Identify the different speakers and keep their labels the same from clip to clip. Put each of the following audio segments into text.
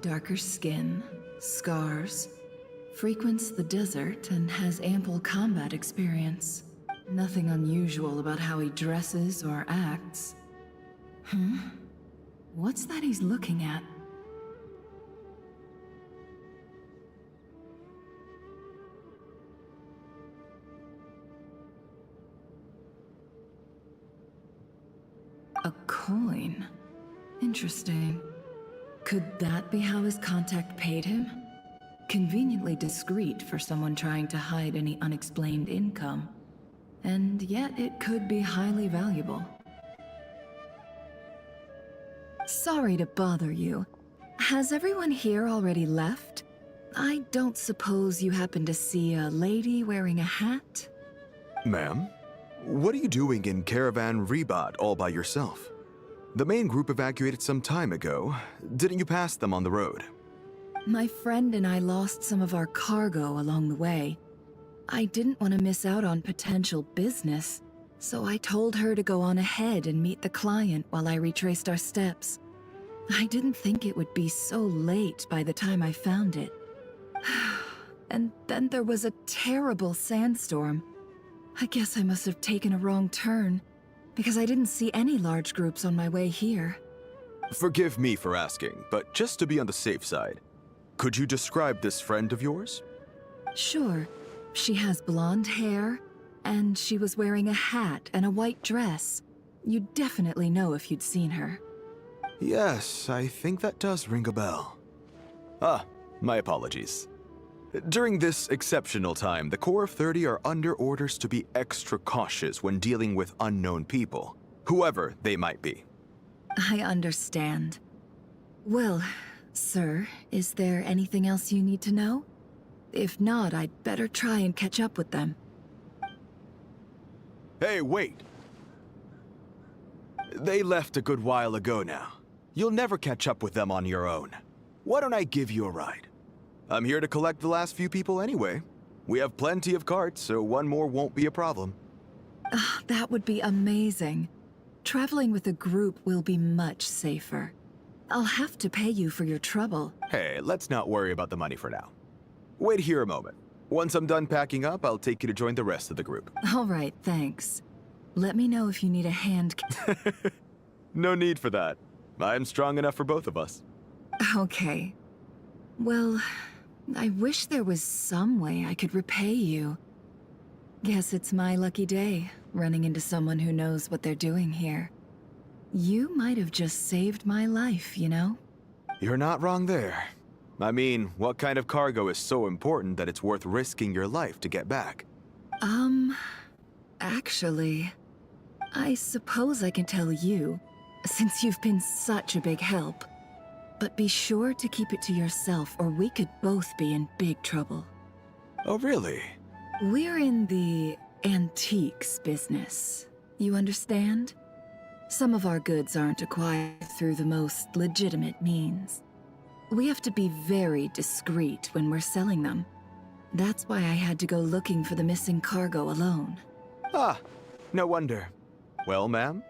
Speaker 1: Darker skin, scars, frequents the desert and has ample combat experience. Nothing unusual about how he dresses or acts. What's that he's looking at? A coin. Interesting. Could that be how his contact paid him? Conveniently discreet for someone trying to hide any unexplained income. And yet it could be highly valuable. Sorry to bother you. Has everyone here already left? I don't suppose you happen to see a lady wearing a hat?
Speaker 2: Ma'am, what are you doing in Caravan Rebat all by yourself? The main group evacuated some time ago. Didn't you pass them on the road?
Speaker 1: My friend and I lost some of our cargo along the way. I didn't want to miss out on potential business, so I told her to go on ahead and meet the client while I retraced our steps. I didn't think it would be so late by the time I found it. And then there was a terrible sandstorm. I guess I must have taken a wrong turn, because I didn't see any large groups on my way here.
Speaker 2: Forgive me for asking, but just to be on the safe side, could you describe this friend of yours?
Speaker 1: Sure. She has blonde hair, and she was wearing a hat and a white dress. You'd definitely know if you'd seen her.
Speaker 2: Yes, I think that does ring a bell. Ah, my apologies. During this exceptional time, the Corps of 30 are under orders to be extra cautious when dealing with unknown people, whoever they might be.
Speaker 1: I understand. Well, sir, is there anything else you need to know? If not, I'd better try and catch up with them.
Speaker 2: Hey, wait! They left a good while ago now. You'll never catch up with them on your own. Why don't I give you a ride? I'm here to collect the last few people anyway. We have plenty of carts, so one more won't be a problem.
Speaker 1: That would be amazing. Traveling with a group will be much safer. I'll have to pay you for your trouble.
Speaker 2: Hey, let's not worry about the money for now. Wait here a moment. Once I'm done packing up, I'll take you to join the rest of the group.
Speaker 1: All right, thanks. Let me know if you need a hand.
Speaker 2: No need for that. I'm strong enough for both of us.
Speaker 1: Okay. Well, I wish there was some way I could repay you. Guess it's my lucky day, running into someone who knows what they're doing here. You might have just saved my life, you know?
Speaker 2: You're not wrong there. I mean, what kind of cargo is so important that it's worth risking your life to get back?
Speaker 1: Actually, I suppose I can tell you, since you've been such a big help. But be sure to keep it to yourself, or we could both be in big trouble.
Speaker 2: Oh, really?
Speaker 1: We're in the antiques business. You understand? Some of our goods aren't acquired through the most legitimate means. We have to be very discreet when we're selling them. That's why I had to go looking for the missing cargo alone.
Speaker 2: Ah, no wonder. Well, ma'am,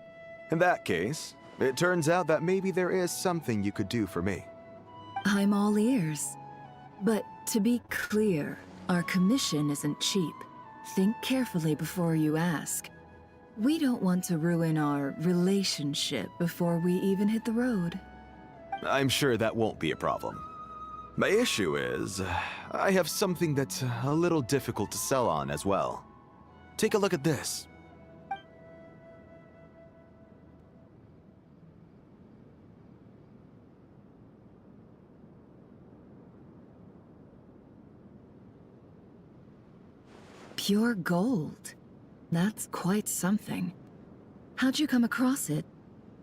Speaker 2: in that case, it turns out that maybe there is something you could do for me.
Speaker 1: I'm all ears. But to be clear, our commission isn't cheap. Think carefully before you ask. We don't want to ruin our relationship before we even hit the road.
Speaker 2: I'm sure that won't be a problem. My issue is, I have something that's a little difficult to sell on as well. Take a look at this.
Speaker 1: Pure gold. That's quite something. How'd you come across it?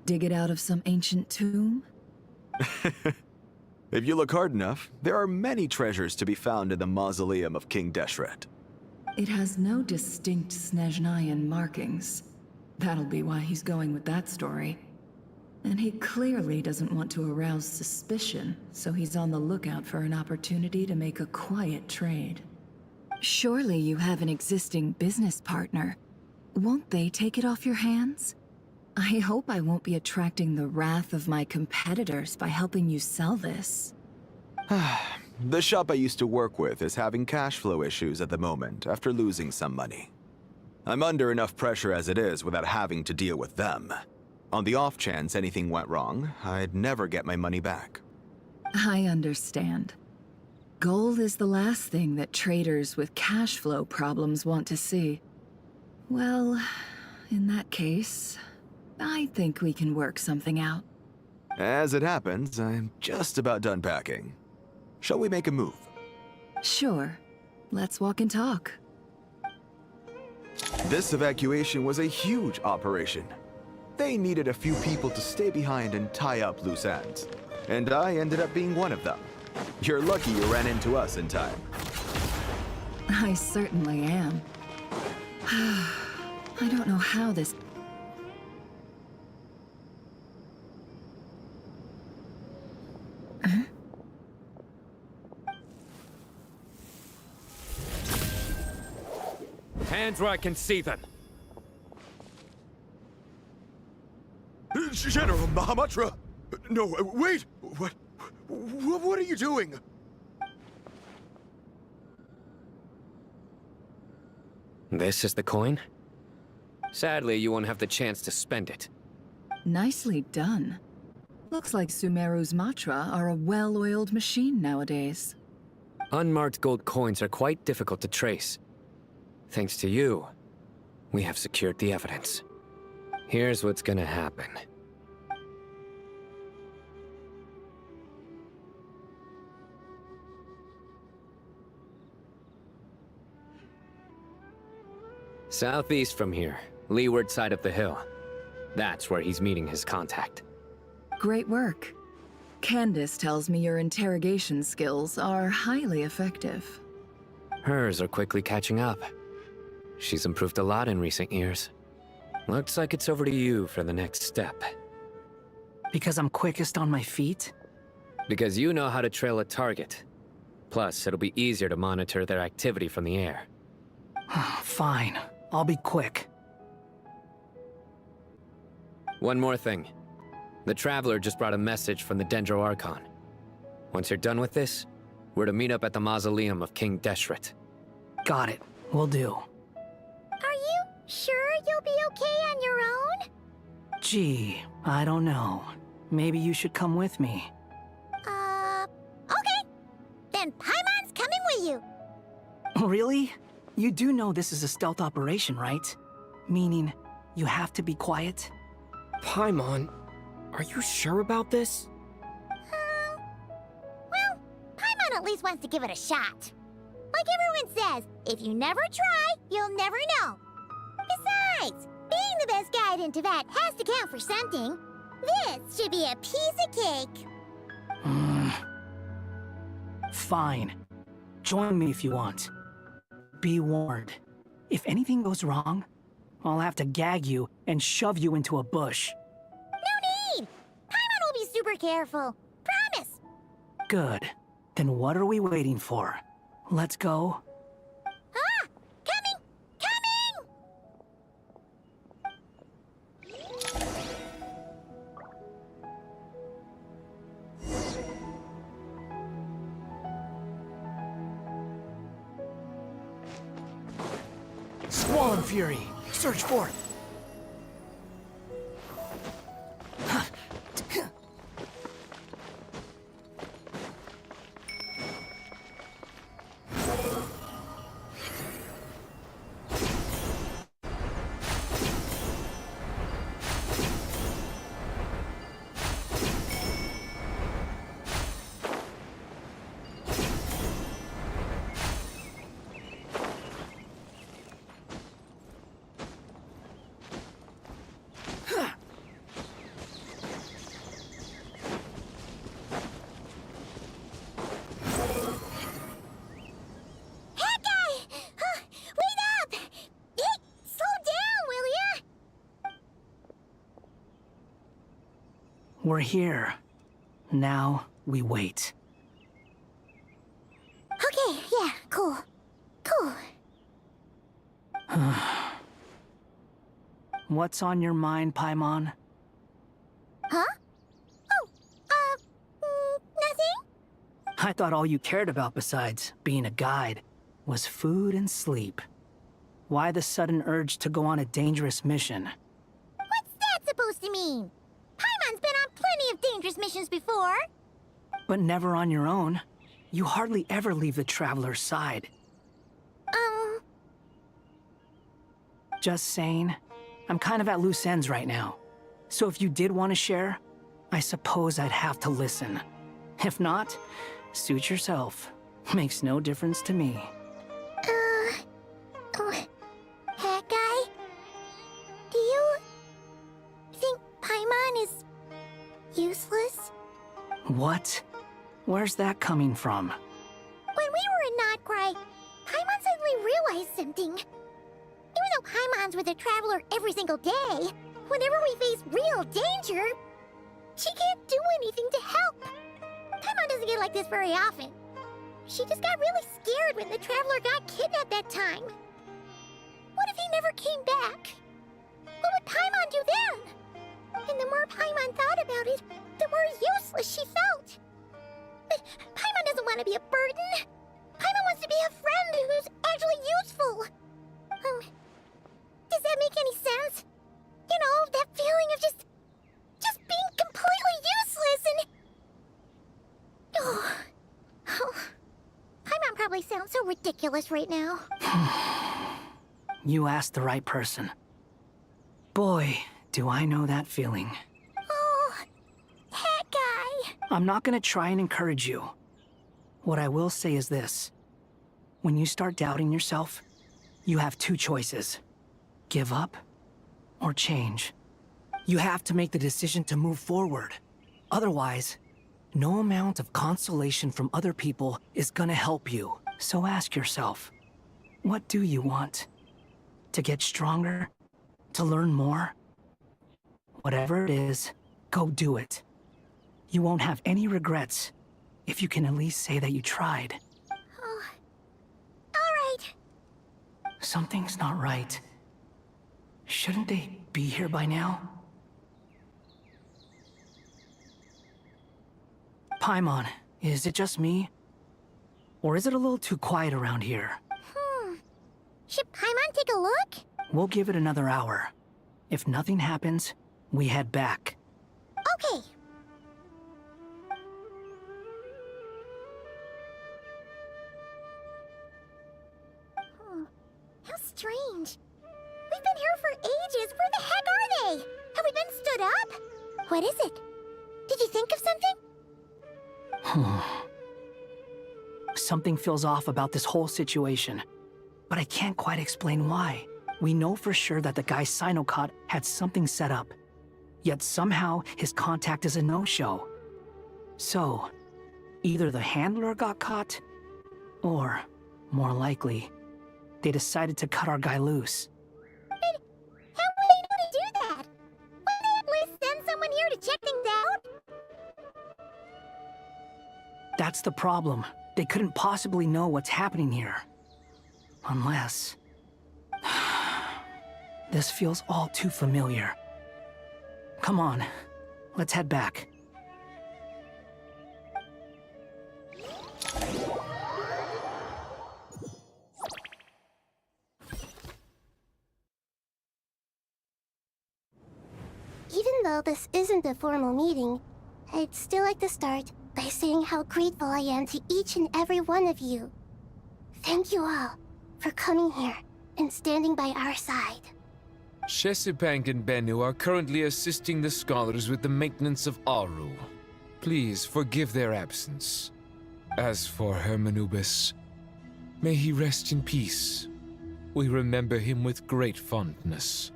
Speaker 1: Dig it out of some ancient tomb?
Speaker 2: If you look hard enough, there are many treasures to be found in the mausoleum of King Deshret.
Speaker 1: It has no distinct Snezhnayan markings. That'll be why he's going with that story. And he clearly doesn't want to arouse suspicion, so he's on the lookout for an opportunity to make a quiet trade. Surely you have an existing business partner. Won't they take it off your hands? I hope I won't be attracting the wrath of my competitors by helping you sell this.
Speaker 2: The shop I used to work with is having cash flow issues at the moment after losing some money. I'm under enough pressure as it is without having to deal with them. On the off chance anything went wrong, I'd never get my money back.
Speaker 1: I understand. Gold is the last thing that traders with cash flow problems want to see. Well, in that case, I think we can work something out.
Speaker 2: As it happens, I'm just about done packing. Shall we make a move?
Speaker 1: Sure. Let's walk and talk.
Speaker 2: This evacuation was a huge operation. They needed a few people to stay behind and tie up loose ends. And I ended up being one of them. You're lucky you ran into us in time.
Speaker 1: I certainly am. I don't know how this...
Speaker 3: Hands where I can see them.
Speaker 2: General Mahamatra! No, wait! What are you doing?
Speaker 3: This is the coin? Sadly, you won't have the chance to spend it.
Speaker 1: Nicely done. Looks like Sumeru's Matra are a well-oiled machine nowadays.
Speaker 3: Unmarked gold coins are quite difficult to trace. Thanks to you, we have secured the evidence. Here's what's gonna happen. Southeast from here, leeward side of the hill. That's where he's meeting his contact.
Speaker 1: Great work. Candace tells me your interrogation skills are highly effective.
Speaker 3: Hers are quickly catching up. She's improved a lot in recent years. Looks like it's over to you for the next step.
Speaker 4: Because I'm quickest on my feet?
Speaker 3: Because you know how to trail a target. Plus, it'll be easier to monitor their activity from the air.
Speaker 4: Fine. I'll be quick.
Speaker 3: One more thing. The Traveler just brought a message from the Dendro Archon. Once you're done with this, we're to meet up at the mausoleum of King Deshret.
Speaker 4: Got it. Will do.
Speaker 5: Are you sure you'll be okay on your own?
Speaker 4: Gee, I don't know. Maybe you should come with me.
Speaker 5: Okay. Then Paimon's coming with you.
Speaker 4: Really? You do know this is a stealth operation, right? Meaning, you have to be quiet?
Speaker 6: Paimon, are you sure about this?
Speaker 5: Well, Paimon at least wants to give it a shot. Like everyone says, if you never try, you'll never know. Besides, being the best guide in Teyvat has to count for something. This should be a piece of cake.
Speaker 4: Fine. Join me if you want. Be warned. If anything goes wrong, I'll have to gag you and shove you into a bush.
Speaker 5: No need! Paimon will be super careful. Promise!
Speaker 4: Good. Then what are we waiting for? Let's go.
Speaker 5: Ah! Coming! Coming!
Speaker 4: Squall Fury, search forth. We're here. Now we wait.
Speaker 5: Okay, yeah, cool. Cool.
Speaker 4: What's on your mind, Paimon?
Speaker 5: Huh? Oh, nothing?
Speaker 4: I thought all you cared about besides being a guide was food and sleep. Why the sudden urge to go on a dangerous mission?
Speaker 5: What's that supposed to mean? Paimon's been on plenty of dangerous missions before.
Speaker 4: But never on your own. You hardly ever leave the Traveler's side. Just saying. I'm kind of at loose ends right now. So if you did want to share, I suppose I'd have to listen. If not, suit yourself. Makes no difference to me.
Speaker 5: That guy? Do you think Paimon is useless?
Speaker 4: What? Where's that coming from?
Speaker 5: When we were in Notcry, Paimon suddenly realized something. Even though Paimon's with a Traveler every single day, whenever we face real danger, she can't do anything to help. Paimon doesn't get like this very often. She just got really scared when the Traveler got kidnapped that time. What if he never came back? What would Paimon do then? And the more Paimon thought about it, the more useless she felt. But Paimon doesn't want to be a burden. Paimon wants to be a friend who's actually useful. Does that make any sense? You know, that feeling of just being completely useless and... Oh, Paimon probably sounds so ridiculous right now.
Speaker 4: You asked the right person. Boy, do I know that feeling.
Speaker 5: Oh, that guy.
Speaker 4: I'm not gonna try and encourage you. What I will say is this. When you start doubting yourself, you have two choices. Give up or change. You have to make the decision to move forward. Otherwise, no amount of consolation from other people is gonna help you. So ask yourself, what do you want? To get stronger? To learn more? Whatever it is, go do it. You won't have any regrets if you can at least say that you tried.
Speaker 5: Oh, all right.
Speaker 4: Something's not right. Shouldn't they be here by now? Paimon, is it just me? Or is it a little too quiet around here?
Speaker 5: Should Paimon take a look?
Speaker 4: We'll give it another hour. If nothing happens, we head back.
Speaker 5: Okay. How strange. We've been here for ages. Where the heck are they? Have we been stood up? What is it? Did you think of something?
Speaker 4: Something feels off about this whole situation, but I can't quite explain why. We know for sure that the guy Sinocot had something set up, yet somehow his contact is a no-show. So, either the handler got caught, or, more likely, they decided to cut our guy loose.
Speaker 5: But how were they able to do that? Wouldn't they at least send someone here to check things out?
Speaker 4: That's the problem. They couldn't possibly know what's happening here. Unless... This feels all too familiar. Come on, let's head back.
Speaker 5: Even though this isn't a formal meeting, I'd still like to start by saying how grateful I am to each and every one of you. Thank you all for coming here and standing by our side.
Speaker 7: Shesipank and Bennu are currently assisting the scholars with the maintenance of Aru. Please forgive their absence. As for Hermanubis, may he rest in peace. We remember him with great fondness.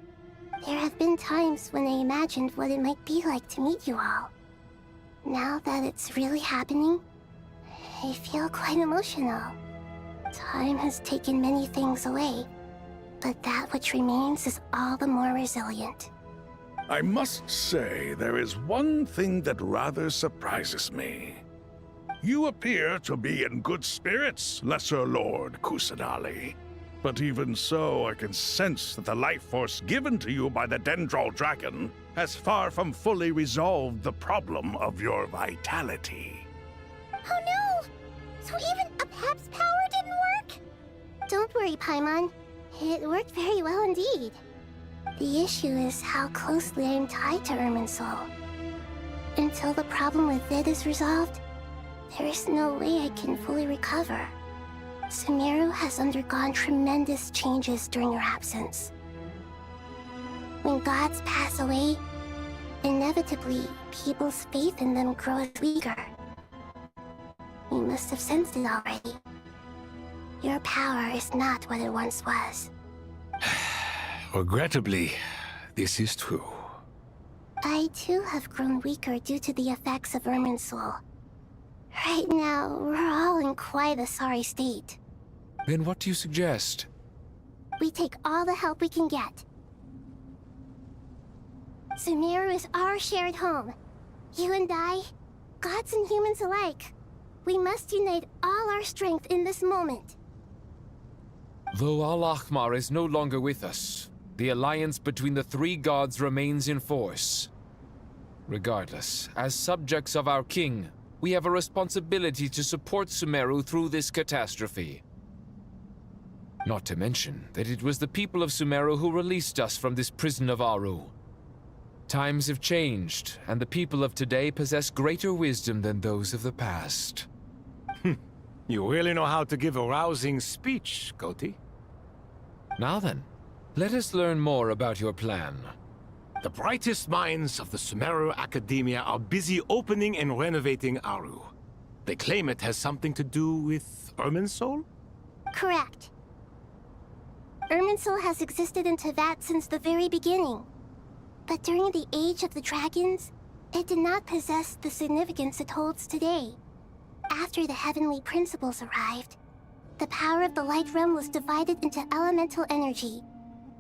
Speaker 5: There have been times when I imagined what it might be like to meet you all. Now that it's really happening, I feel quite emotional. Time has taken many things away, but that which remains is all the more resilient.
Speaker 8: I must say, there is one thing that rather surprises me. You appear to be in good spirits, Lesser Lord Kusanali. But even so, I can sense that the life force given to you by the Dendral Dragon has far from fully resolved the problem of your vitality.
Speaker 5: Oh no! So even Apep's power didn't work? Don't worry, Paimon. It worked very well indeed. The issue is how closely I am tied to Irminsul. Until the problem with it is resolved, there is no way I can fully recover. Sumeru has undergone tremendous changes during your absence. When gods pass away, inevitably, people's faith in them grows weaker. You must have sensed it already. Your power is not what it once was.
Speaker 8: Regrettably, this is true.
Speaker 5: I too have grown weaker due to the effects of Irminsul. Right now, we're all in quite a sorry state.
Speaker 7: Then what do you suggest?
Speaker 5: We take all the help we can get. Sumeru is our shared home. You and I, gods and humans alike. We must unite all our strength in this moment.
Speaker 7: Though Al-Ahmar is no longer with us, the alliance between the three gods remains in force. Regardless, as subjects of our king, we have a responsibility to support Sumeru through this catastrophe. Not to mention that it was the people of Sumeru who released us from this prison of Aru. Times have changed, and the people of today possess greater wisdom than those of the past.
Speaker 9: You really know how to give a rousing speech, Koti.
Speaker 7: Now then, let us learn more about your plan.
Speaker 9: The brightest minds of the Sumeru Academia are busy opening and renovating Aru. They claim it has something to do with Irminsul?
Speaker 5: Correct. Irminsul has existed in Teyvat since the very beginning. But during the Age of the Dragons, it did not possess the significance it holds today. After the Heavenly Principles arrived, the power of the Light Realm was divided into elemental energy,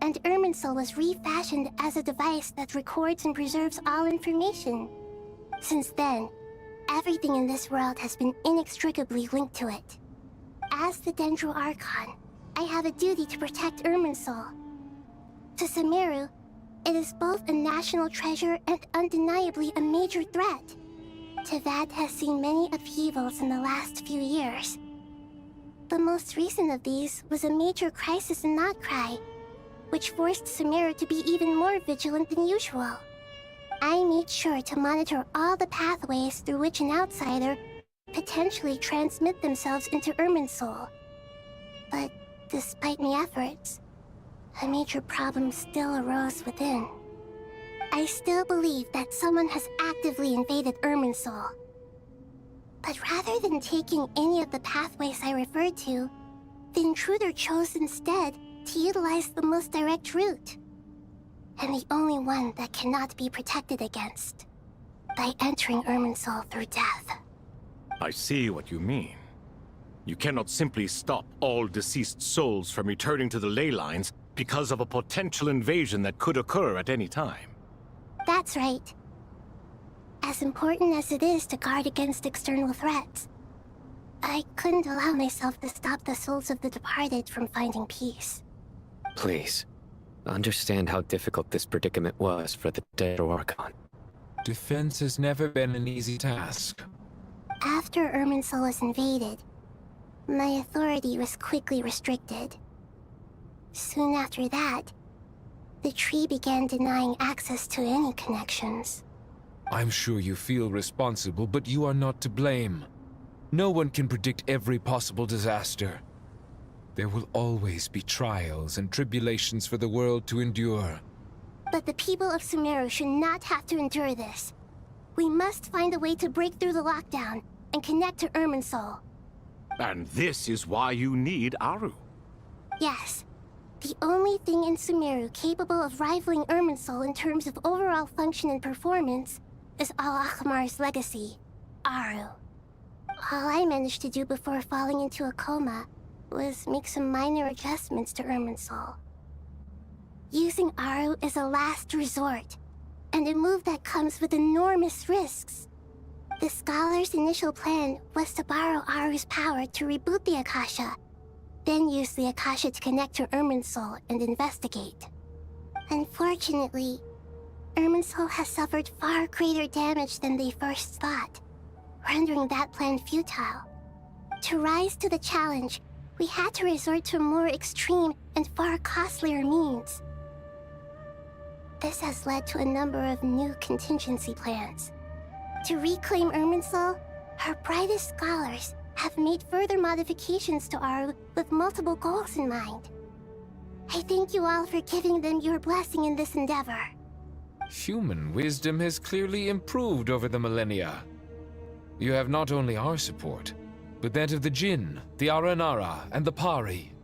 Speaker 5: and Irminsul was refashioned as a device that records and preserves all information. Since then, everything in this world has been inextricably linked to it. As the Dendro Archon, I have a duty to protect Irminsul. To Sumeru, it is both a national treasure and undeniably a major threat. Tevat has seen many upheavals in the last few years. The most recent of these was a major crisis in Notcry, which forced Sumeru to be even more vigilant than usual. I made sure to monitor all the pathways through which an outsider potentially transmit themselves into Irminsul. But despite my efforts, a major problem still arose within. I still believe that someone has actively invaded Irminsul. But rather than taking any of the pathways I referred to, the intruder chose instead to utilize the most direct route. And the only one that cannot be protected against. By entering Irminsul through death.
Speaker 9: I see what you mean. You cannot simply stop all deceased souls from returning to the ley lines because of a potential invasion that could occur at any time.
Speaker 5: That's right. As important as it is to guard against external threats, I couldn't allow myself to stop the souls of the departed from finding peace.
Speaker 3: Please, understand how difficult this predicament was for the dead Orcon.
Speaker 7: Defense has never been an easy task.
Speaker 5: After Irminsul was invaded, my authority was quickly restricted. Soon after that, the tree began denying access to any connections.
Speaker 7: I'm sure you feel responsible, but you are not to blame. No one can predict every possible disaster. There will always be trials and tribulations for the world to endure.
Speaker 5: But the people of Sumeru should not have to endure this. We must find a way to break through the lockdown and connect to Irminsul.
Speaker 9: And this is why you need Aru.
Speaker 5: Yes. The only thing in Sumeru capable of rivaling Irminsul in terms of overall function and performance is Al-Akhmar's legacy, Aru. All I managed to do before falling into a coma was make some minor adjustments to Irminsul. Using Aru is a last resort, and a move that comes with enormous risks. The Scholar's initial plan was to borrow Aru's power to reboot the Akasha, then use the Akasha to connect to Irminsul and investigate. Unfortunately, Irminsul has suffered far greater damage than they first thought, rendering that plan futile. To rise to the challenge, we had to resort to more extreme and far costlier means. This has led to a number of new contingency plans. To reclaim Irminsul, our brightest scholars have made further modifications to Aru with multiple goals in mind. I thank you all for giving them your blessing in this endeavor.
Speaker 7: Human wisdom has clearly improved over the millennia. You have not only our support, but that of the Jinn, the Aranara, and the Pari.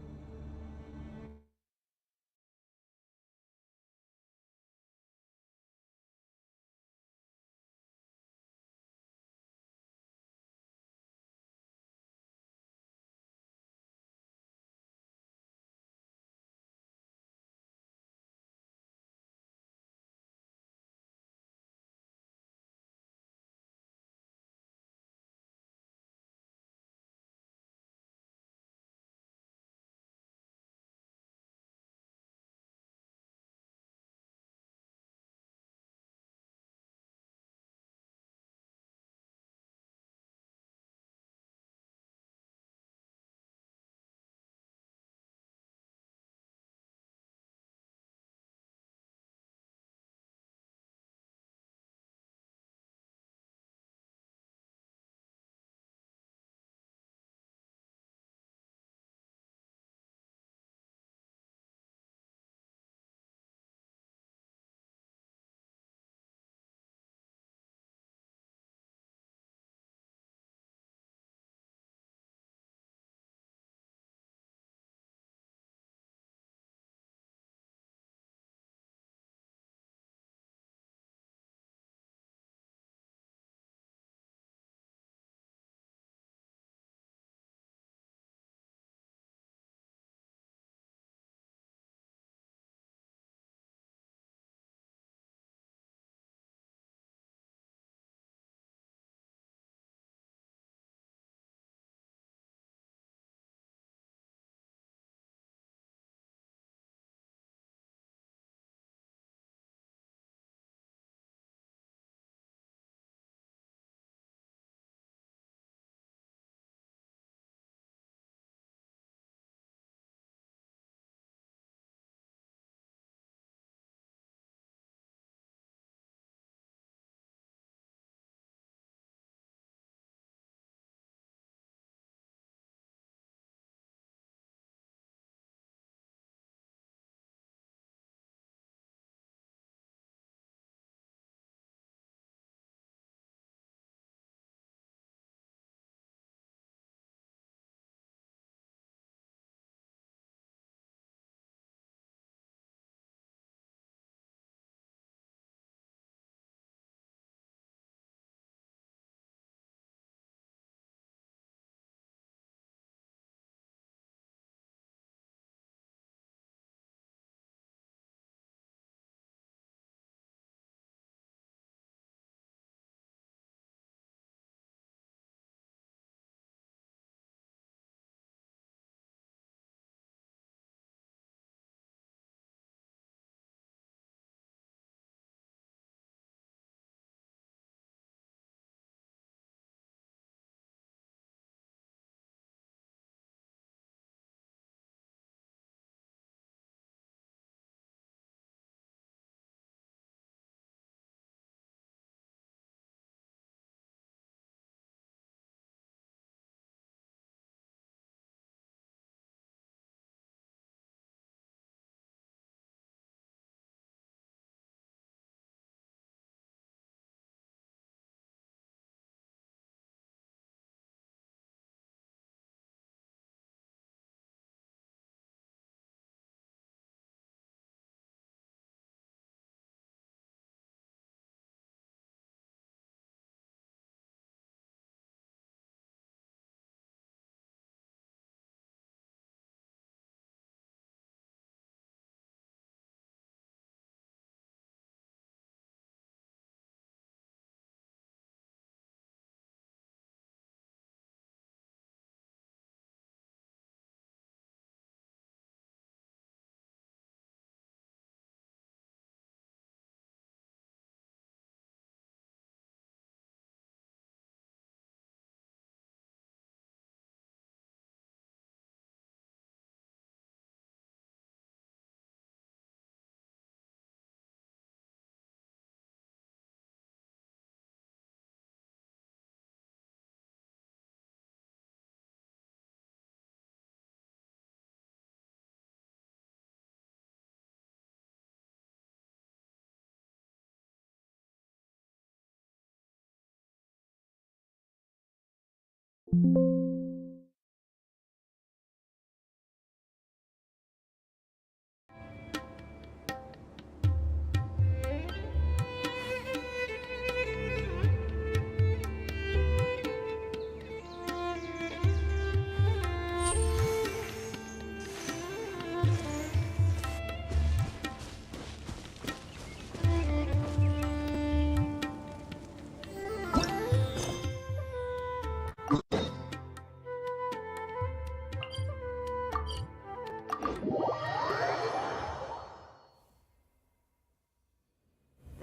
Speaker 10: The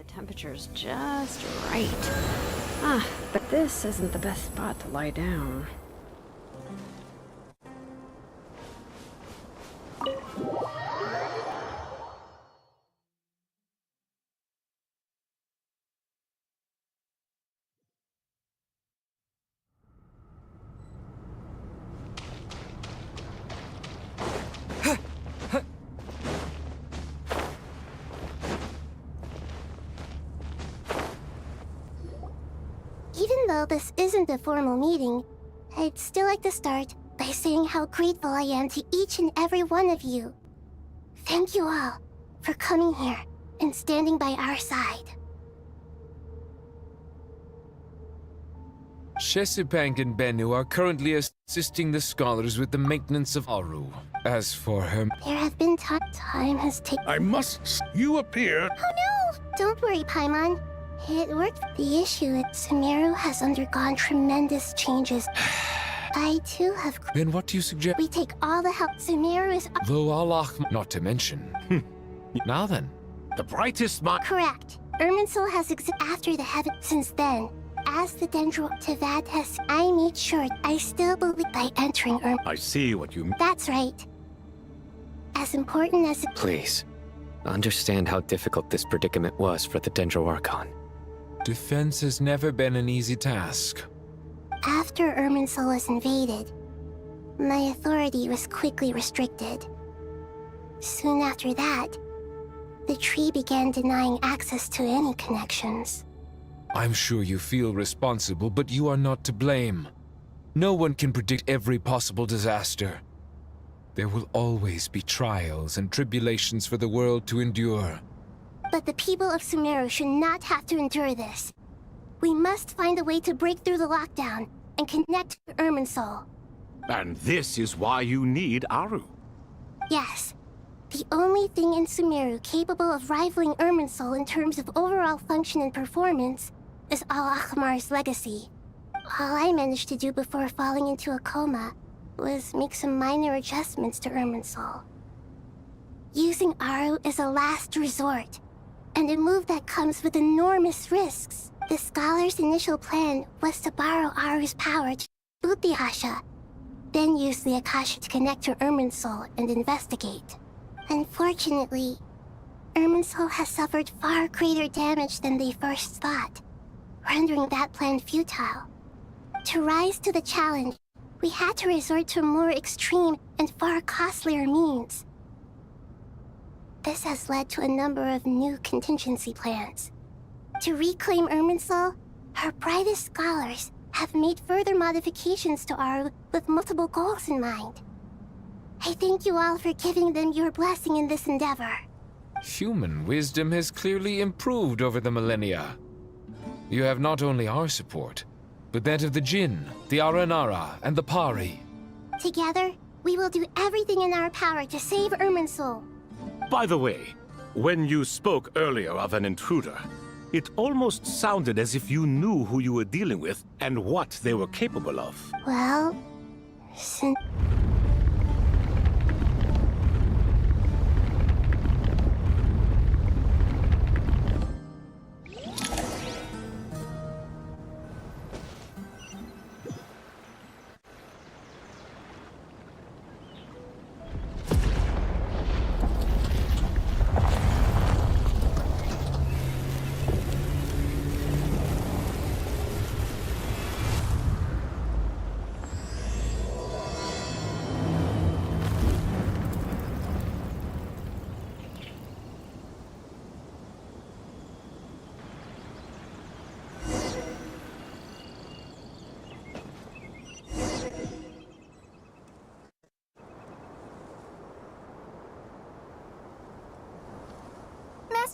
Speaker 10: temperature's just right. But this isn't the best spot to lie down.
Speaker 5: Even though this isn't a formal meeting, I'd still like to start by saying how grateful I am to each and every one of you. Thank you all for coming here and standing by our side.
Speaker 7: Shesipank and Bennu are currently assisting the scholars with the maintenance of Aru. As for her...
Speaker 5: There have been time has taken...
Speaker 8: I you appear...
Speaker 5: Oh no! Don't worry, Paimon. It worked. The issue at Sumeru has undergone tremendous changes. I too have...
Speaker 7: Then what do you suggest?
Speaker 5: We take all the help Sumeru is...
Speaker 7: Though Allah... Not to mention... Now then.
Speaker 9: The brightest mind...
Speaker 5: Correct. Irminsul has after the heaven. Since then, as the Dendro Tavad has... I made sure I still believe by entering
Speaker 9: I see what you mean.
Speaker 5: That's right. As important as...
Speaker 3: Please, understand how difficult this predicament was for the Dendro Archon.
Speaker 7: Defense has never been an easy task.
Speaker 5: After Irminsul was invaded, my authority was quickly restricted. Soon after that, the tree began denying access to any connections.
Speaker 7: I'm sure you feel responsible, but you are not to blame. No one can predict every possible disaster. There will always be trials and tribulations for the world to endure.
Speaker 5: But the people of Sumeru should not have to endure this. We must find a way to break through the lockdown and connect to Irminsul.
Speaker 9: And this is why you need Aru.
Speaker 5: Yes. The only thing in Sumeru capable of rivaling Irminsul in terms of overall function and performance is Al-Akhmar's legacy. All I managed to do before falling into a coma was make some minor adjustments to Irminsul. Using Aru is a last resort, and a move that comes with enormous risks. The scholar's initial plan was to borrow Aru's power to boot the Akasha, then use the Akasha to connect to Irminsul and investigate. Unfortunately, Irminsul has suffered far greater damage than they first thought, rendering that plan futile. To rise to the challenge, we had to resort to more extreme and far costlier means. This has led to a number of new contingency plans. To reclaim Irminsul, our brightest scholars have made further modifications to Aru with multiple goals in mind. I thank you all for giving them your blessing in this endeavor.
Speaker 7: Human wisdom has clearly improved over the millennia. You have not only our support, but that of the Jinn, the Aranara, and the Pari.
Speaker 5: Together, we will do everything in our power to save Irminsul.
Speaker 9: By the way, when you spoke earlier of an intruder, it almost sounded as if you knew who you were dealing with and what they were capable of.
Speaker 5: Well, since...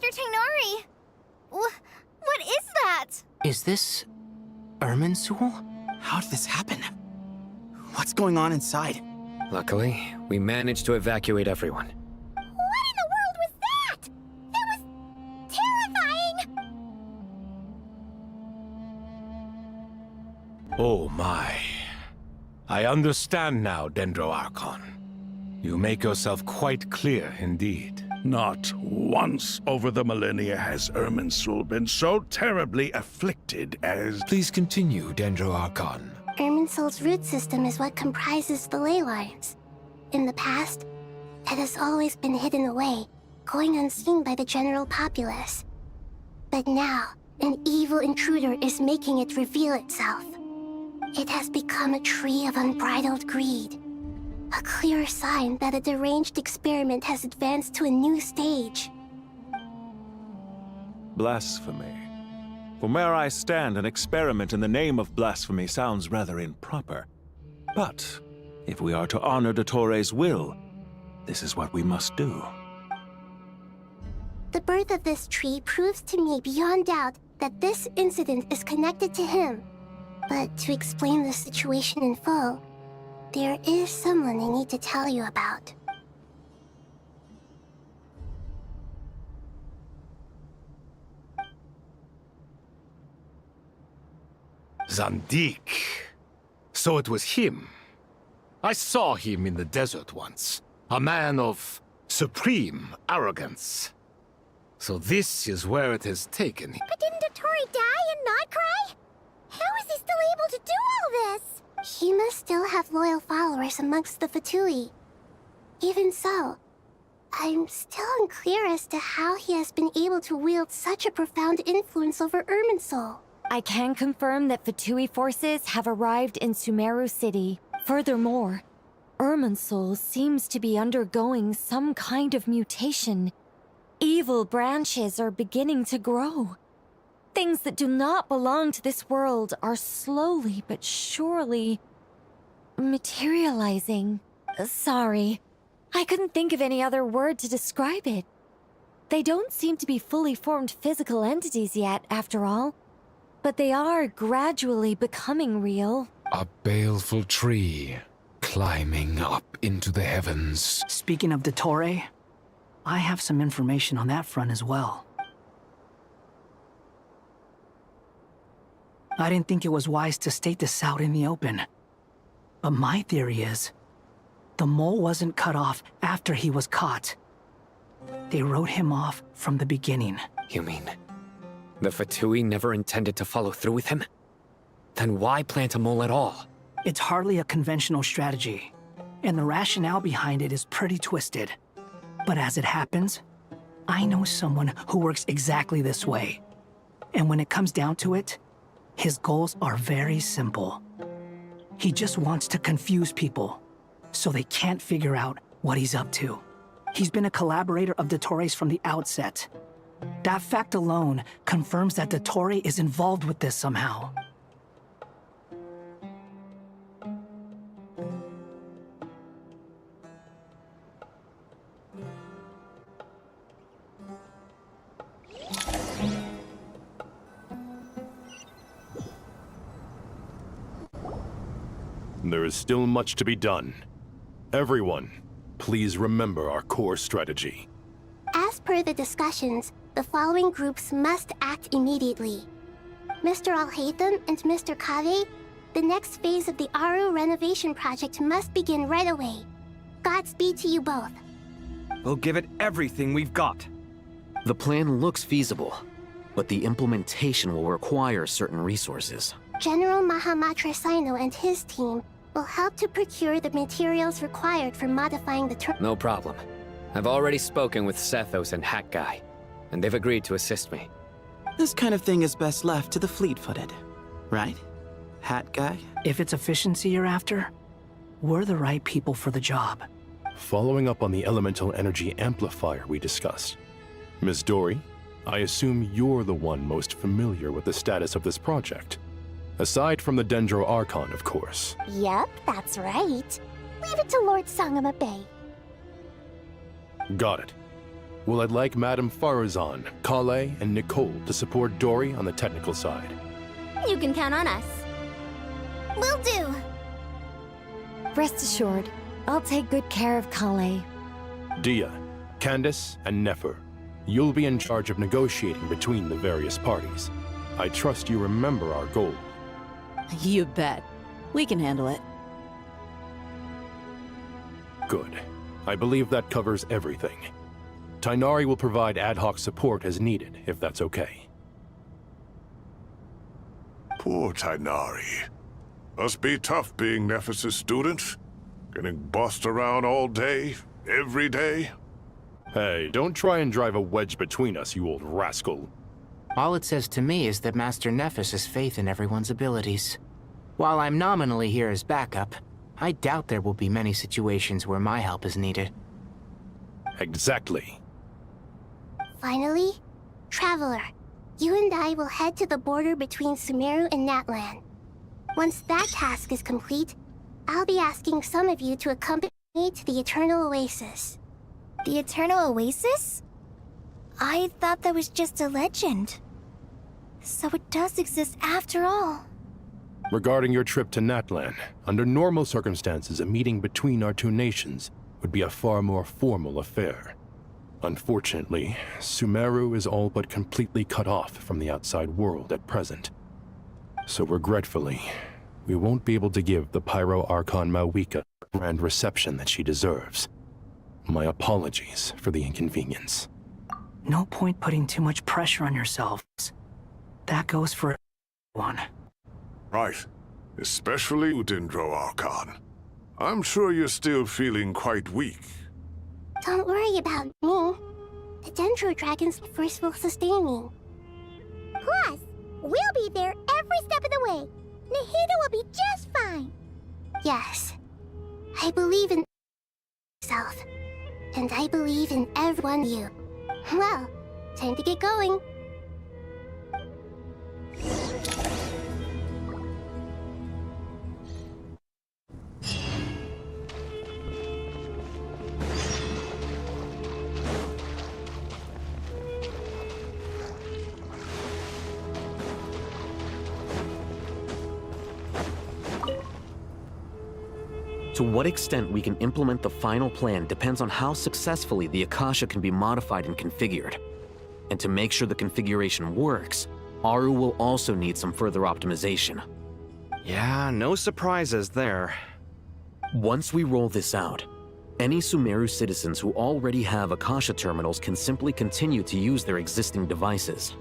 Speaker 5: Dr. Tainari! What is that?
Speaker 11: Is this Irminsul? How did this happen? What's going on inside?
Speaker 3: Luckily, we managed to evacuate everyone.
Speaker 5: What in the world was that? That was terrifying!
Speaker 9: Oh my. I understand now, Dendroarchon. You make yourself quite clear indeed.
Speaker 8: Not once over the millennia has Irminsul been so terribly afflicted as...
Speaker 7: Please continue, Dendroarchon.
Speaker 5: Irminsul's root system is what comprises the ley lines. In the past, it has always been hidden away, going unseen by the general populace. But now, an evil intruder is making it reveal itself. It has become a tree of unbridled greed. A clear sign that a deranged experiment has advanced to a new stage.
Speaker 12: Blasphemy. From where I stand, an experiment in the name of blasphemy sounds rather improper. But if we are to honor Dottores' will, this is what we must do.
Speaker 5: The birth of this tree proves to me beyond doubt that this incident is connected to him. But to explain the situation in full, there is someone I need to tell you about.
Speaker 9: Zandik. So it was him. I saw him in the desert once. A man of supreme arrogance. So this is where it has taken him.
Speaker 5: But didn't Dottore die and not cry? How is he still able to do all this? He must still have loyal followers amongst the Fatui. Even so, I'm still unclear as to how he has been able to wield such a profound influence over Irminsul.
Speaker 13: I can confirm that Fatui forces have arrived in Sumeru City. Furthermore, Irminsul seems to be undergoing some kind of mutation. Evil branches are beginning to grow. Things that do not belong to this world are slowly but surely materializing. Sorry, I couldn't think of any other word to describe it. They don't seem to be fully formed physical entities yet, after all. But they are gradually becoming real.
Speaker 7: A baleful tree climbing up into the heavens.
Speaker 4: Speaking of Dottore, I have some information on that front as well. I didn't think it was wise to state this out in the open. But my theory is, the mole wasn't cut off after he was caught. They wrote him off from the beginning.
Speaker 3: You mean the Fatui never intended to follow through with him? Then why plant a mole at all?
Speaker 4: It's hardly a conventional strategy, and the rationale behind it is pretty twisted. But as it happens, I know someone who works exactly this way. And when it comes down to it, his goals are very simple. He just wants to confuse people, so they can't figure out what he's up to. He's been a collaborator of Dottore's from the outset. That fact alone confirms that Dottore is involved with this somehow.
Speaker 14: There is still much to be done. Everyone, please remember our core strategy.
Speaker 5: As per the discussions, the following groups must act immediately. Mr. Alhaitham and Mr. Kave, the next phase of the Aru renovation project must begin right away. Godspeed to you both.
Speaker 6: We'll give it everything we've got.
Speaker 11: The plan looks feasible, but the implementation will require certain resources.
Speaker 5: General Mahamatra Sino and his team will help to procure the materials required for modifying the
Speaker 3: No problem. I've already spoken with Sethos and Hat Guy, and they've agreed to assist me.
Speaker 11: This kind of thing is best left to the fleet-footed, right? Hat Guy?
Speaker 4: If it's efficiency you're after, we're the right people for the job.
Speaker 14: Following up on the elemental energy amplifier we discussed. Ms. Dory, I assume you're the one most familiar with the status of this project. Aside from the Dendro Archon, of course.
Speaker 5: Yep, that's right. Leave it to Lord Sangama Bay.
Speaker 14: Got it. Well, I'd like Madame Farazan, Kale, and Nicole to support Dory on the technical side.
Speaker 5: You can count on us. Will do.
Speaker 13: Rest assured, I'll take good care of Kale.
Speaker 14: Dia, Candace, and Nefer, you'll be in charge of negotiating between the various parties. I trust you remember our goal.
Speaker 15: You bet. We can handle it.
Speaker 14: Good. I believe that covers everything. Tainari will provide ad hoc support as needed, if that's okay.
Speaker 8: Poor Tainari. Must be tough being Nephis' student. Getting bossed around all day, every day.
Speaker 14: Hey, don't try and drive a wedge between us, you old rascal.
Speaker 11: All it says to me is that Master Nephis has faith in everyone's abilities. While I'm nominally here as backup, I doubt there will be many situations where my help is needed.
Speaker 14: Exactly.
Speaker 5: Finally, Traveler, you and I will head to the border between Sumeru and Natlan. Once that task is complete, I'll be asking some of you to accompany me to the Eternal Oasis. The Eternal Oasis? I thought that was just a legend. So it does exist after all.
Speaker 14: Regarding your trip to Natlan, under normal circumstances, a meeting between our two nations would be a far more formal affair. Unfortunately, Sumeru is all but completely cut off from the outside world at present. So regretfully, we won't be able to give the Pyro Archon Mawika the grand reception that she deserves. My apologies for the inconvenience.
Speaker 4: No point putting too much pressure on yourselves. That goes for everyone.
Speaker 8: Right. Especially you, Dendro Archon. I'm sure you're still feeling quite weak.
Speaker 5: Don't worry about me. The Dendro Dragon's force will sustain me. Plus, we'll be there every step of the way. Nahida will be just fine. Yes. I believe in myself. And I believe in everyone of you. Well, time to get going.
Speaker 16: To what extent we can implement the final plan depends on how successfully the Akasha can be modified and configured. And to make sure the configuration works, Aru will also need some further optimization.
Speaker 6: Yeah, no surprises there.
Speaker 16: Once we roll this out, any Sumeru citizens who already have Akasha terminals can simply continue to use their existing devices.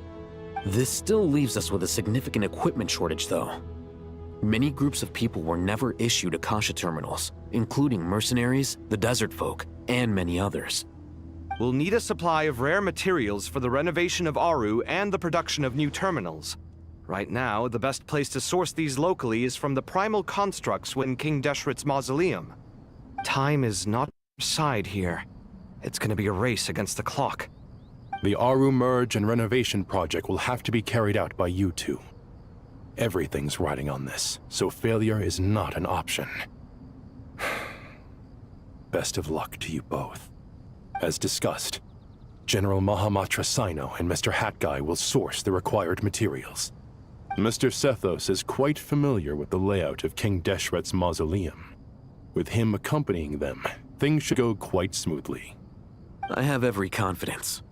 Speaker 16: This still leaves us with a significant equipment shortage, though. Many groups of people were never issued Akasha terminals, including mercenaries, the desert folk, and many others.
Speaker 6: We'll need a supply of rare materials for the renovation of Aru and the production of new terminals. Right now, the best place to source these locally is from the primal constructs within King Deshret's mausoleum. Time is not on our side here. It's gonna be a race against the clock.
Speaker 14: The Aru merge and renovation project will have to be carried out by you two. Everything's riding on this, so failure is not an option. Best of luck to you both. As discussed, General Mahamatra Sino and Mr. Hatguy will source the required materials. Mr. Sethos is quite familiar with the layout of King Deshret's mausoleum. With him accompanying them, things should go quite smoothly.
Speaker 16: I have every confidence.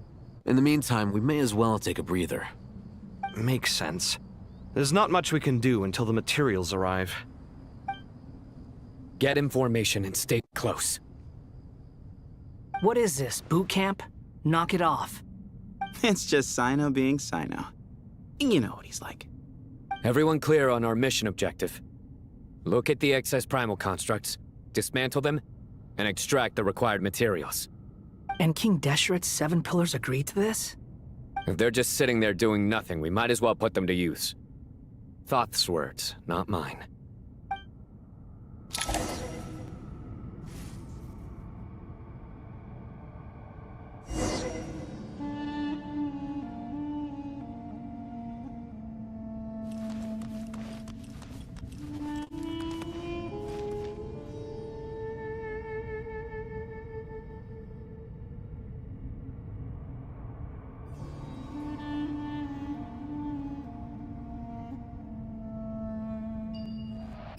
Speaker 16: In the meantime, we may as well take a breather.
Speaker 6: Makes sense. There's not much we can do until the materials arrive.
Speaker 3: Get in formation and stay close.
Speaker 4: What is this, boot camp? Knock it off.
Speaker 11: It's just Sino being Sino. You know what he's like.
Speaker 3: Everyone clear on our mission objective. Look at the excess primal constructs, dismantle them, and extract the required materials.
Speaker 4: And King Deshret's 7 pillars agreed to this?
Speaker 3: If they're just sitting there doing nothing, we might as well put them to use. Thoth's words, not mine.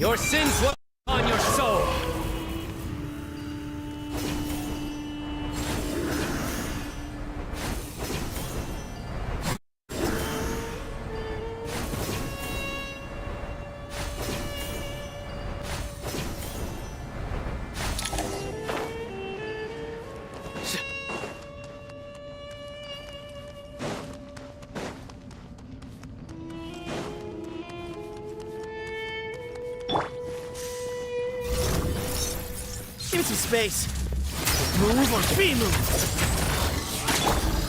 Speaker 3: Your sins will on your soul!
Speaker 17: Give me some space. Move or be moved.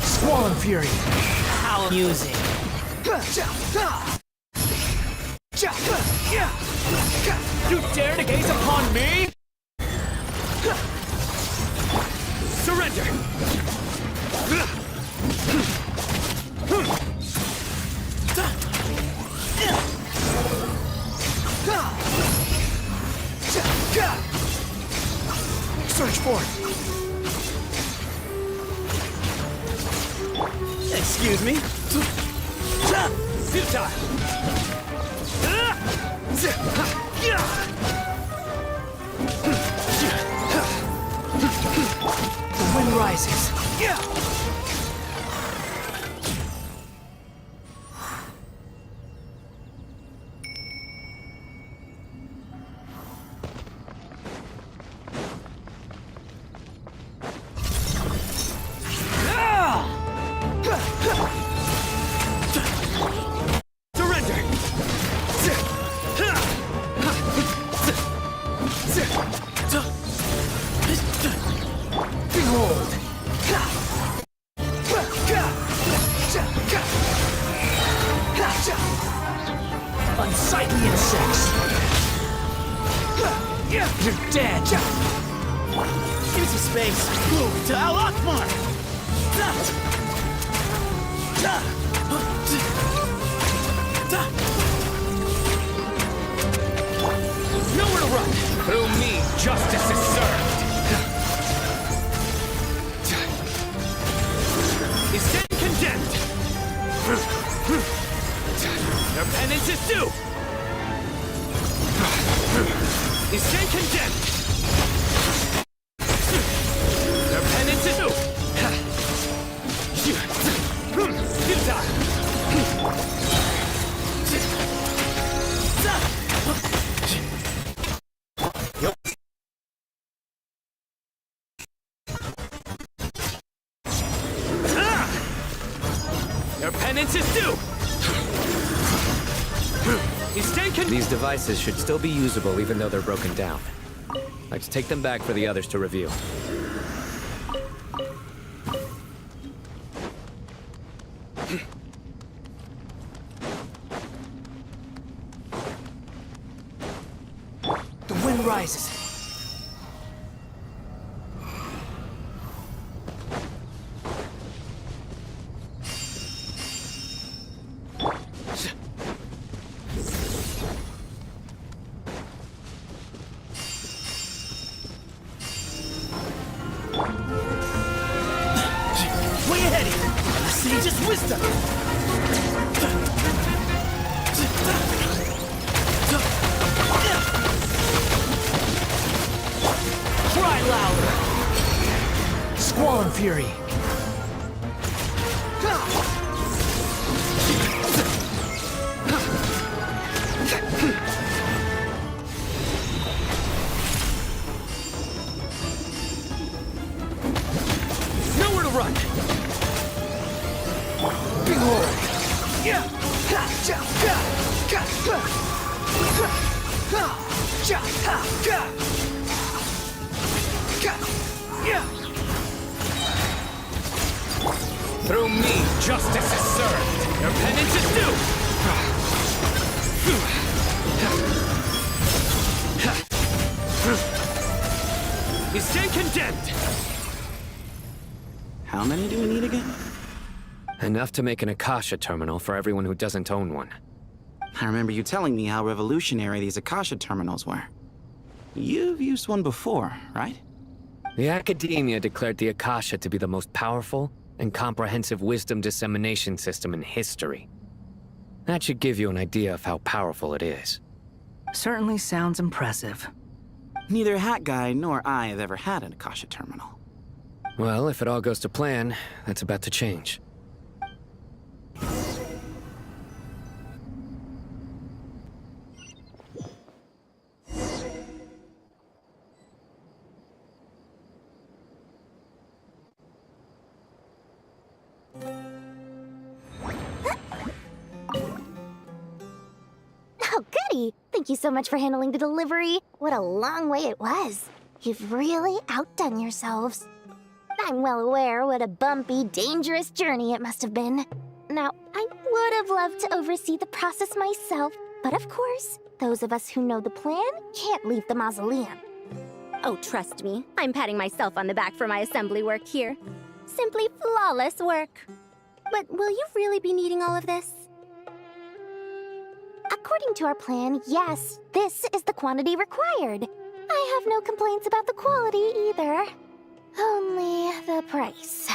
Speaker 17: Squall Fury. How amusing.
Speaker 3: You dare to gaze upon me? Surrender!
Speaker 17: Search for it. Excuse me.
Speaker 3: Futile!
Speaker 17: The wind rises. Unsightly insects! You're dead! Give me some space! Move to Al Akbar!
Speaker 3: Nowhere to run! Through me, justice is served! Is then condemned! Your penance is due! Is then condemned! Your penance is due! Your penance is due! These devices should still be usable even though they're broken down. Let's take them back for the others to review.
Speaker 17: The wind rises. Way ahead here! Sage's wisdom! Cry louder! Squall and Fury!
Speaker 3: Nowhere to run!
Speaker 17: Behold!
Speaker 3: Through me, justice is served! Your penance is due! Is then condemned!
Speaker 17: How many do we need again?
Speaker 3: Enough to make an Akasha terminal for everyone who doesn't own one.
Speaker 17: I remember you telling me how revolutionary these Akasha terminals were. You've used one before, right?
Speaker 3: The Academia declared the Akasha to be the most powerful and comprehensive wisdom dissemination system in history. That should give you an idea of how powerful it is.
Speaker 4: Certainly sounds impressive.
Speaker 17: Neither Hat Guy nor I have ever had an Akasha terminal.
Speaker 3: Well, if it all goes to plan, that's about to change.
Speaker 5: Oh, goody! Thank you so much for handling the delivery. What a long way it was. You've really outdone yourselves. I'm well aware what a bumpy, dangerous journey it must have been. Now, I would have loved to oversee the process myself, but of course, those of us who know the plan can't leave the mausoleum.
Speaker 18: Oh, trust me, I'm patting myself on the back for my assembly work here. Simply flawless work. But will you really be needing all of this?
Speaker 5: According to our plan, yes, this is the quantity required. I have no complaints about the quality either. Only the price.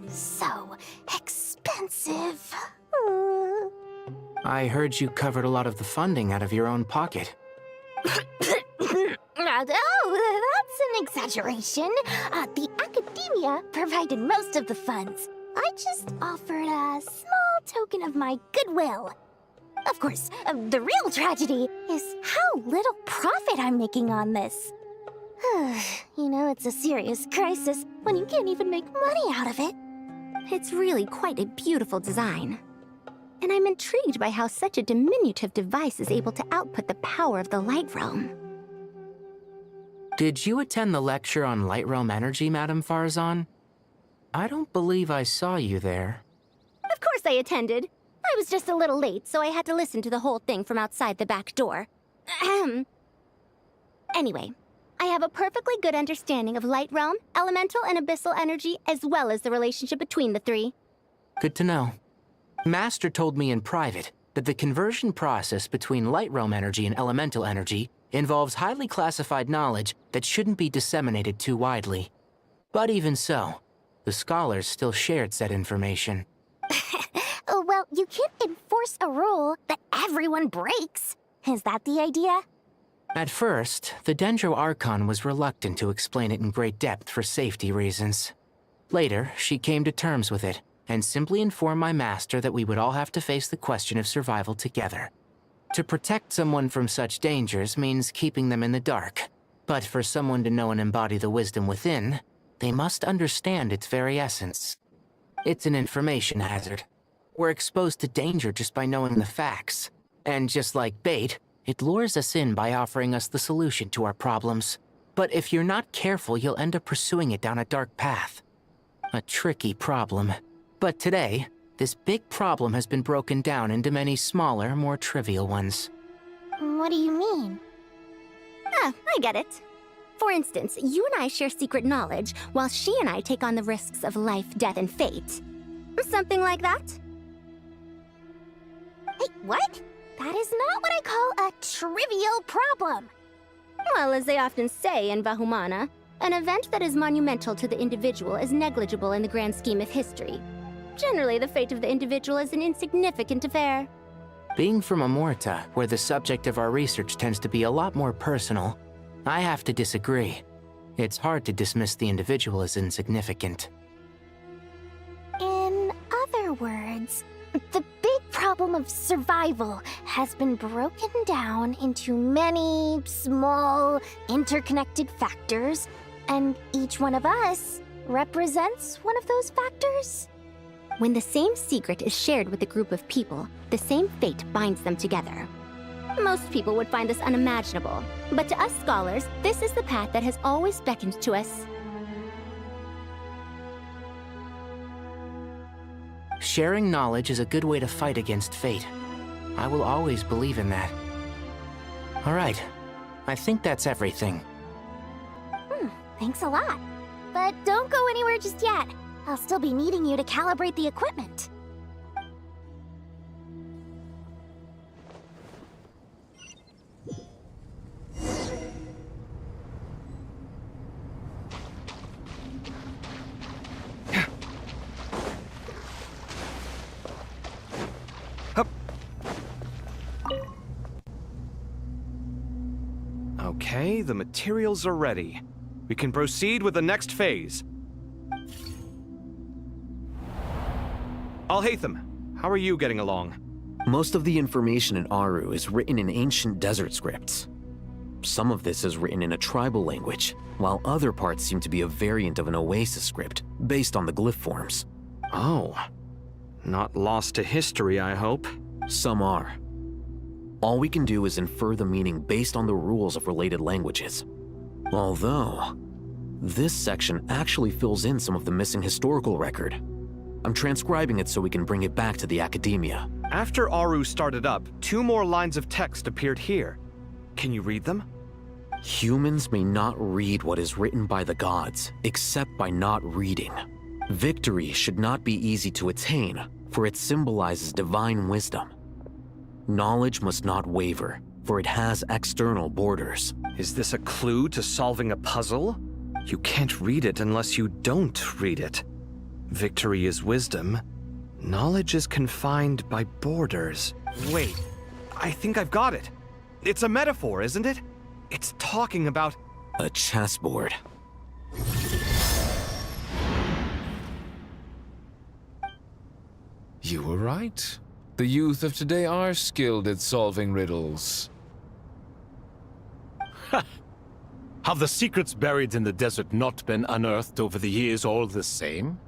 Speaker 5: So expensive.
Speaker 11: I heard you covered a lot of the funding out of your own pocket.
Speaker 5: Oh, that's an exaggeration. The academia provided most of the funds. I just offered a small token of my goodwill. Of course, the real tragedy is how little profit I'm making on this. You know, it's a serious crisis when you can't even make money out of it.
Speaker 18: It's really quite a beautiful design. And I'm intrigued by how such a diminutive device is able to output the power of the Light Realm.
Speaker 11: Did you attend the lecture on Light Realm energy, Madame Farzan? I don't believe I saw you there.
Speaker 18: Of course I attended. I was just a little late, so I had to listen to the whole thing from outside the back door. Ahem. Anyway, I have a perfectly good understanding of Light Realm, elemental and abyssal energy, as well as the relationship between the three.
Speaker 11: Good to know. Master told me in private that the conversion process between Light Realm energy and elemental energy involves highly classified knowledge that shouldn't be disseminated too widely. But even so, the scholars still shared said information.
Speaker 5: Well, you can't enforce a rule that everyone breaks. Is that the idea?
Speaker 11: At first, the Dendro Archon was reluctant to explain it in great depth for safety reasons. Later, she came to terms with it, and simply informed my master that we would all have to face the question of survival together. To protect someone from such dangers means keeping them in the dark, but for someone to know and embody the wisdom within, they must understand its very essence. It's an information hazard. We're exposed to danger just by knowing the facts. And just like bait, it lures us in by offering us the solution to our problems. But if you're not careful, you'll end up pursuing it down a dark path. A tricky problem. But today, this big problem has been broken down into many smaller, more trivial ones.
Speaker 5: What do you mean?
Speaker 18: Ah, I get it. For instance, you and I share secret knowledge, while she and I take on the risks of life, death, and fate. Something like that?
Speaker 5: Hey, what? That is not what I call a trivial problem.
Speaker 18: Well, as they often say in Vahumana, an event that is monumental to the individual is negligible in the grand scheme of history. Generally, the fate of the individual is an insignificant affair.
Speaker 11: Being from Amorta, where the subject of our research tends to be a lot more personal, I have to disagree. It's hard to dismiss the individual as insignificant.
Speaker 5: In other words, the big problem of survival has been broken down into many small, interconnected factors, and each one of us represents one of those factors.
Speaker 18: When the same secret is shared with a group of people, the same fate binds them together. Most people would find this unimaginable, but to us scholars, this is the path that has always beckoned to us.
Speaker 11: Sharing knowledge is a good way to fight against fate. I will always believe in that. All right, I think that's everything.
Speaker 5: Thanks a lot. But don't go anywhere just yet. I'll still be needing you to calibrate the equipment.
Speaker 6: Okay, the materials are ready. We can proceed with the next phase. Alhaitham, how are you getting along?
Speaker 16: Most of the information in Aru is written in ancient desert scripts. Some of this is written in a tribal language, while other parts seem to be a variant of an Oasis script, based on the glyph forms.
Speaker 6: Oh. Not lost to history, I hope.
Speaker 16: Some are. All we can do is infer the meaning based on the rules of related languages. Although, this section actually fills in some of the missing historical record. I'm transcribing it so we can bring it back to the academia.
Speaker 6: After Aru started up, 2 more lines of text appeared here. Can you read them?
Speaker 16: Humans may not read what is written by the gods, except by not reading. Victory should not be easy to attain, for it symbolizes divine wisdom. Knowledge must not waver, for it has external borders.
Speaker 6: Is this a clue to solving a puzzle? You can't read it unless you don't read it. Victory is wisdom. Knowledge is confined by borders. Wait, I think I've got it. It's a metaphor, isn't it? It's talking about...
Speaker 16: a chessboard.
Speaker 7: You were right. The youth of today are skilled at solving riddles.
Speaker 9: Have the secrets buried in the desert not been unearthed over the years all the same?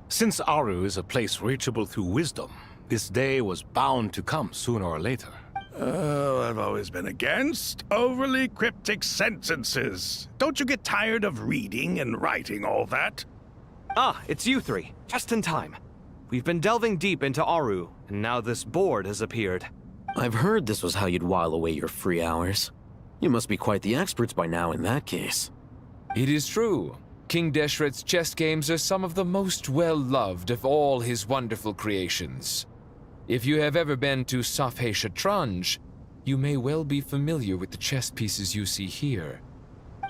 Speaker 9: Since Aru is a place reachable through wisdom, this day was bound to come sooner or later.
Speaker 8: Oh, I've always been against overly cryptic sentences. Don't you get tired of reading and writing all that?
Speaker 6: Ah, it's you 3. Just in time. We've been delving deep into Aru, and now this board has appeared.
Speaker 16: I've heard this was how you'd while away your free hours. You must be quite the experts by now in that case.
Speaker 7: It is true. King Deshret's chess games are some of the most well-loved of all his wonderful creations. If you have ever been to Safhe Shatranj, you may well be familiar with the chess pieces you see here.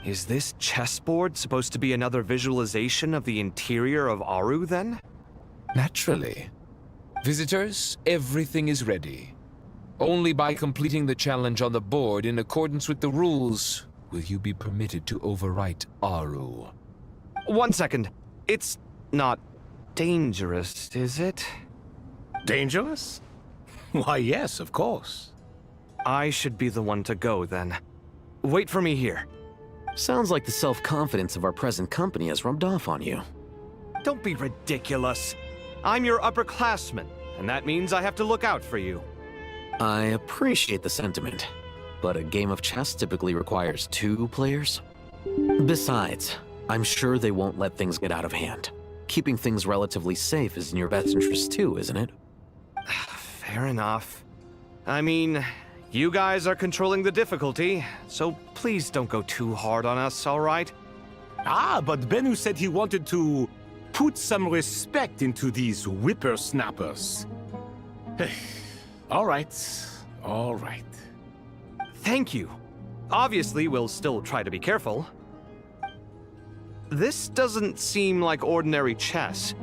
Speaker 6: Is this chessboard supposed to be another visualization of the interior of Aru, then?
Speaker 7: Naturally. Visitors, everything is ready. Only by completing the challenge on the board in accordance with the rules will you be permitted to overwrite Aru.
Speaker 6: 1 second. It's not dangerous, is it?
Speaker 9: Dangerous? Why, yes, of course.
Speaker 6: I should be the one to go, then. Wait for me here.
Speaker 16: Sounds like the self-confidence of our present company has rubbed off on you.
Speaker 6: Don't be ridiculous. I'm your upperclassman, and that means I have to look out for you.
Speaker 16: I appreciate the sentiment, but a game of chess typically requires 2 players. Besides, I'm sure they won't let things get out of hand. Keeping things relatively safe is in your best interest too, isn't it?
Speaker 6: Fair enough. I mean, you guys are controlling the difficulty, so please don't go too hard on us, all right?
Speaker 9: Ah, but Bennu said he wanted to put some respect into these whippersnappers. All right, all right.
Speaker 6: Thank you. Obviously, we'll still try to be careful. This doesn't seem like ordinary chess.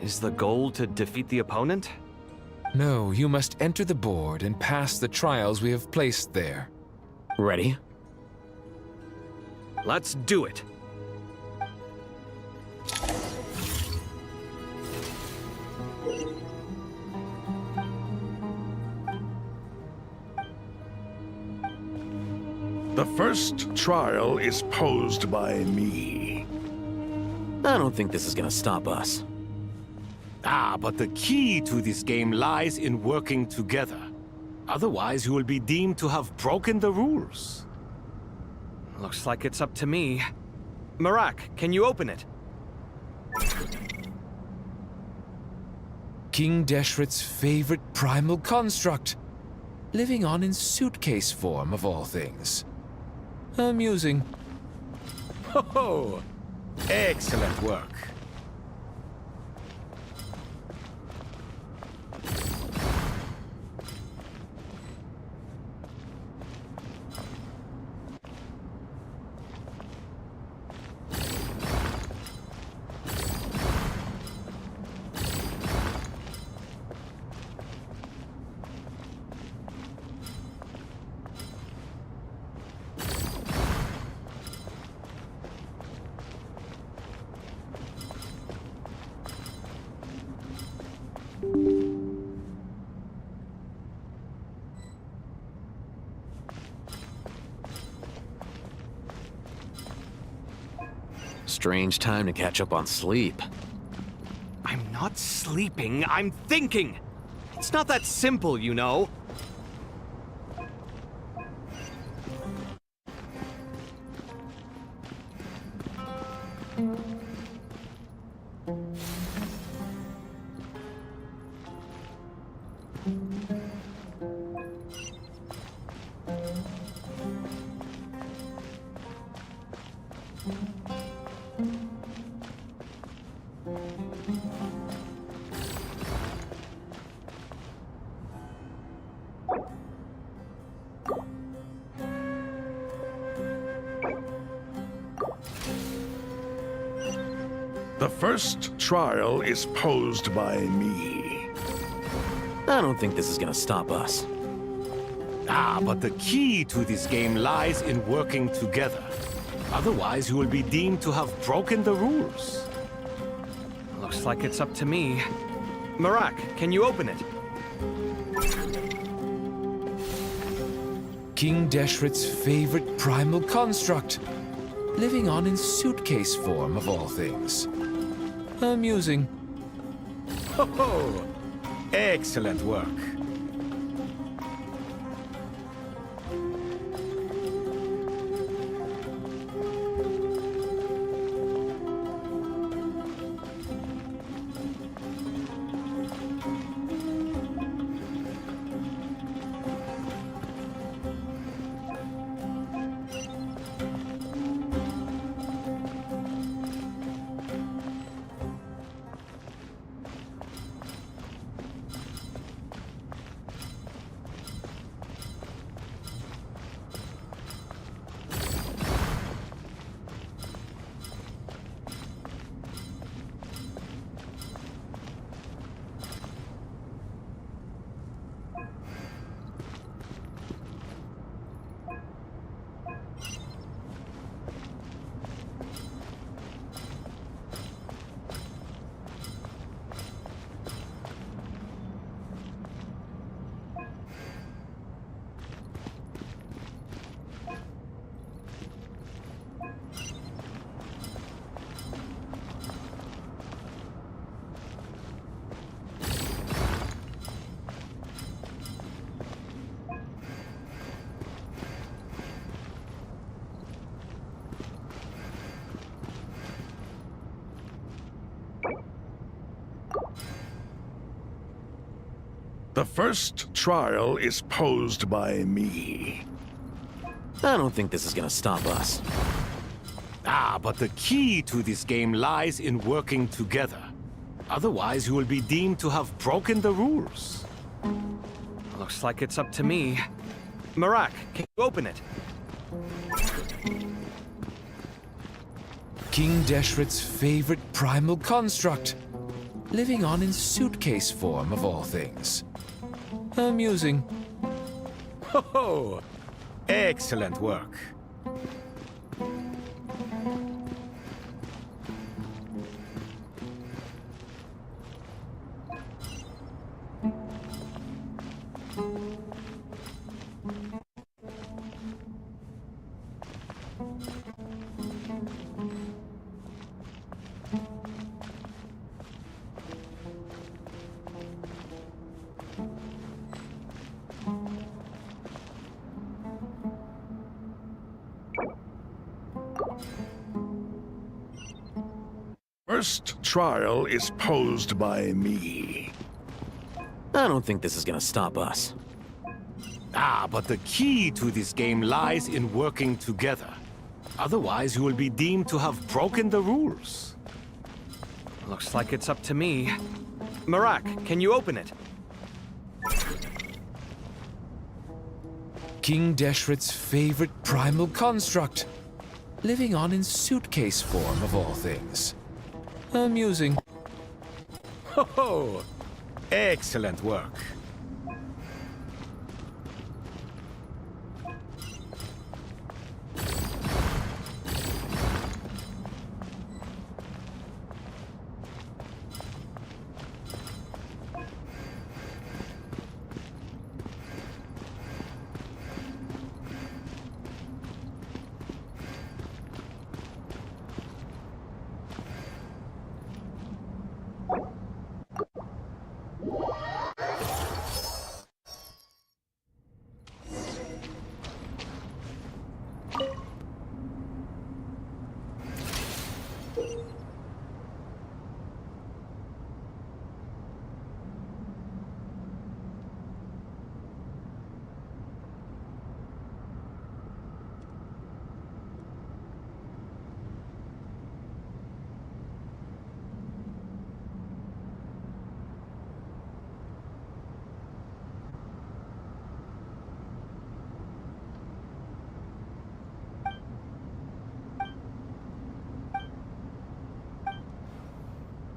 Speaker 6: Is the goal to defeat the opponent?
Speaker 7: No, you must enter the board and pass the trials we have placed there.
Speaker 16: Ready?
Speaker 6: Let's do it.
Speaker 8: The first trial is posed by me.
Speaker 16: I don't think this is gonna stop us.
Speaker 9: Ah, but the key to this game lies in working together. Otherwise, you will be deemed to have broken the rules.
Speaker 6: Looks like it's up to me. Marak, can you open it?
Speaker 7: King Deshret's favorite primal construct. Living on in suitcase form, of all things. Amusing.
Speaker 9: Ho-ho! Excellent work.
Speaker 16: Strange time to catch up on sleep.
Speaker 6: I'm not sleeping, I'm thinking! It's not that simple, you know.
Speaker 8: The first trial is posed by me.
Speaker 16: I don't think this is gonna stop us.
Speaker 9: Ah, but the key to this game lies in working together. Otherwise, you will be deemed to have broken the rules.
Speaker 6: Looks like it's up to me. Marak, can you open it?
Speaker 7: King Deshret's favorite primal construct, living on in suitcase form of all things. Amusing.
Speaker 9: Oh, excellent work.
Speaker 8: The first trial is posed by me.
Speaker 16: I don't think this is gonna stop us.
Speaker 9: Ah, but the key to this game lies in working together. Otherwise, you will be deemed to have broken the rules.
Speaker 6: Looks like it's up to me. Marak, can you open it?
Speaker 7: King Deshret's favorite primal construct, living on in suitcase form of all things. Amusing.
Speaker 9: Oh, excellent work.
Speaker 8: First trial is posed by me.
Speaker 16: I don't think this is gonna stop us.
Speaker 9: Ah, but the key to this game lies in working together. Otherwise, you will be deemed to have broken the rules.
Speaker 6: Looks like it's up to me. Marak, can you open it?
Speaker 7: King Deshret's favorite primal construct, living on in suitcase form of all things. Amusing.
Speaker 9: Oh, excellent work.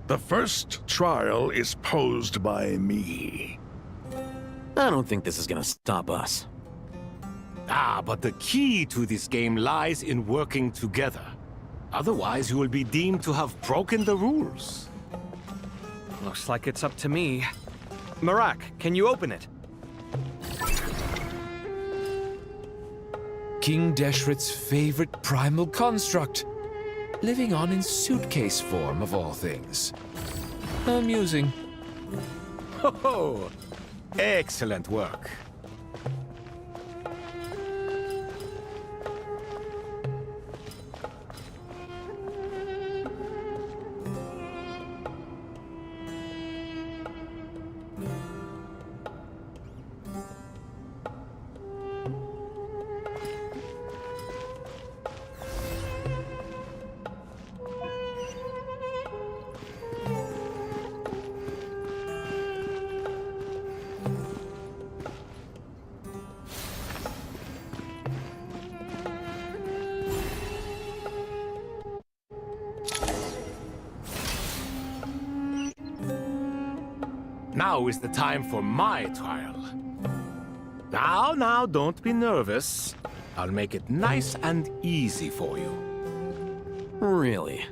Speaker 8: The first trial is posed by me.
Speaker 16: I don't think this is gonna stop us.
Speaker 9: Ah, but the key to this game lies in working together. Otherwise, you will be deemed to have broken the rules.
Speaker 6: Looks like it's up to me. Marak, can you open it?
Speaker 7: King Deshret's favorite primal construct. Living on in suitcase form, of all things. Amusing.
Speaker 9: Ho ho! Excellent work. Now is the time for my trial. Now, don't be nervous. I'll make it nice and easy for you.
Speaker 16: Really?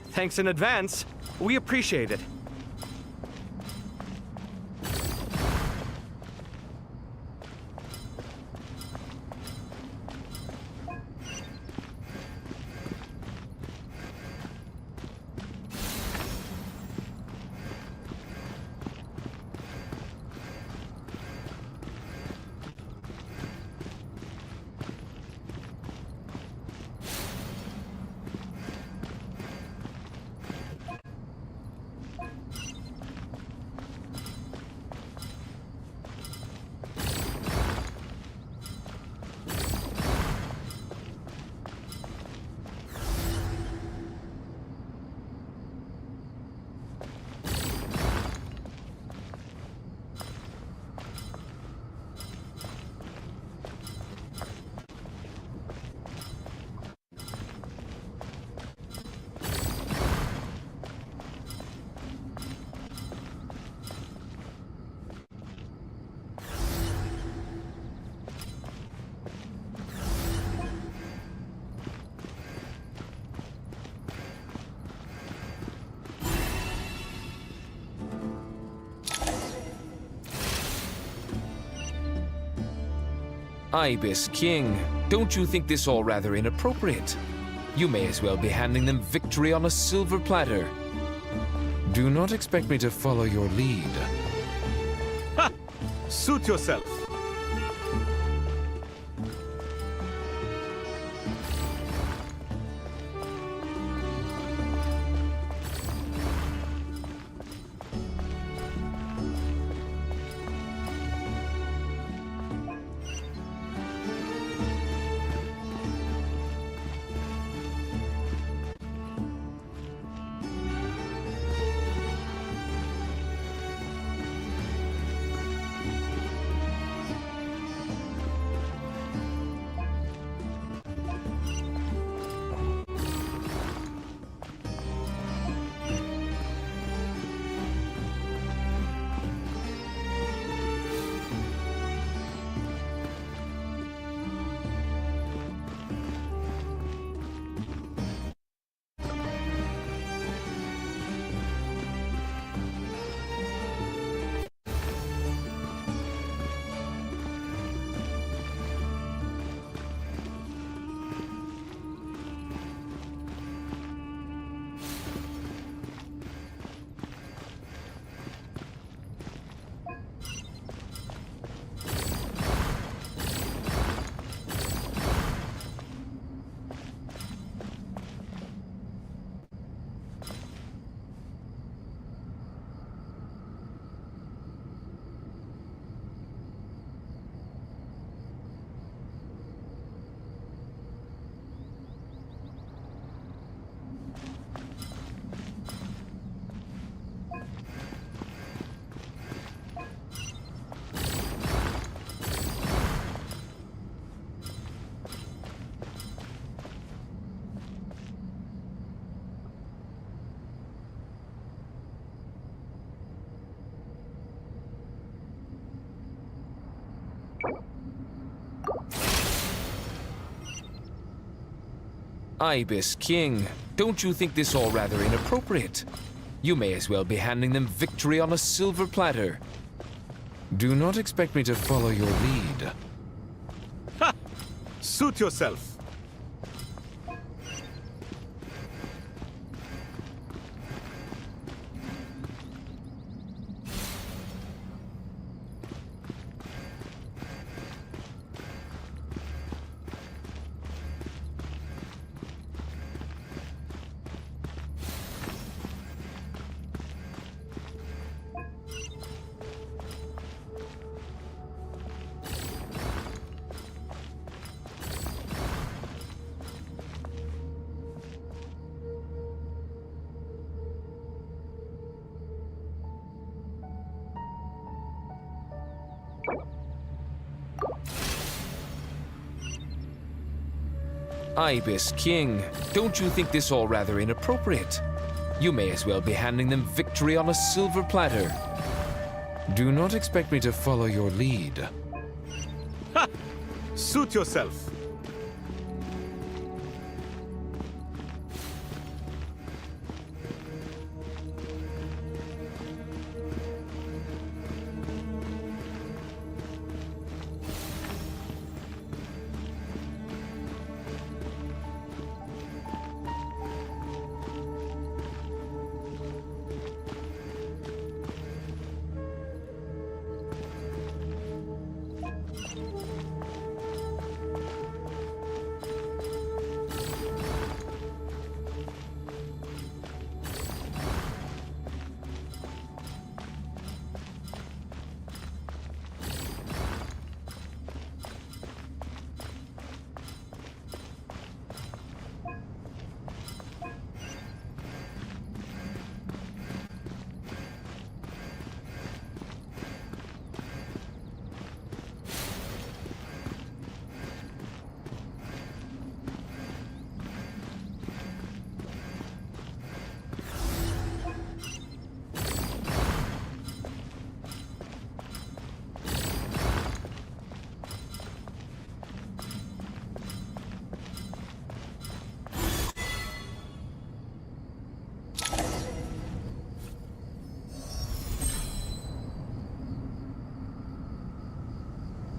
Speaker 6: Thanks in advance. We appreciate it.
Speaker 7: Ibis King, don't you think this all rather inappropriate? You may as well be handing them victory on a silver platter. Do not expect me to follow your lead.
Speaker 9: Ha! Suit yourself.
Speaker 7: Ibis King, don't you think this all rather inappropriate? You may as well be handing them victory on a silver platter. Do not expect me to follow your lead.
Speaker 9: Ha! Suit yourself.
Speaker 7: Ibis King, don't you think this all rather inappropriate? You may as well be handing them victory on a silver platter. Do not expect me to follow your lead.
Speaker 9: Ha! Suit yourself.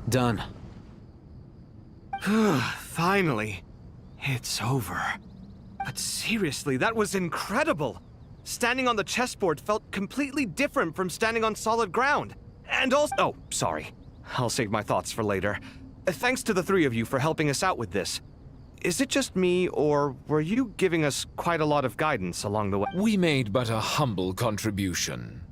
Speaker 16: Done.
Speaker 6: Finally. It's over. But seriously, that was incredible. Standing on the chessboard felt completely different from standing on solid ground. And also— oh, sorry. I'll save my thoughts for later. Thanks to the three of you for helping us out with this. Is it just me, or were you giving us quite a lot of guidance along the way?
Speaker 7: We made but a humble contribution.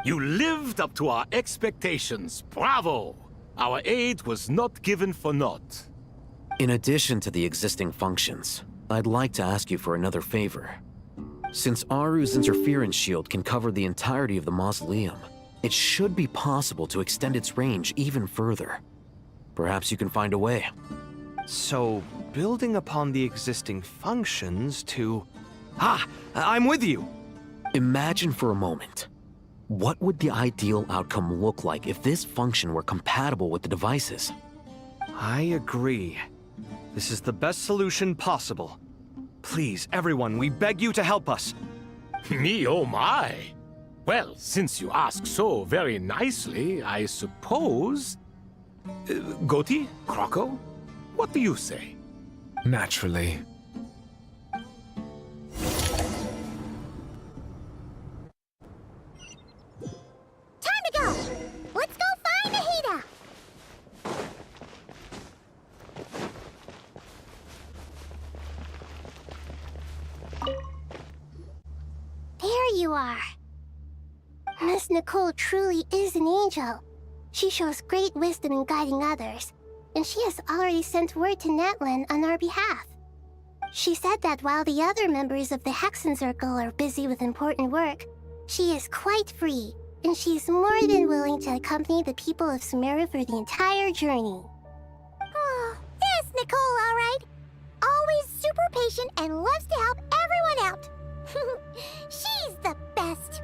Speaker 9: You lived up to our expectations. Bravo! Our aid was not given for naught.
Speaker 16: In addition to the existing functions, I'd like to ask you for another favor. Since Aru's interference shield can cover the entirety of the mausoleum, it should be possible to extend its range even further. Perhaps you can find a way.
Speaker 6: So, building upon the existing functions to— I'm with you!
Speaker 16: Imagine for a moment. What would the ideal outcome look like if this function were compatible with the devices?
Speaker 6: I agree. This is the best solution possible. Please, everyone, we beg you to help us.
Speaker 9: Me, oh my! Well, since you ask so very nicely, I suppose... Goti? Croco? What do you say?
Speaker 7: Naturally.
Speaker 5: Time to go! Let's go find Nahida! There you are. Miss Nicole truly is an angel. She shows great wisdom in guiding others, and she has already sent word to Natlan on our behalf. She said that while the other members of the Hexen Circle are busy with important work, she is quite free, and she's more than willing to accompany the people of Sumeru for the entire journey. Oh, there's Nicole, all right. Always super patient and loves to help everyone out. She's the best.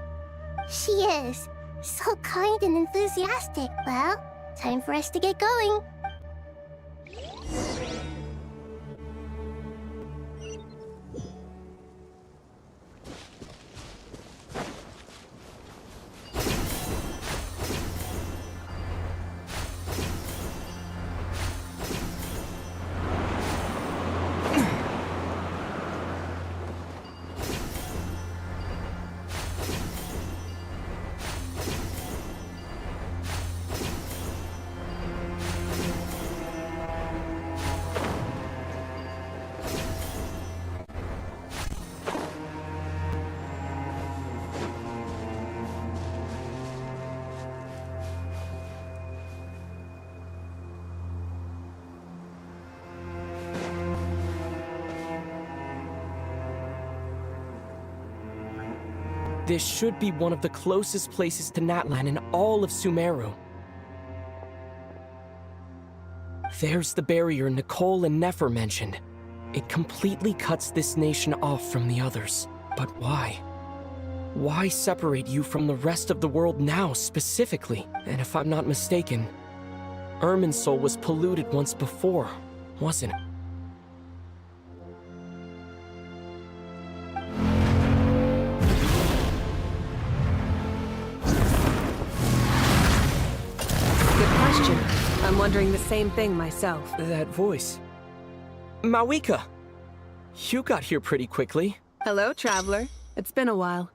Speaker 5: She is. So kind and enthusiastic. Well, time for us to get going.
Speaker 19: This should be one of the closest places to Natlan in all of Sumeru. There's the barrier Nicole and Nefer mentioned. It completely cuts this nation off from the others. But why? Why separate you from the rest of the world now, specifically? And if I'm not mistaken, Irminsul was polluted once before, wasn't it?
Speaker 20: Good question. I'm wondering the same thing myself.
Speaker 19: That voice. Mawika! You got here pretty quickly.
Speaker 20: Hello, traveler. It's been a while.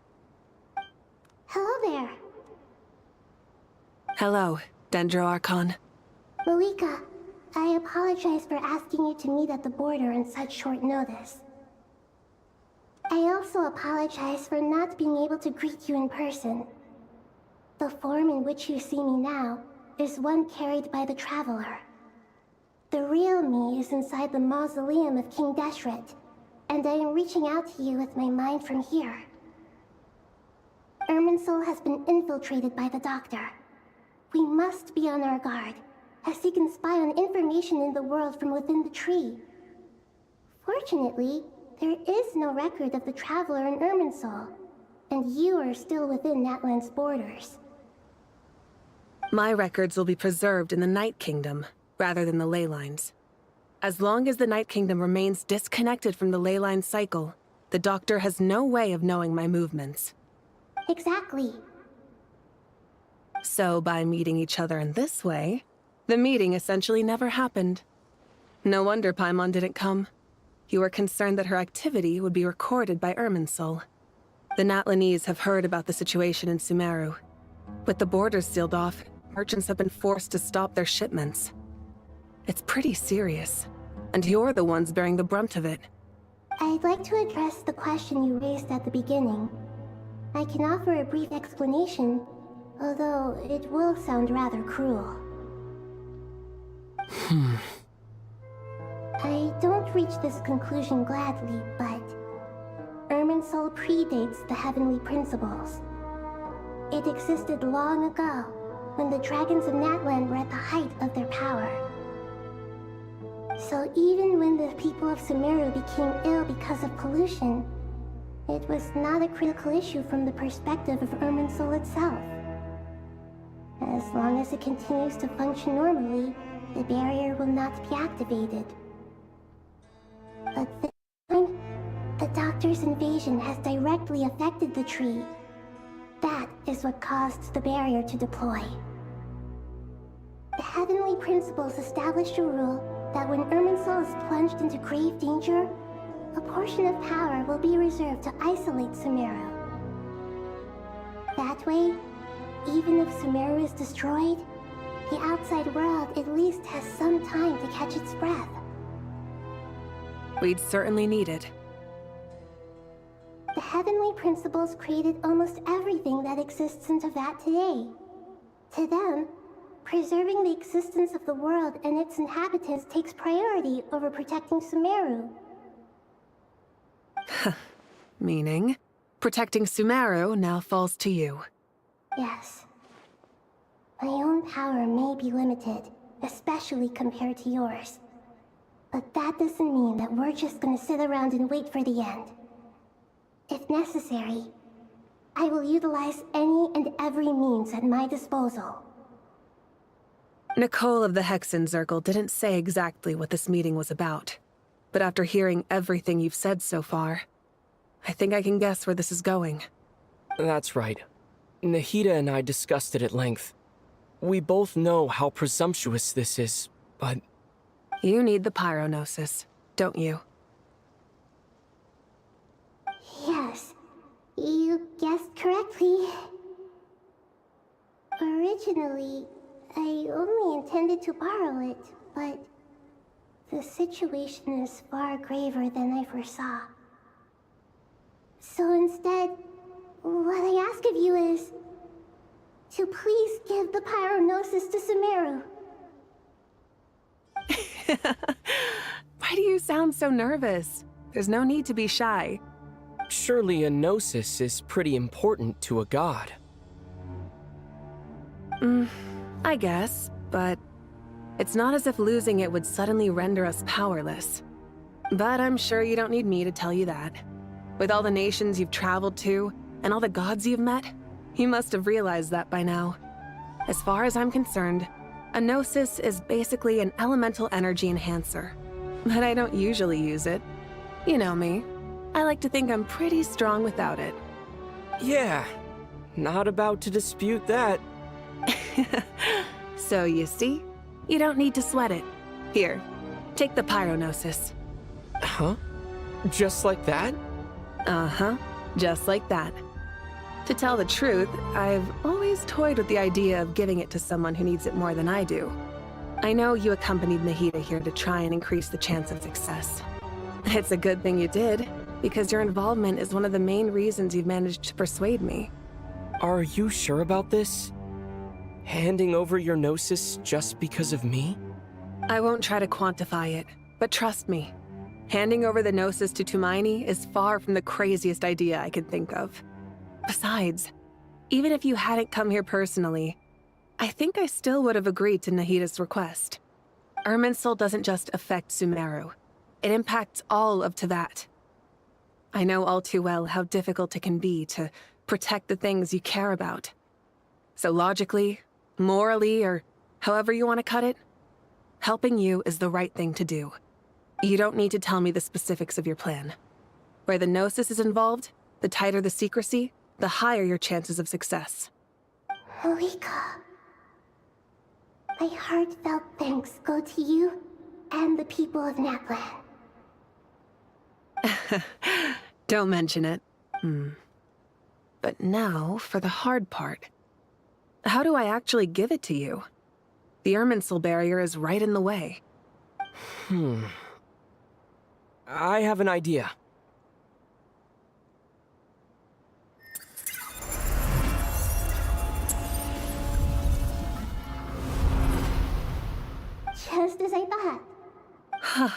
Speaker 5: Hello there.
Speaker 20: Hello, Dendro Archon.
Speaker 5: Malika, I apologize for asking you to meet at the border on such short notice. I also apologize for not being able to greet you in person. The form in which you see me now is one carried by the Traveler. The real me is inside the mausoleum of King Deshret, and I am reaching out to you with my mind from here. Irminsul has been infiltrated by the Doctor. We must be on our guard, as he can spy on information in the world from within the tree. Fortunately, there is no record of the Traveler in Irminsul, and you are still within Natlan's borders.
Speaker 20: My records will be preserved in the Night Kingdom, rather than the ley lines. As long as the Night Kingdom remains disconnected from the ley line cycle, the Doctor has no way of knowing my movements.
Speaker 5: Exactly.
Speaker 20: So by meeting each other in this way, the meeting essentially never happened. No wonder Paimon didn't come. You were concerned that her activity would be recorded by Irminsul. The Natlanese have heard about the situation in Sumeru. With the borders sealed off, merchants have been forced to stop their shipments. It's pretty serious, and you're the ones bearing the brunt of it.
Speaker 5: I'd like to address the question you raised at the beginning. I can offer a brief explanation, although it will sound rather cruel. I don't reach this conclusion gladly, but Irminsul predates the Heavenly Principles. It existed long ago, when the dragons of Natlan were at the height of their power. So even when the people of Sumeru became ill because of pollution, it was not a critical issue from the perspective of Irminsul itself. As long as it continues to function normally, the barrier will not be activated. But this time, the Doctor's invasion has directly affected the tree. That is what caused the barrier to deploy. The Heavenly Principles established a rule that when Irminsul is plunged into grave danger, a portion of power will be reserved to isolate Sumeru. That way, even if Sumeru is destroyed, the outside world at least has some time to catch its breath.
Speaker 20: We'd certainly need it.
Speaker 5: The Heavenly Principles created almost everything that exists in Teyvat today. To them, preserving the existence of the world and its inhabitants takes priority over protecting Sumeru.
Speaker 20: Meaning, protecting Sumeru now falls to you.
Speaker 5: Yes. My own power may be limited, especially compared to yours. But that doesn't mean that we're just gonna sit around and wait for the end. If necessary, I will utilize any and every means at my disposal.
Speaker 20: Nicole of the Hexen Circle didn't say exactly what this meeting was about. But after hearing everything you've said so far, I think I can guess where this is going.
Speaker 19: That's right. Nahida and I discussed it at length. We both know how presumptuous this is, but...
Speaker 20: You need the pyronosis, don't you?
Speaker 5: Yes, you guessed correctly. Originally, I only intended to borrow it, but the situation is far graver than I foresaw. So instead, what I ask of you is to please give the pyronosis to Sumeru.
Speaker 20: Why do you sound so nervous? There's no need to be shy.
Speaker 19: Surely a gnosis is pretty important to a god.
Speaker 20: I guess, but it's not as if losing it would suddenly render us powerless. But I'm sure you don't need me to tell you that. With all the nations you've traveled to, and all the gods you've met, you must have realized that by now. As far as I'm concerned, a gnosis is basically an elemental energy enhancer. But I don't usually use it. You know me. I like to think I'm pretty strong without it.
Speaker 19: Yeah, not about to dispute that.
Speaker 20: So you see, you don't need to sweat it. Here, take the pyronosis.
Speaker 19: Huh? Just like that?
Speaker 20: Uh-huh, just like that. To tell the truth, I've always toyed with the idea of giving it to someone who needs it more than I do. I know you accompanied Nahida here to try and increase the chance of success. It's a good thing you did, because your involvement is one of the main reasons you've managed to persuade me.
Speaker 19: Are you sure about this? Handing over your gnosis just because of me?
Speaker 20: I won't try to quantify it, but trust me. Handing over the gnosis to Tumaini is far from the craziest idea I could think of. Besides, even if you hadn't come here personally, I think I still would have agreed to Nahida's request. Irminsul doesn't just affect Sumeru. It impacts all of Teyvat. I know all too well how difficult it can be to protect the things you care about. So logically, morally, or however you want to cut it, helping you is the right thing to do. You don't need to tell me the specifics of your plan. Where the gnosis is involved, the tighter the secrecy, the higher your chances of success.
Speaker 5: Marika, my heartfelt thanks go to you and the people of Naplan.
Speaker 20: Don't mention it. But now, for the hard part. How do I actually give it to you? The Irminsul barrier is right in the way.
Speaker 19: I have an idea.
Speaker 5: Just as I thought.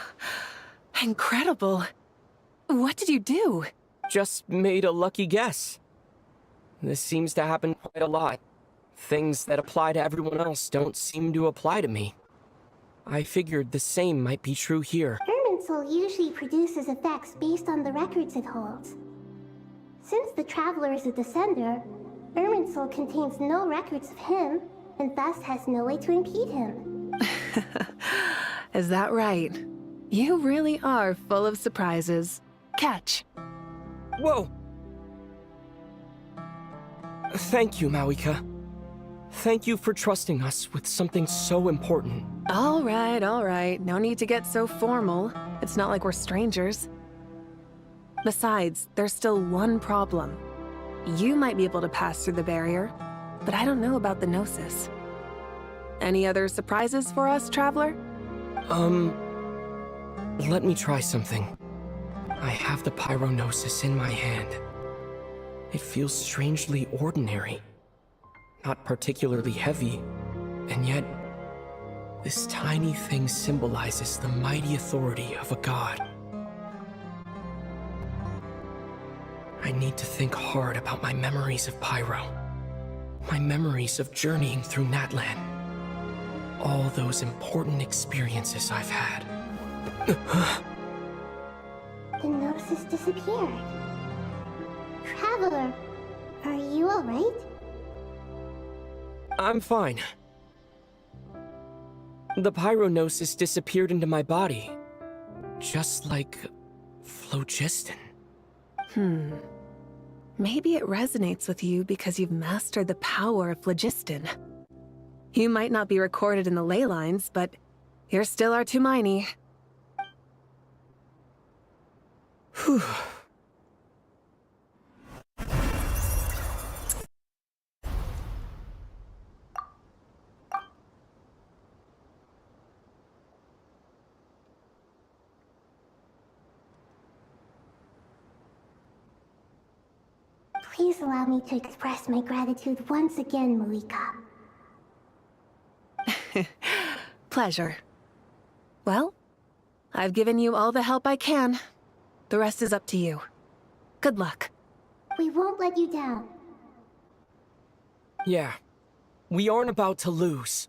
Speaker 20: Incredible. What did you do?
Speaker 19: Just made a lucky guess. This seems to happen quite a lot. Things that apply to everyone else don't seem to apply to me. I figured the same might be true here.
Speaker 5: Irminsul usually produces effects based on the records it holds. Since the Traveler is a Descender, Irminsul contains no records of him, and thus has no way to impede him.
Speaker 20: Is that right? You really are full of surprises. Catch.
Speaker 19: Whoa! Thank you, Mawika. Thank you for trusting us with something so important.
Speaker 20: All right. No need to get so formal. It's not like we're strangers. Besides, there's still one problem. You might be able to pass through the barrier, but I don't know about the Gnosis. Any other surprises for us, Traveler?
Speaker 19: Let me try something. I have the Pyronosis in my hand. It feels strangely ordinary. Not particularly heavy, and yet, this tiny thing symbolizes the mighty authority of a god. I need to think hard about my memories of Pyro. My memories of journeying through Natlan. All those important experiences I've had.
Speaker 5: The Gnosis disappeared. Traveler, are you alright?
Speaker 19: I'm fine. The Pyronosis disappeared into my body. Just like phlogiston.
Speaker 20: Maybe it resonates with you because you've mastered the power of phlogiston. You might not be recorded in the ley lines, but you're still our Tumaini.
Speaker 19: Whew.
Speaker 5: Please allow me to express my gratitude once again, Malika.
Speaker 20: Pleasure. Well, I've given you all the help I can. The rest is up to you. Good luck.
Speaker 5: We won't let you down.
Speaker 19: Yeah. We aren't about to lose.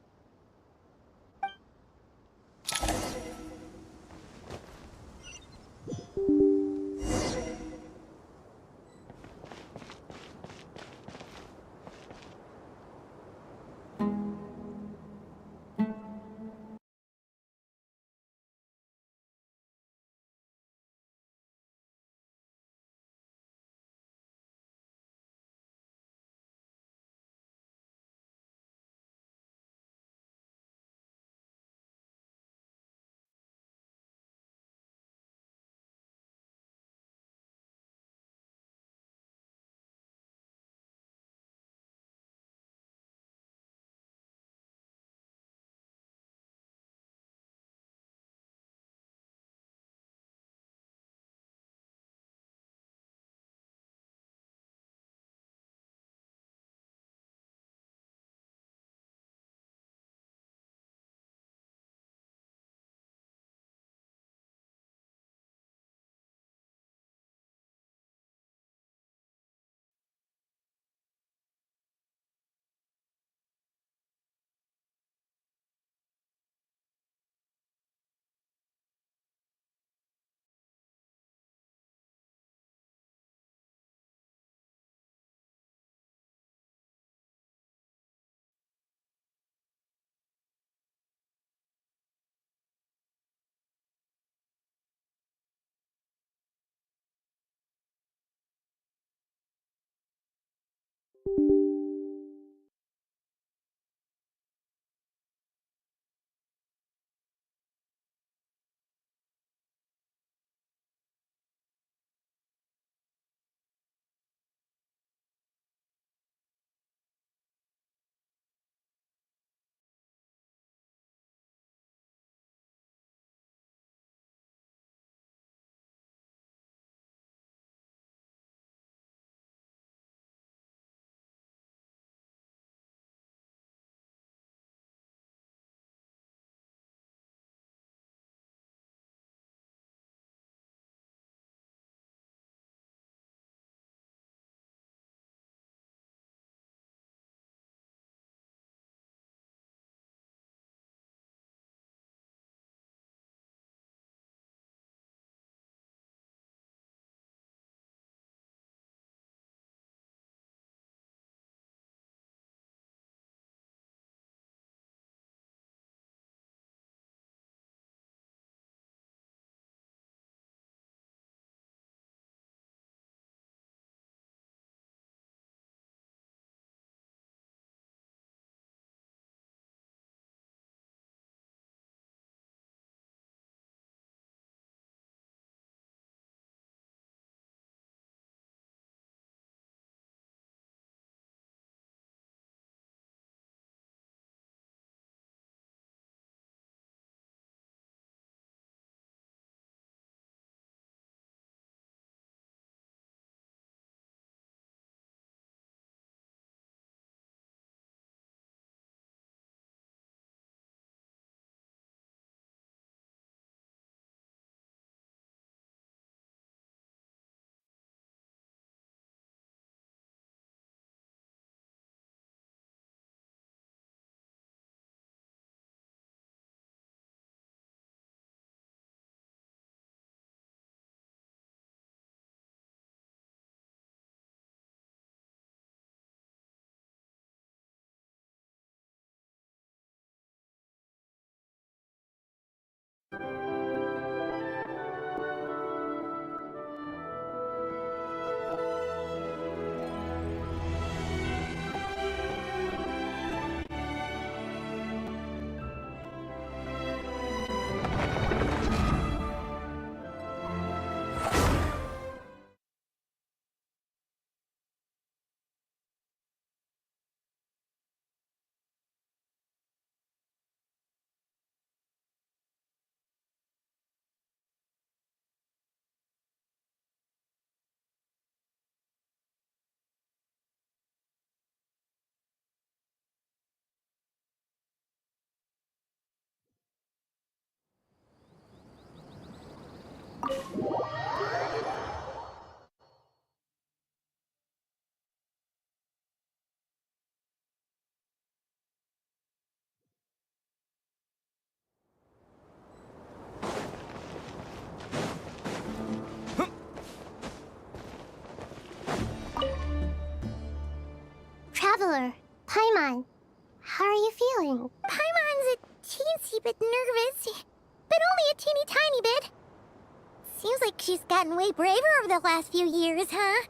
Speaker 5: traveler, Paimon. How are you feeling? Paimon's a teensy bit nervous, but only a teeny tiny bit. Seems like she's gotten way braver over the last few years, huh?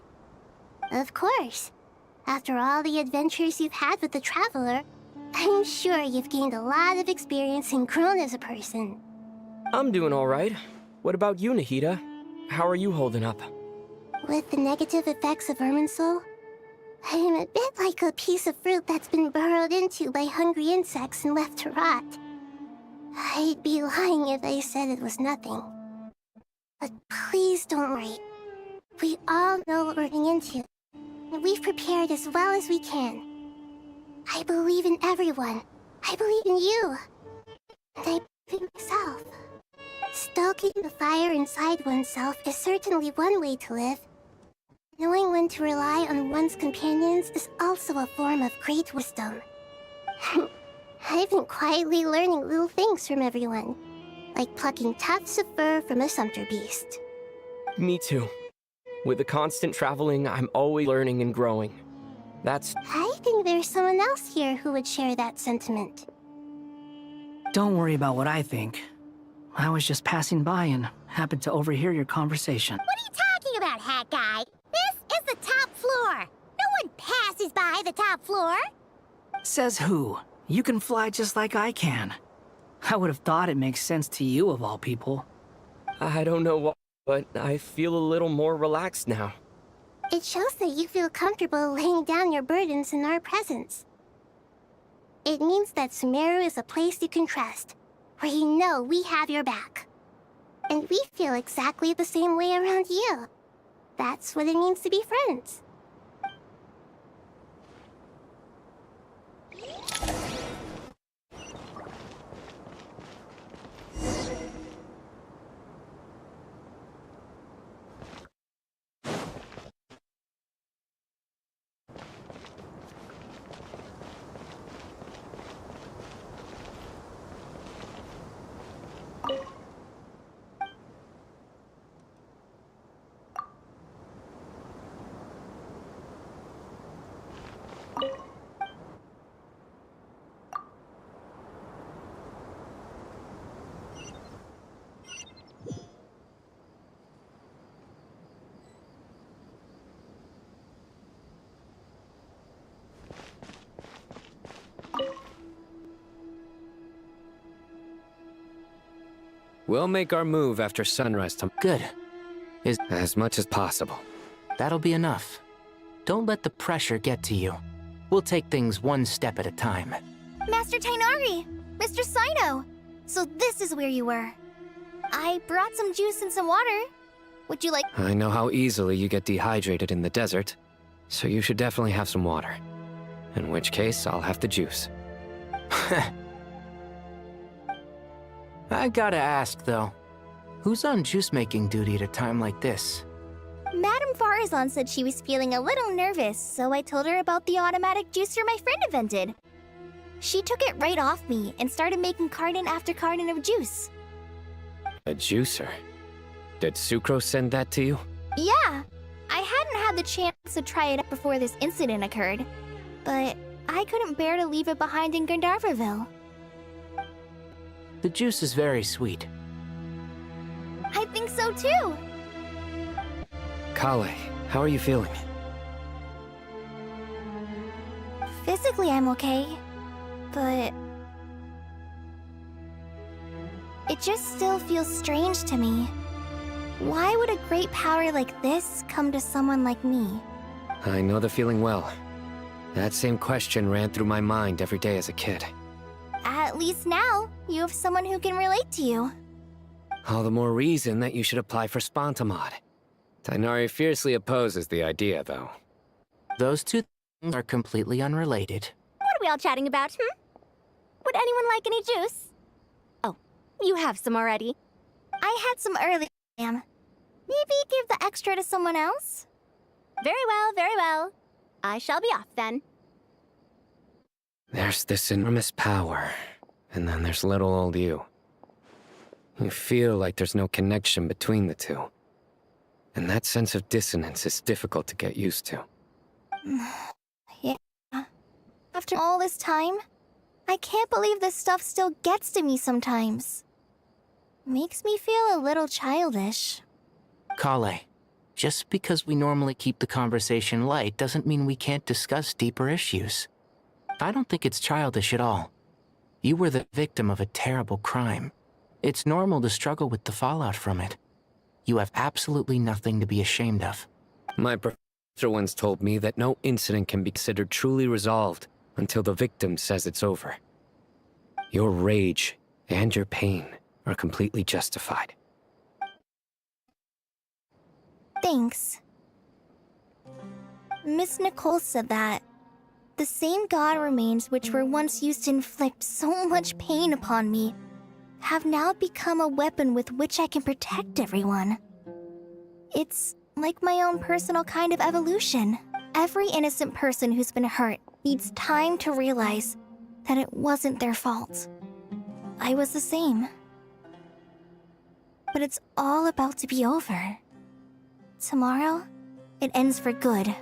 Speaker 5: Of course. After all the adventures you've had with the Traveler, I'm sure you've gained a lot of experience and grown as a person.
Speaker 19: I'm doing all right. What about you, Nahida? How are you holding up?
Speaker 5: With the negative effects of Irminsul, I am a bit like a piece of fruit that's been burrowed into by hungry insects and left to rot. I'd be lying if I said it was nothing. But please don't worry. We all know what we're getting into, and we've prepared as well as we can. I believe in everyone. I believe in you. And I believe in myself. Stoking the fire inside oneself is certainly one way to live. Knowing when to rely on one's companions is also a form of great wisdom. I've been quietly learning little things from everyone, like plucking tufts of fur from a sumpter beast.
Speaker 19: Me too. With the constant traveling, I'm always learning and growing.
Speaker 5: I think there's someone else here who would share that sentiment.
Speaker 4: Don't worry about what I think. I was just passing by and happened to overhear your conversation.
Speaker 5: What are you talking about, Hat Guy? This is the top floor. No one passes by the top floor.
Speaker 4: Says who? You can fly just like I can. I would have thought it makes sense to you of all people.
Speaker 19: I don't know why, but I feel a little more relaxed now.
Speaker 5: It shows that you feel comfortable laying down your burdens in our presence. It means that Sumeru is a place you can trust, where you know we have your back. And we feel exactly the same way around you. That's what it means to be friends.
Speaker 3: We'll make our move after sunrise tomorrow.
Speaker 11: Good.
Speaker 3: As much as possible.
Speaker 11: That'll be enough. Don't let the pressure get to you. We'll take things one step at a time.
Speaker 18: Master Tainari! Mr. Sino! So this is where you were. I brought some juice and some water. Would you like—
Speaker 3: I know how easily you get dehydrated in the desert, so you should definitely have some water. In which case, I'll have the juice.
Speaker 11: I gotta ask, though. Who's on juice-making duty at a time like this?
Speaker 18: Madame Farazan said she was feeling a little nervous, so I told her about the automatic juicer my friend invented. She took it right off me and started making carton after carton of juice.
Speaker 3: A juicer? Did Sucrose send that to you?
Speaker 18: Yeah! I hadn't had the chance to try it out before this incident occurred, but I couldn't bear to leave it behind in Gandharvaville.
Speaker 11: The juice is very sweet.
Speaker 18: I think so too!
Speaker 3: Kale, how are you feeling?
Speaker 18: Physically, I'm okay, but it just still feels strange to me. Why would a great power like this come to someone like me?
Speaker 3: I know the feeling well. That same question ran through my mind every day as a kid.
Speaker 18: At least now, you have someone who can relate to you.
Speaker 3: All the more reason that you should apply for Spontamod. Tainari fiercely opposes the idea, though.
Speaker 11: Those two things are completely unrelated.
Speaker 18: What are we all chatting about, Would anyone like any juice? Oh, you have some already. I had some earlier, ma'am. Maybe give the extra to someone else? Very well, very well. I shall be off then.
Speaker 3: There's this enormous power, and then there's little old you. You feel like there's no connection between the two. And that sense of dissonance is difficult to get used to.
Speaker 18: Yeah.
Speaker 5: After all this time, I can't believe this stuff still gets to me sometimes. Makes me feel a little childish.
Speaker 11: Kale, just because we normally keep the conversation light doesn't mean we can't discuss deeper issues. I don't think it's childish at all. You were the victim of a terrible crime. It's normal to struggle with the fallout from it. You have absolutely nothing to be ashamed of.
Speaker 3: My professor once told me that no incident can be considered truly resolved until the victim says it's over. Your rage and your pain are completely justified.
Speaker 5: Thanks. Miss Nicole said that the same god remains which were once used to inflict so much pain upon me have now become a weapon with which I can protect everyone. It's like my own personal kind of evolution. Every innocent person who's been hurt needs time to realize that it wasn't their fault. I was the same. But it's all about to be over. Tomorrow, it ends for good.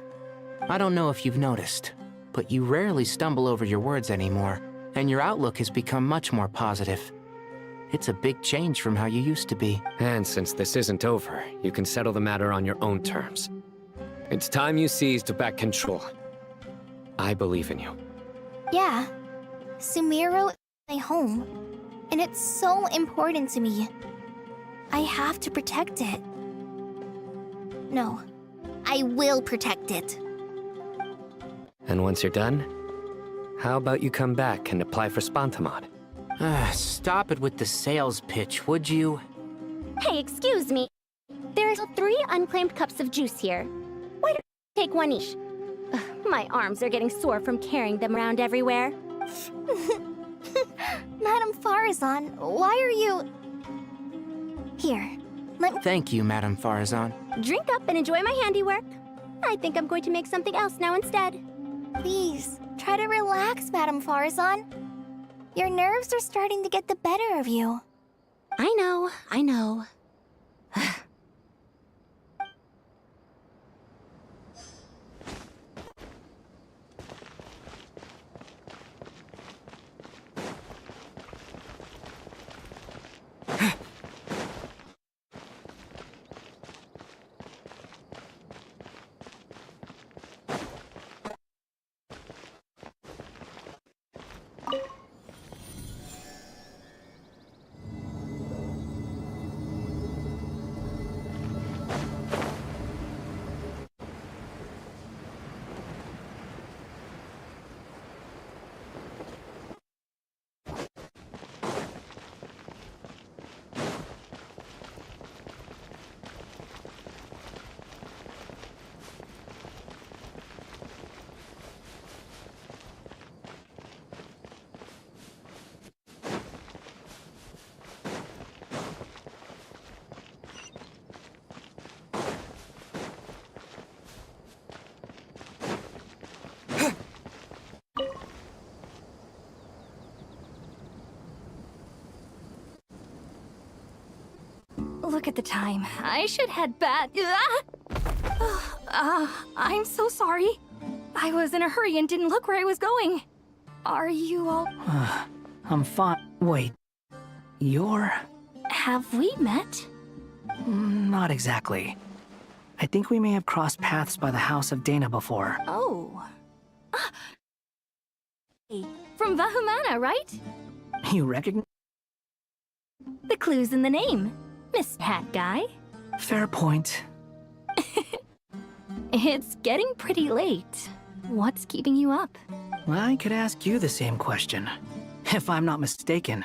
Speaker 11: I don't know if you've noticed, but you rarely stumble over your words anymore, and your outlook has become much more positive. It's a big change from how you used to be.
Speaker 3: And since this isn't over, you can settle the matter on your own terms. It's time you seized back control. I believe in you.
Speaker 5: Yeah, Sumeru is my home, and it's so important to me. I have to protect it. No, I will protect it.
Speaker 3: And once you're done, how about you come back and apply for Spantamod?
Speaker 11: Stop it with the sales pitch, would you?
Speaker 18: Hey, excuse me. There are still 3 unclaimed cups of juice here. Why don't you take one each? Ugh, my arms are getting sore from carrying them around everywhere.
Speaker 5: Madame Farazan, why are you... Here, let me...
Speaker 11: Thank you, Madame Farazan.
Speaker 18: Drink up and enjoy my handiwork. I think I'm going to make something else now instead.
Speaker 5: Please, try to relax, Madame Farazan. Your nerves are starting to get the better of you.
Speaker 18: I know, I know.
Speaker 13: Look at the time. I should head back. I'm so sorry. I was in a hurry and didn't look where I was going. Are you all...
Speaker 4: I'm fine. Wait. You're...
Speaker 13: Have we met?
Speaker 4: Not exactly. I think we may have crossed paths by the house of Dana before.
Speaker 13: Oh. From Vahumana, right?
Speaker 4: You recognize...
Speaker 13: The clue's in the name. Mr. Hat Guy.
Speaker 4: Fair point.
Speaker 13: It's getting pretty late. What's keeping you up?
Speaker 4: I could ask you the same question. If I'm not mistaken,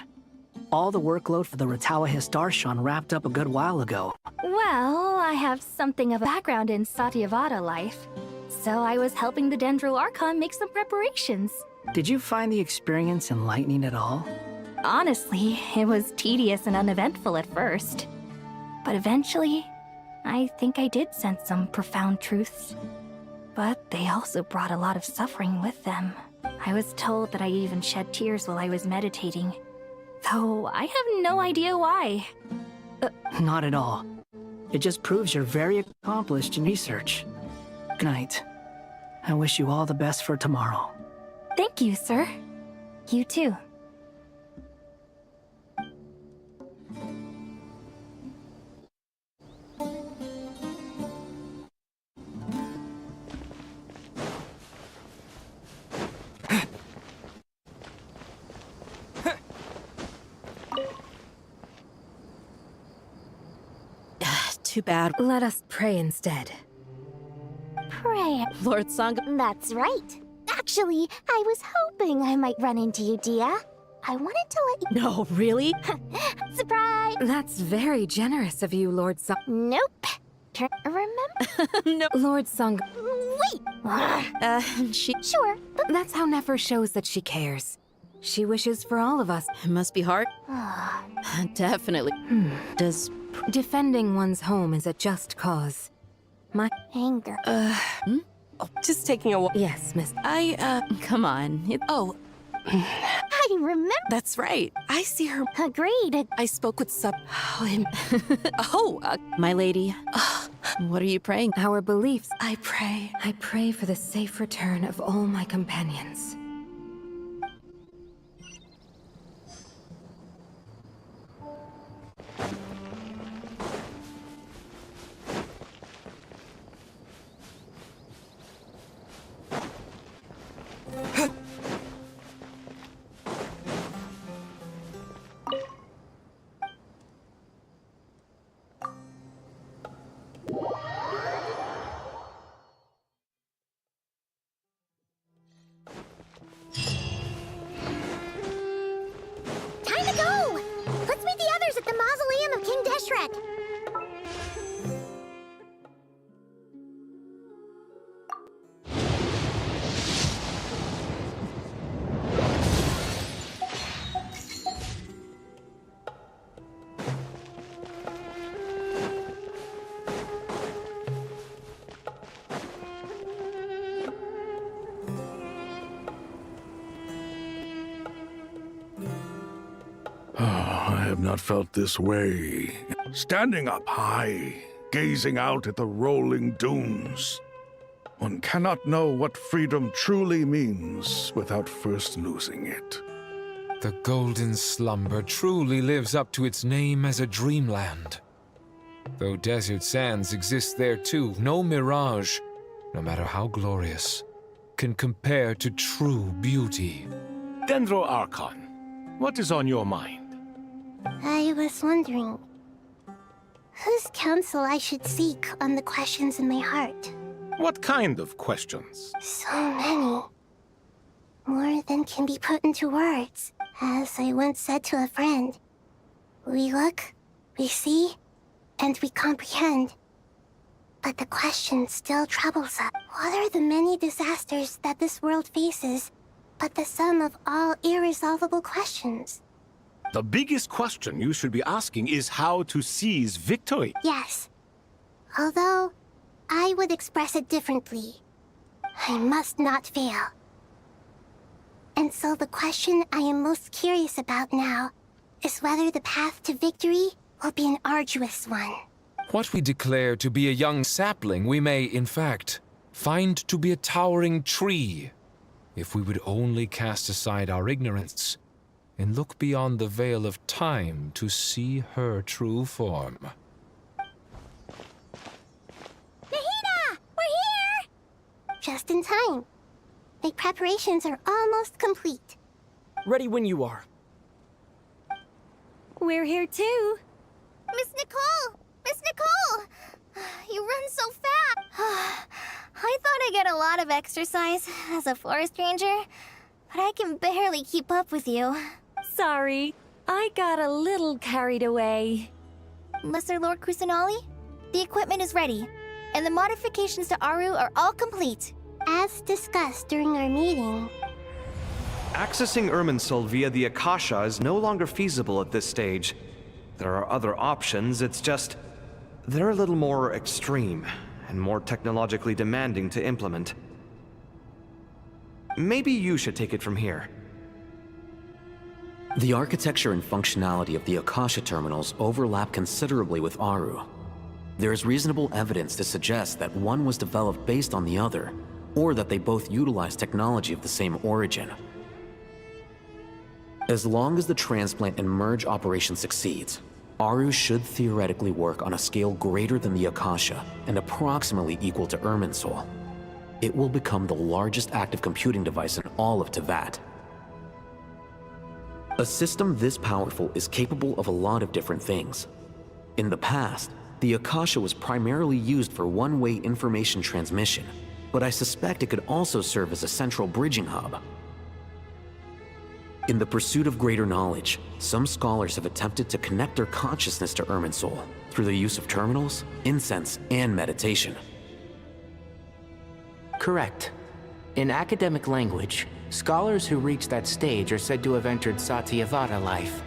Speaker 4: all the workload for the Ratawa Histarshan wrapped up a good while ago.
Speaker 13: Well, I have something of a background in Satyavada life, so I was helping the Dendro Archon make some preparations.
Speaker 4: Did you find the experience enlightening at all?
Speaker 13: Honestly, it was tedious and uneventful at first. But eventually, I think I did sense some profound truths. But they also brought a lot of suffering with them. I was told that I even shed tears while I was meditating, though I have no idea why.
Speaker 4: Not at all. It just proves you're very accomplished in research. Good night. I wish you all the best for tomorrow.
Speaker 13: Thank you, sir. You too.
Speaker 15: Too bad.
Speaker 13: Let us pray instead.
Speaker 18: Prayer.
Speaker 15: Lord Sang.
Speaker 18: That's right. Actually, I was hoping I might run into you, Dia. I wanted to let you...
Speaker 15: No, really?
Speaker 18: Surprise!
Speaker 13: That's very generous of you, Lord Sung.
Speaker 18: Nope. Remember?
Speaker 15: No.
Speaker 13: Lord Sung.
Speaker 18: Wait!
Speaker 15: She...
Speaker 18: Sure, but...
Speaker 13: That's how Nefer shows that she cares. She wishes for all of us.
Speaker 15: It must be hard. Definitely. Does...
Speaker 13: Defending one's home is a just cause. My...
Speaker 18: Anger.
Speaker 20: Oh, just taking a walk.
Speaker 13: Yes, miss.
Speaker 15: Come on.
Speaker 20: Oh,
Speaker 18: I remember.
Speaker 20: that's right. I see her.
Speaker 18: Agreed.
Speaker 20: I spoke with Sub...
Speaker 15: My lady. What are you praying?
Speaker 13: Our beliefs.
Speaker 20: I pray.
Speaker 13: I pray for the safe return of all my companions.
Speaker 5: Time to go! Let's meet the others at the mausoleum of King Deshret.
Speaker 8: I have not felt this way. Standing up high, gazing out at the rolling dunes. One cannot know what freedom truly means without first losing it.
Speaker 7: The golden slumber truly lives up to its name as a dreamland. Though desert sands exist there too, no mirage, no matter how glorious, can compare to true beauty.
Speaker 9: Dendro Archon, what is on your mind?
Speaker 5: I was wondering whose counsel I should seek on the questions in my heart.
Speaker 9: What kind of questions?
Speaker 5: So many. More than can be put into words. As I once said to a friend, we look, we see, and we comprehend. But the question still troubles us. What are the many disasters that this world faces, but the sum of all irresolvable questions?
Speaker 9: The biggest question you should be asking is how to seize victory.
Speaker 5: Yes. Although, I would express it differently. I must not fail. And so the question I am most curious about now is whether the path to victory will be an arduous one.
Speaker 7: What we declare to be a young sapling, we may, in fact, find to be a towering tree, if we would only cast aside our ignorance and look beyond the veil of time to see her true form.
Speaker 5: Nahida! We're here! Just in time. My preparations are almost complete.
Speaker 19: Ready when you are.
Speaker 13: We're here too.
Speaker 5: Miss Nicole! Miss Nicole! You run so fast! I thought I'd get a lot of exercise as a forest ranger, but I can barely keep up with you.
Speaker 13: Sorry, I got a little carried away.
Speaker 5: Lesser Lord Kusanali, the equipment is ready, and the modifications to Aru are all complete. As discussed during our meeting,
Speaker 6: Accessing Irminsul via the Akasha is no longer feasible at this stage. There are other options, it's just... they're a little more extreme, and more technologically demanding to implement. Maybe you should take it from here.
Speaker 16: The architecture and functionality of the Akasha terminals overlap considerably with Aru. There is reasonable evidence to suggest that one was developed based on the other, or that they both utilize technology of the same origin. As long as the transplant and merge operation succeeds, Aru should theoretically work on a scale greater than the Akasha and approximately equal to Irminsul. It will become the largest active computing device in all of Teyvat. A system this powerful is capable of a lot of different things. In the past, the Akasha was primarily used for one-way information transmission, but I suspect it could also serve as a central bridging hub. In the pursuit of greater knowledge, some scholars have attempted to connect their consciousness to Irminsul through the use of terminals, incense, and meditation.
Speaker 11: Correct. In academic language, scholars who reach that stage are said to have entered Satyavada life.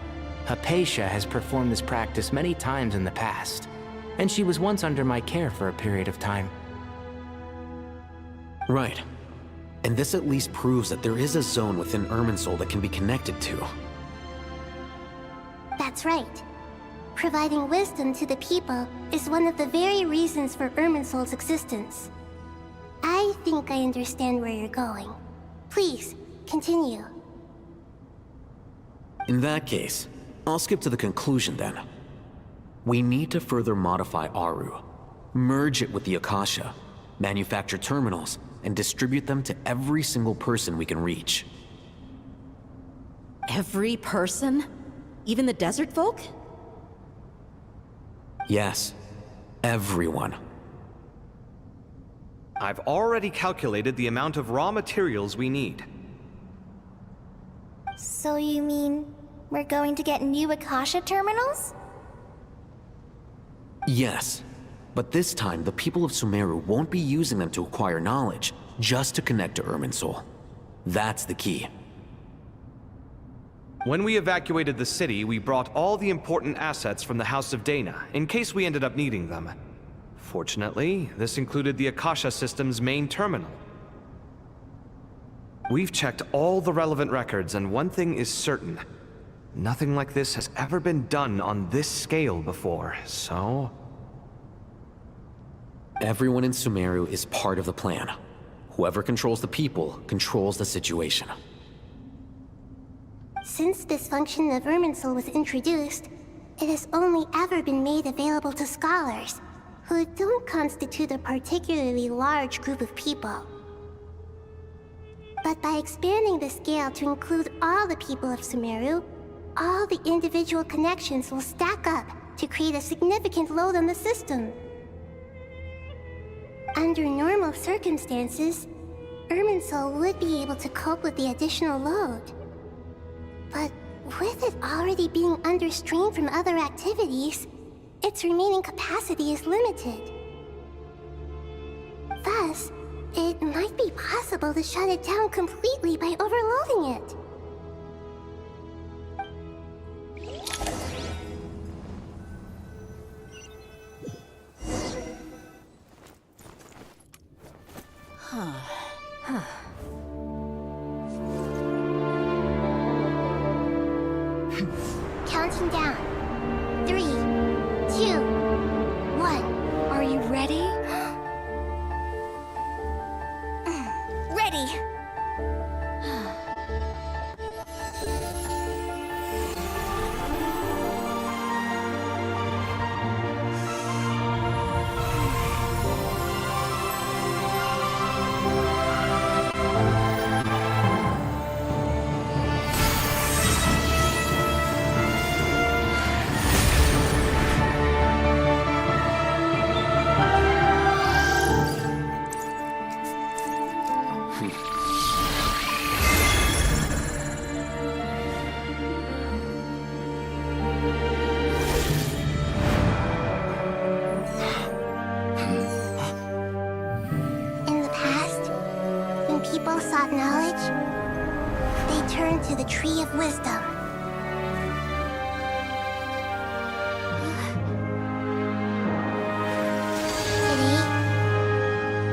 Speaker 11: Hypatia has performed this practice many times in the past, and she was once under my care for a period of time.
Speaker 16: Right. And this at least proves that there is a zone within Irminsul that can be connected to.
Speaker 5: That's right. Providing wisdom to the people is one of the very reasons for Irminsul's existence. I think I understand where you're going. Please, continue.
Speaker 16: In that case, I'll skip to the conclusion then. We need to further modify Aru, merge it with the Akasha, manufacture terminals, and distribute them to every single person we can reach.
Speaker 15: Every person? Even the desert folk?
Speaker 16: Yes, everyone.
Speaker 6: I've already calculated the amount of raw materials we need.
Speaker 5: So you mean we're going to get new Akasha terminals?
Speaker 16: Yes, but this time the people of Sumeru won't be using them to acquire knowledge, just to connect to Irminsul. That's the key.
Speaker 6: When we evacuated the city, we brought all the important assets from the House of Dana, in case we ended up needing them. Fortunately, this included the Akasha system's main terminal. We've checked all the relevant records, and one thing is certain. Nothing like this has ever been done on this scale before, so...
Speaker 16: Everyone in Sumeru is part of the plan. Whoever controls the people controls the situation.
Speaker 5: Since this function of Irminsul was introduced, it has only ever been made available to scholars, who don't constitute a particularly large group of people. But by expanding the scale to include all the people of Sumeru, all the individual connections will stack up to create a significant load on the system. Under normal circumstances, Irminsul would be able to cope with the additional load. But with it already being under strain from other activities, its remaining capacity is limited. Thus, it might be possible to shut it down completely by overloading it. Counting down. 3, 2, 1.
Speaker 13: Are you ready?
Speaker 5: Ready! People sought knowledge, they turned to the Tree of Wisdom. Today,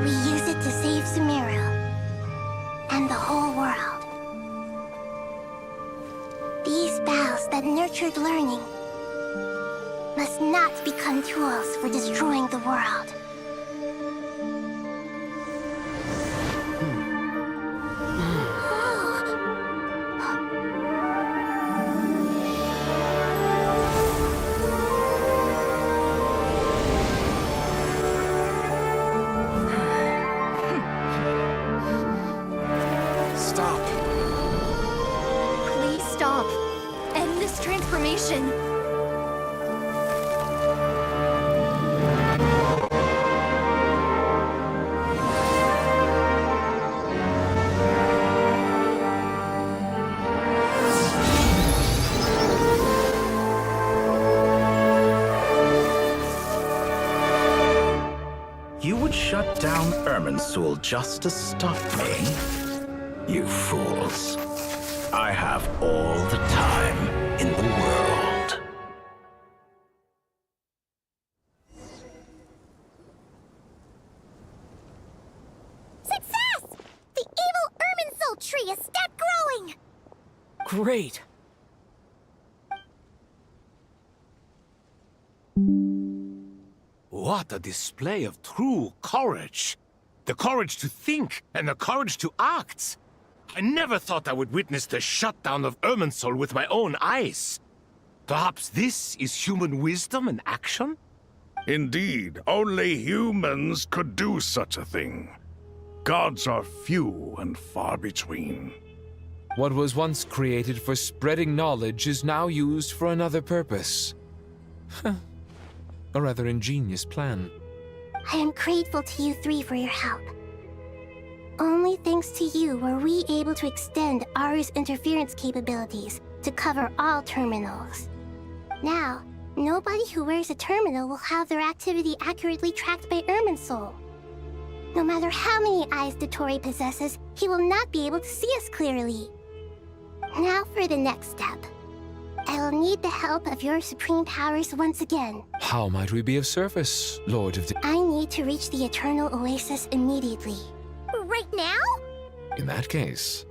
Speaker 5: we use it to save Sumeru and the whole world. These boughs that nurtured learning must not become tools for destroying the world.
Speaker 19: stop.
Speaker 13: Please stop. End this transformation.
Speaker 21: You would shut down Irminsul just to stop me? You fools. I have all the time in the world.
Speaker 5: Success! The evil Irminsul tree has stopped growing!
Speaker 19: Great.
Speaker 9: What a display of true courage. The courage to think and the courage to act. I never thought I would witness the shutdown of Irminsul with my own eyes. Perhaps this is human wisdom in action?
Speaker 8: Indeed, only humans could do such a thing. Gods are few and far between.
Speaker 7: What was once created for spreading knowledge is now used for another purpose. A rather ingenious plan.
Speaker 5: I am grateful to you three for your help. Only thanks to you were we able to extend Aru's interference capabilities to cover all terminals. Now, nobody who wears a terminal will have their activity accurately tracked by Irminsul. No matter how many eyes Dottore possesses, he will not be able to see us clearly. Now for the next step. I will need the help of your supreme powers once again.
Speaker 7: How might we be of service, Lord of the...
Speaker 5: I need to reach the Eternal Oasis immediately. Right now?
Speaker 7: In that case,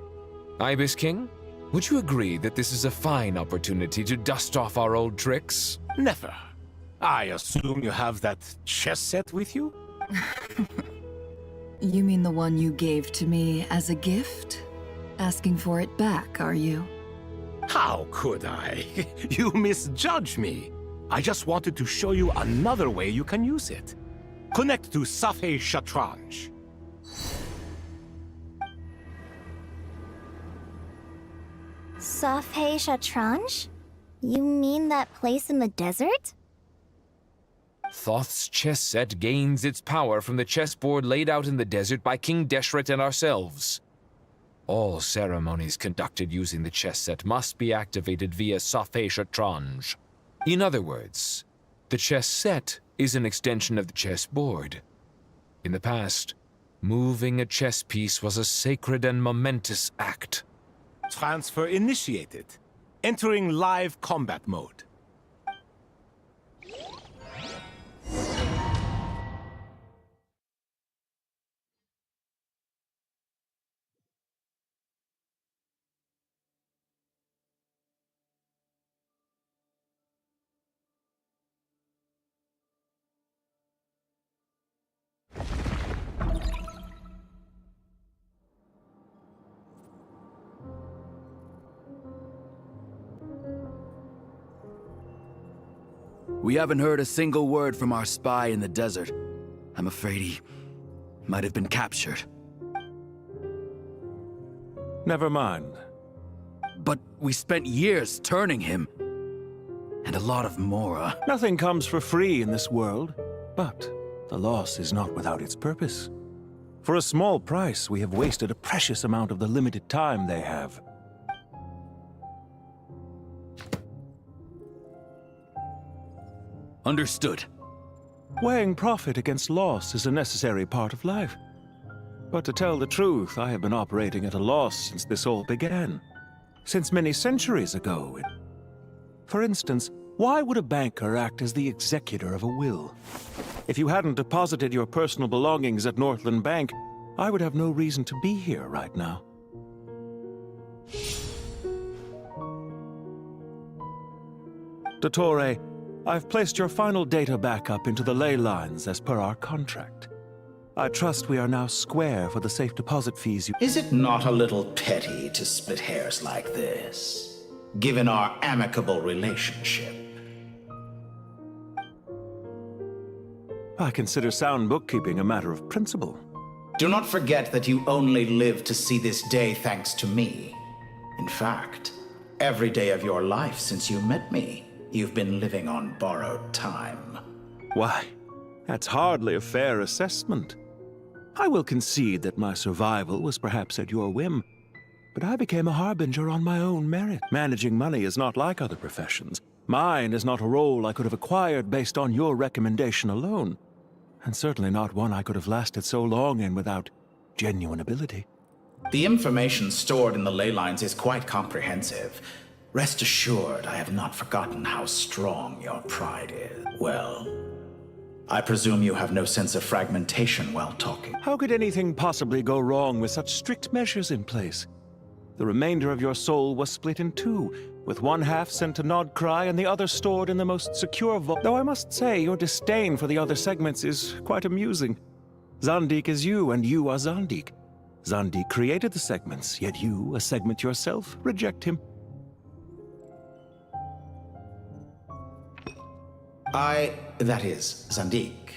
Speaker 7: Ibis King, would you agree that this is a fine opportunity to dust off our old tricks?
Speaker 9: Never. I assume you have that chess set with you?
Speaker 1: You mean the one you gave to me as a gift? Asking for it back, are you?
Speaker 9: How could I? You misjudge me. I just wanted to show you another way you can use it. Connect to Safei Shatranj.
Speaker 5: Safei Shatranj? You mean that place in the desert?
Speaker 7: Thoth's chess set gains its power from the chessboard laid out in the desert by King Deshret and ourselves. All ceremonies conducted using the chess set must be activated via Safei Shatranj. In other words, the chess set is an extension of the chessboard. In the past, moving a chess piece was a sacred and momentous act.
Speaker 9: Transfer initiated. Entering live combat mode.
Speaker 22: We haven't heard a single word from our spy in the desert. I'm afraid he might have been captured.
Speaker 12: Never mind.
Speaker 22: But we spent years turning him. And a lot of Mora.
Speaker 12: Nothing comes for free in this world, but the loss is not without its purpose. For a small price, we have wasted a precious amount of the limited time they have.
Speaker 22: Understood.
Speaker 12: Weighing profit against loss is a necessary part of life. But to tell the truth, I have been operating at a loss since this all began. Since many centuries ago. For instance, why would a banker act as the executor of a will? If you hadn't deposited your personal belongings at Northland Bank, I would have no reason to be here right now. Dottore, I've placed your final data backup into the ley lines as per our contract. I trust we are now square for the safe deposit fees you—
Speaker 21: Is it not a little petty to split hairs like this, given our amicable relationship?
Speaker 12: I consider sound bookkeeping a matter of principle.
Speaker 21: Do not forget that you only live to see this day thanks to me. In fact, every day of your life since you met me, you've been living on borrowed time.
Speaker 12: Why, that's hardly a fair assessment. I will concede that my survival was perhaps at your whim, but I became a harbinger on my own merit. Managing money is not like other professions. Mine is not a role I could have acquired based on your recommendation alone, and certainly not one I could have lasted so long in without genuine ability.
Speaker 21: The information stored in the ley lines is quite comprehensive. Rest assured, I have not forgotten how strong your pride is. Well, I presume you have no sense of fragmentation while talking.
Speaker 12: How could anything possibly go wrong with such strict measures in place? The remainder of your soul was split in two, with one half sent to Nodcry and the other stored in the most secure vault. Though I must say, your disdain for the other segments is quite amusing. Zandik is you, and you are Zandik. Zandik created the segments, yet you, a segment yourself, reject him.
Speaker 21: That is, Zandik,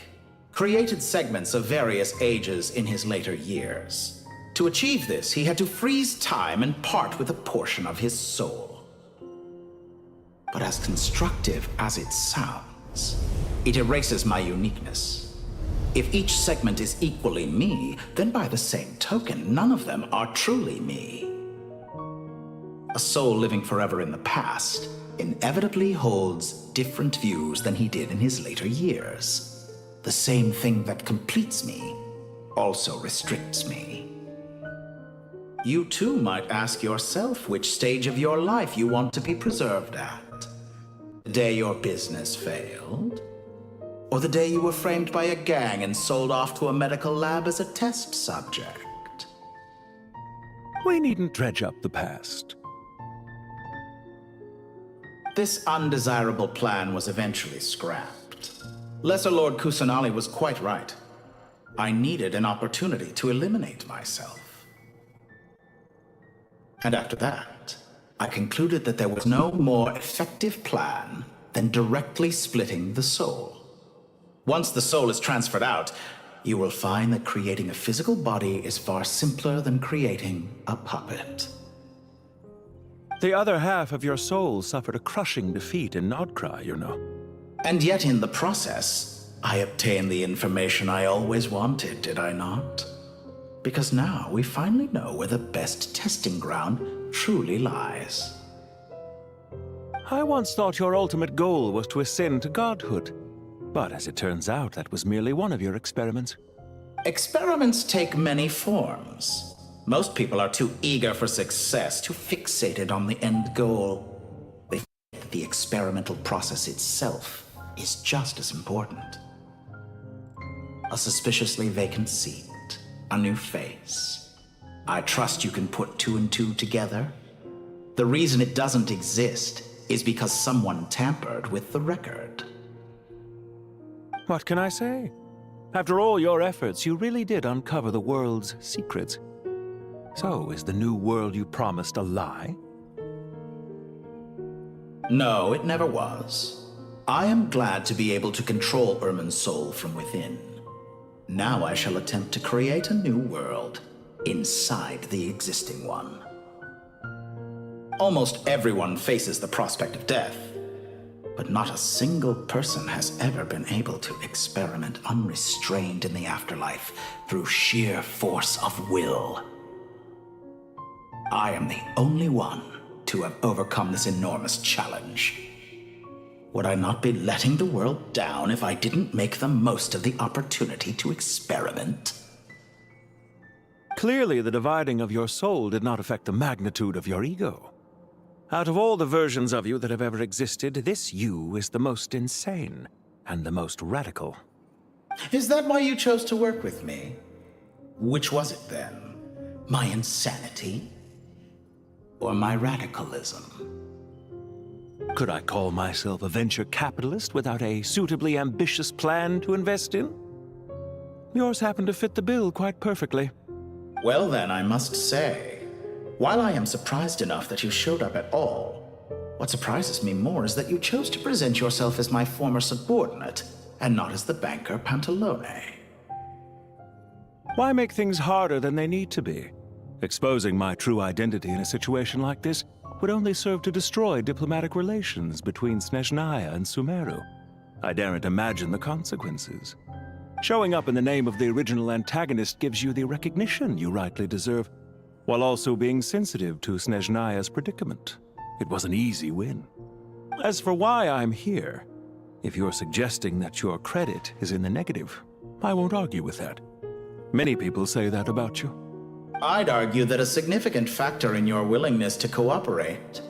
Speaker 21: created segments of various ages in his later years. To achieve this, he had to freeze time and part with a portion of his soul. But as constructive as it sounds, it erases my uniqueness. If each segment is equally me, then by the same token, none of them are truly me. A soul living forever in the past inevitably holds different views than he did in his later years. The same thing that completes me also restricts me. You too might ask yourself which stage of your life you want to be preserved at. The day your business failed, or the day you were framed by a gang and sold off to a medical lab as a test subject.
Speaker 12: We needn't dredge up the past.
Speaker 21: This undesirable plan was eventually scrapped. Lesser Lord Kusanali was quite right. I needed an opportunity to eliminate myself. And after that, I concluded that there was no more effective plan than directly splitting the soul. Once the soul is transferred out, you will find that creating a physical body is far simpler than creating a puppet.
Speaker 12: The other half of your soul suffered a crushing defeat in Nodcry, you know.
Speaker 21: And yet in the process, I obtained the information I always wanted, did I not? Because now we finally know where the best testing ground truly lies.
Speaker 12: I once thought your ultimate goal was to ascend to godhood. But as it turns out, that was merely one of your experiments.
Speaker 21: Experiments take many forms. Most people are too eager for success, too fixated on the end goal. They forget that the experimental process itself is just as important. A suspiciously vacant seat, a new face. I trust you can put two and two together. The reason it doesn't exist is because someone tampered with the record.
Speaker 12: What can I say? After all your efforts, you really did uncover the world's secrets. So, is the new world you promised a lie?
Speaker 21: No, it never was. I am glad to be able to control Irmin's soul from within. Now I shall attempt to create a new world inside the existing one. Almost everyone faces the prospect of death, but not a single person has ever been able to experiment unrestrained in the afterlife through sheer force of will. I am the only one to have overcome this enormous challenge. Would I not be letting the world down if I didn't make the most of the opportunity to experiment?
Speaker 12: Clearly, the dividing of your soul did not affect the magnitude of your ego. Out of all the versions of you that have ever existed, this you is the most insane and the most radical.
Speaker 21: Is that why you chose to work with me? Which was it then? My insanity? Or my radicalism?
Speaker 12: Could I call myself a venture capitalist without a suitably ambitious plan to invest in? Yours happened to fit the bill quite perfectly.
Speaker 21: Well then, I must say, while I am surprised enough that you showed up at all, what surprises me more is that you chose to present yourself as my former subordinate, and not as the banker Pantalone.
Speaker 12: Why make things harder than they need to be? Exposing my true identity in a situation like this would only serve to destroy diplomatic relations between Snezhnaya and Sumeru. I daren't imagine the consequences. Showing up in the name of the original antagonist gives you the recognition you rightly deserve, while also being sensitive to Snezhnaya's predicament. It was an easy win. As for why I'm here, if you're suggesting that your credit is in the negative, I won't argue with that. Many people say that about you.
Speaker 21: I'd argue that a significant factor in your willingness to cooperate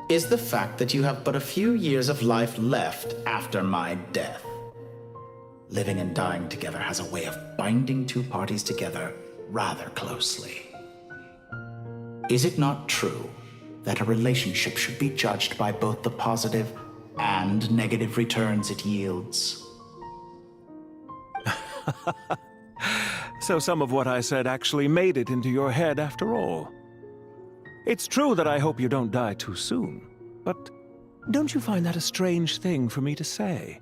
Speaker 21: is the fact that you have but a few years of life left after my death. Living and dying together has a way of binding two parties together rather closely. Is it not true that a relationship should be judged by both the positive and negative returns it yields?
Speaker 12: So some of what I said actually made it into your head after all. It's true that I hope you don't die too soon, but don't you find that a strange thing for me to say?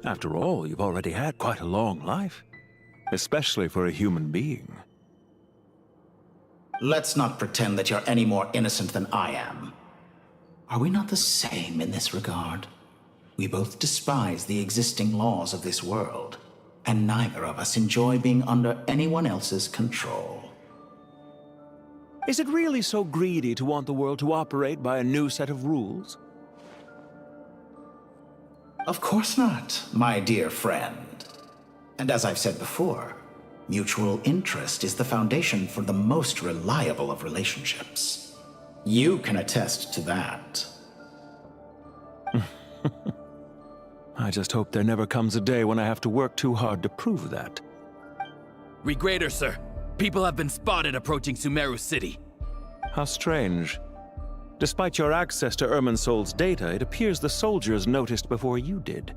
Speaker 12: After all, you've already had quite a long life, especially for a human being.
Speaker 21: Let's not pretend that you're any more innocent than I am. Are we not the same in this regard? We both despise the existing laws of this world, and neither of us enjoy being under anyone else's control.
Speaker 12: Is it really so greedy to want the world to operate by a new set of rules?
Speaker 21: Of course not, my dear friend. And as I've said before, mutual interest is the foundation for the most reliable of relationships. You can attest to that.
Speaker 12: I just hope there never comes a day when I have to work too hard to prove that.
Speaker 22: Regrader, sir. People have been spotted approaching Sumeru City.
Speaker 12: How strange. Despite your access to Irminsol's data, it appears the soldiers noticed before you did.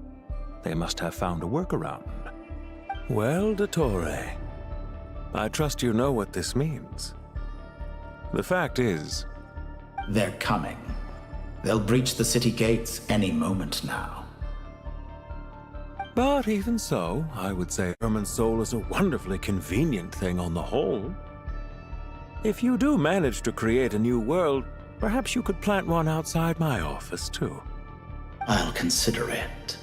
Speaker 12: They must have found a workaround. Well, Dottore, I trust you know what this means. The fact is...
Speaker 21: They're coming. They'll breach the city gates any moment now.
Speaker 12: But even so, I would say Irminsol is a wonderfully convenient thing on the whole. If you do manage to create a new world, perhaps you could plant one outside my office, too.
Speaker 21: I'll consider it.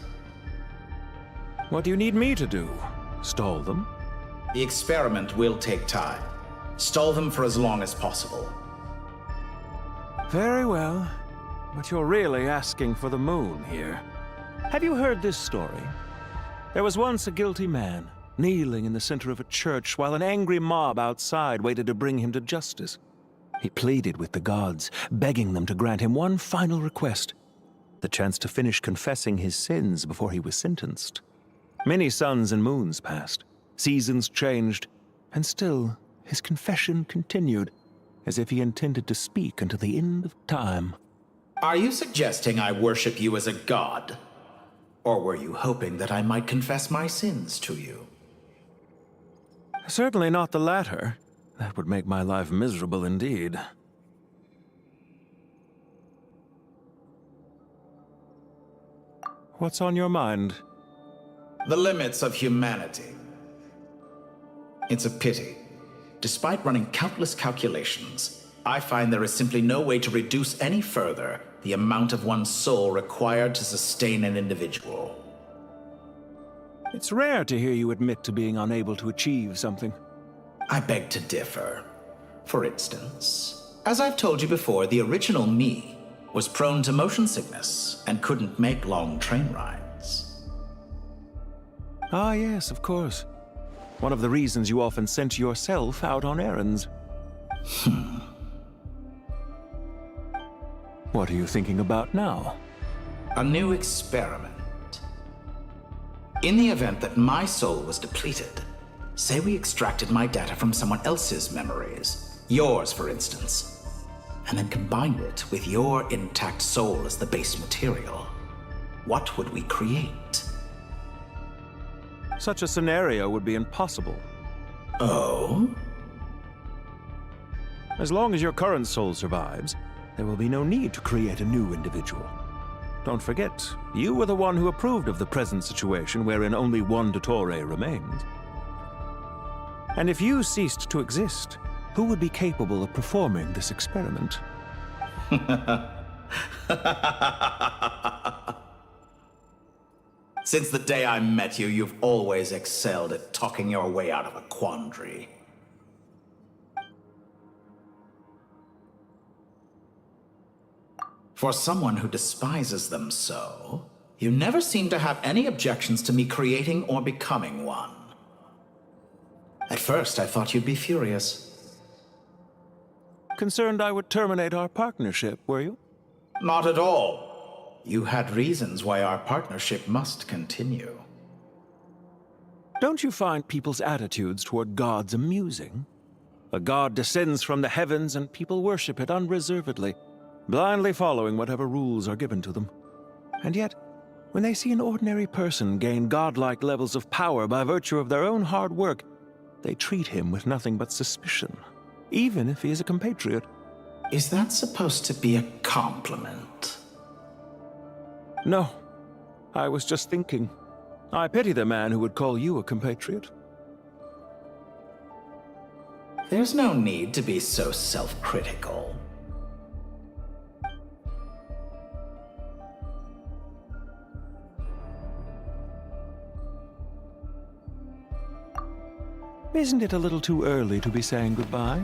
Speaker 12: What do you need me to do? Stall them?
Speaker 21: The experiment will take time. Stall them for as long as possible.
Speaker 12: Very well. But you're really asking for the moon here. Have you heard this story? There was once a guilty man, kneeling in the center of a church while an angry mob outside waited to bring him to justice. He pleaded with the gods, begging them to grant him one final request, the chance to finish confessing his sins before he was sentenced. Many suns and moons passed, seasons changed, and still his confession continued, as if he intended to speak until the end of time.
Speaker 21: Are you suggesting I worship you as a god? Or were you hoping that I might confess my sins to you?
Speaker 12: Certainly not the latter. That would make my life miserable indeed. What's on your mind?
Speaker 21: The limits of humanity. It's a pity. Despite running countless calculations, I find there is simply no way to reduce any further the amount of one's soul required to sustain an individual.
Speaker 12: It's rare to hear you admit to being unable to achieve something.
Speaker 21: I beg to differ. For instance, as I've told you before, the original me was prone to motion sickness and couldn't make long train rides.
Speaker 12: Ah, yes, of course. One of the reasons you often sent yourself out on errands. What are you thinking about now?
Speaker 21: A new experiment. In the event that my soul was depleted, say we extracted my data from someone else's memories, yours for instance, and then combined it with your intact soul as the base material, what would we create?
Speaker 12: Such a scenario would be impossible.
Speaker 21: Oh?
Speaker 12: As long as your current soul survives, there will be no need to create a new individual. Don't forget, you were the one who approved of the present situation wherein only one Dottore remains. And if you ceased to exist, who would be capable of performing this experiment?
Speaker 21: Since the day I met you, you've always excelled at talking your way out of a quandary. For someone who despises them so, you never seem to have any objections to me creating or becoming one. At first, I thought you'd be furious.
Speaker 12: Concerned I would terminate our partnership, were you?
Speaker 21: Not at all. You had reasons why our partnership must continue.
Speaker 12: Don't you find people's attitudes toward gods amusing? A god descends from the heavens and people worship it unreservedly, blindly following whatever rules are given to them. And yet, when they see an ordinary person gain godlike levels of power by virtue of their own hard work, they treat him with nothing but suspicion, even if he is a compatriot.
Speaker 21: Is that supposed to be a compliment?
Speaker 12: No. I was just thinking. I pity the man who would call you a compatriot.
Speaker 21: There's no need to be so self-critical.
Speaker 12: Isn't it a little too early to be saying goodbye?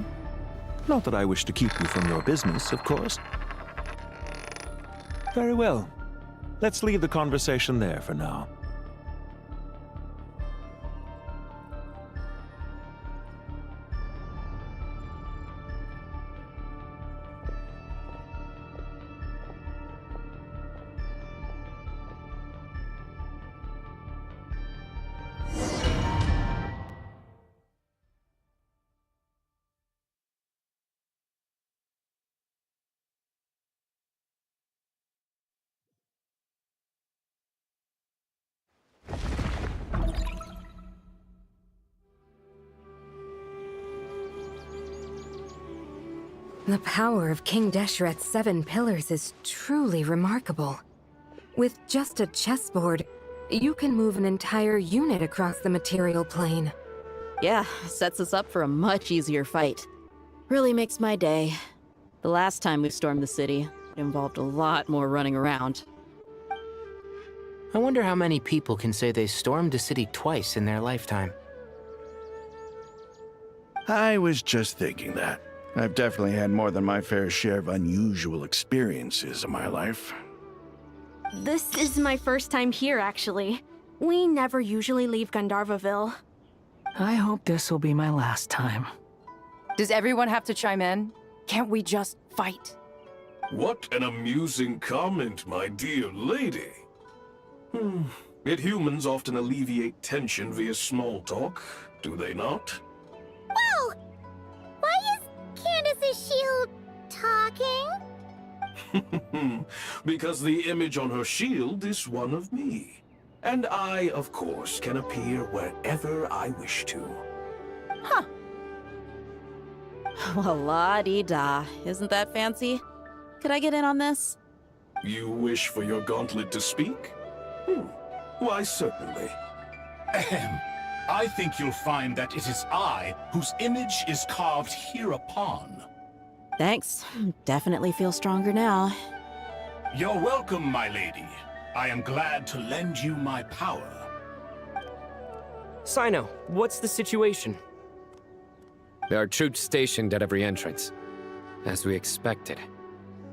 Speaker 12: Not that I wish to keep you from your business, of course. Very well. Let's leave the conversation there for now.
Speaker 2: The power of King Deshret's 7 pillars is truly remarkable. With just a chessboard, you can move an entire unit across the material plane.
Speaker 15: Yeah, sets us up for a much easier fight. Really makes my day. The last time we stormed the city, it involved a lot more running around.
Speaker 11: I wonder how many people can say they stormed a city twice in their lifetime.
Speaker 8: I was just thinking that. I've definitely had more than my fair share of unusual experiences in my life.
Speaker 10: This is my first time here, actually. We never usually leave Gandharvaville.
Speaker 4: I hope this will be my last time.
Speaker 23: Does everyone have to chime in? Can't we just fight?
Speaker 24: What an amusing comment, my dear lady. Yet humans often alleviate tension via small talk, do they not?
Speaker 5: Whoa! Why is Candace's shield talking?
Speaker 24: Because the image on her shield is one of me. And I, of course, can appear wherever I wish to.
Speaker 15: Huh. Well, la-dee-da. Isn't that fancy? Could I get in on this?
Speaker 24: You wish for your gauntlet to speak? Why, certainly.
Speaker 25: Ahem. I think you'll find that it is I whose image is carved hereupon.
Speaker 15: Thanks. Definitely feel stronger now.
Speaker 25: You're welcome, my lady. I am glad to lend you my power.
Speaker 19: Sino, what's the situation?
Speaker 3: There are troops stationed at every entrance. As we expected.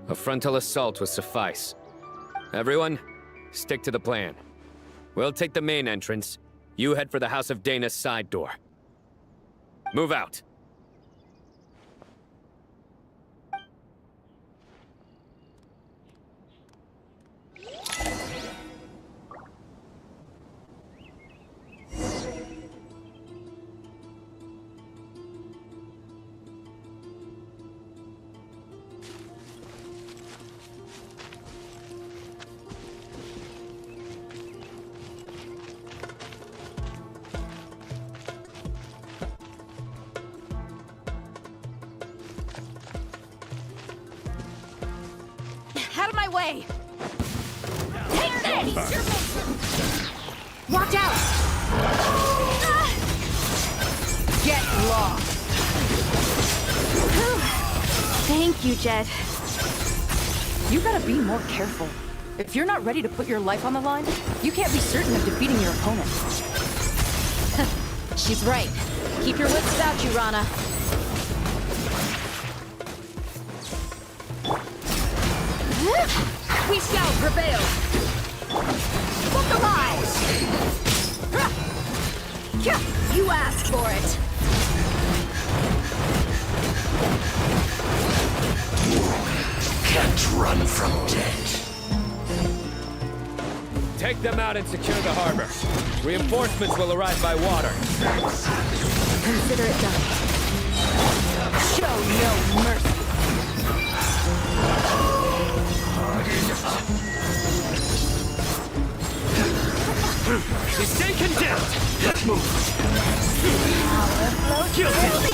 Speaker 3: A frontal assault will suffice. Everyone, stick to the plan. We'll take the main entrance. You head for the House of Dana's side door. Move out.
Speaker 10: Out of my way! Take this! Watch out!
Speaker 23: Get lost!
Speaker 10: Thank you, Jed.
Speaker 23: You gotta be more careful. If you're not ready to put your life on the line, you can't be certain of defeating your opponent.
Speaker 15: She's right. Keep your wits about you, Rana.
Speaker 1: We shall prevail! Look alive! You asked for it!
Speaker 6: Can't run from death.
Speaker 3: Take them out and secure the harbor. Reinforcements will arrive by water.
Speaker 1: Consider it done. Show no mercy.
Speaker 3: They stay condemned! Let's move! Guilty!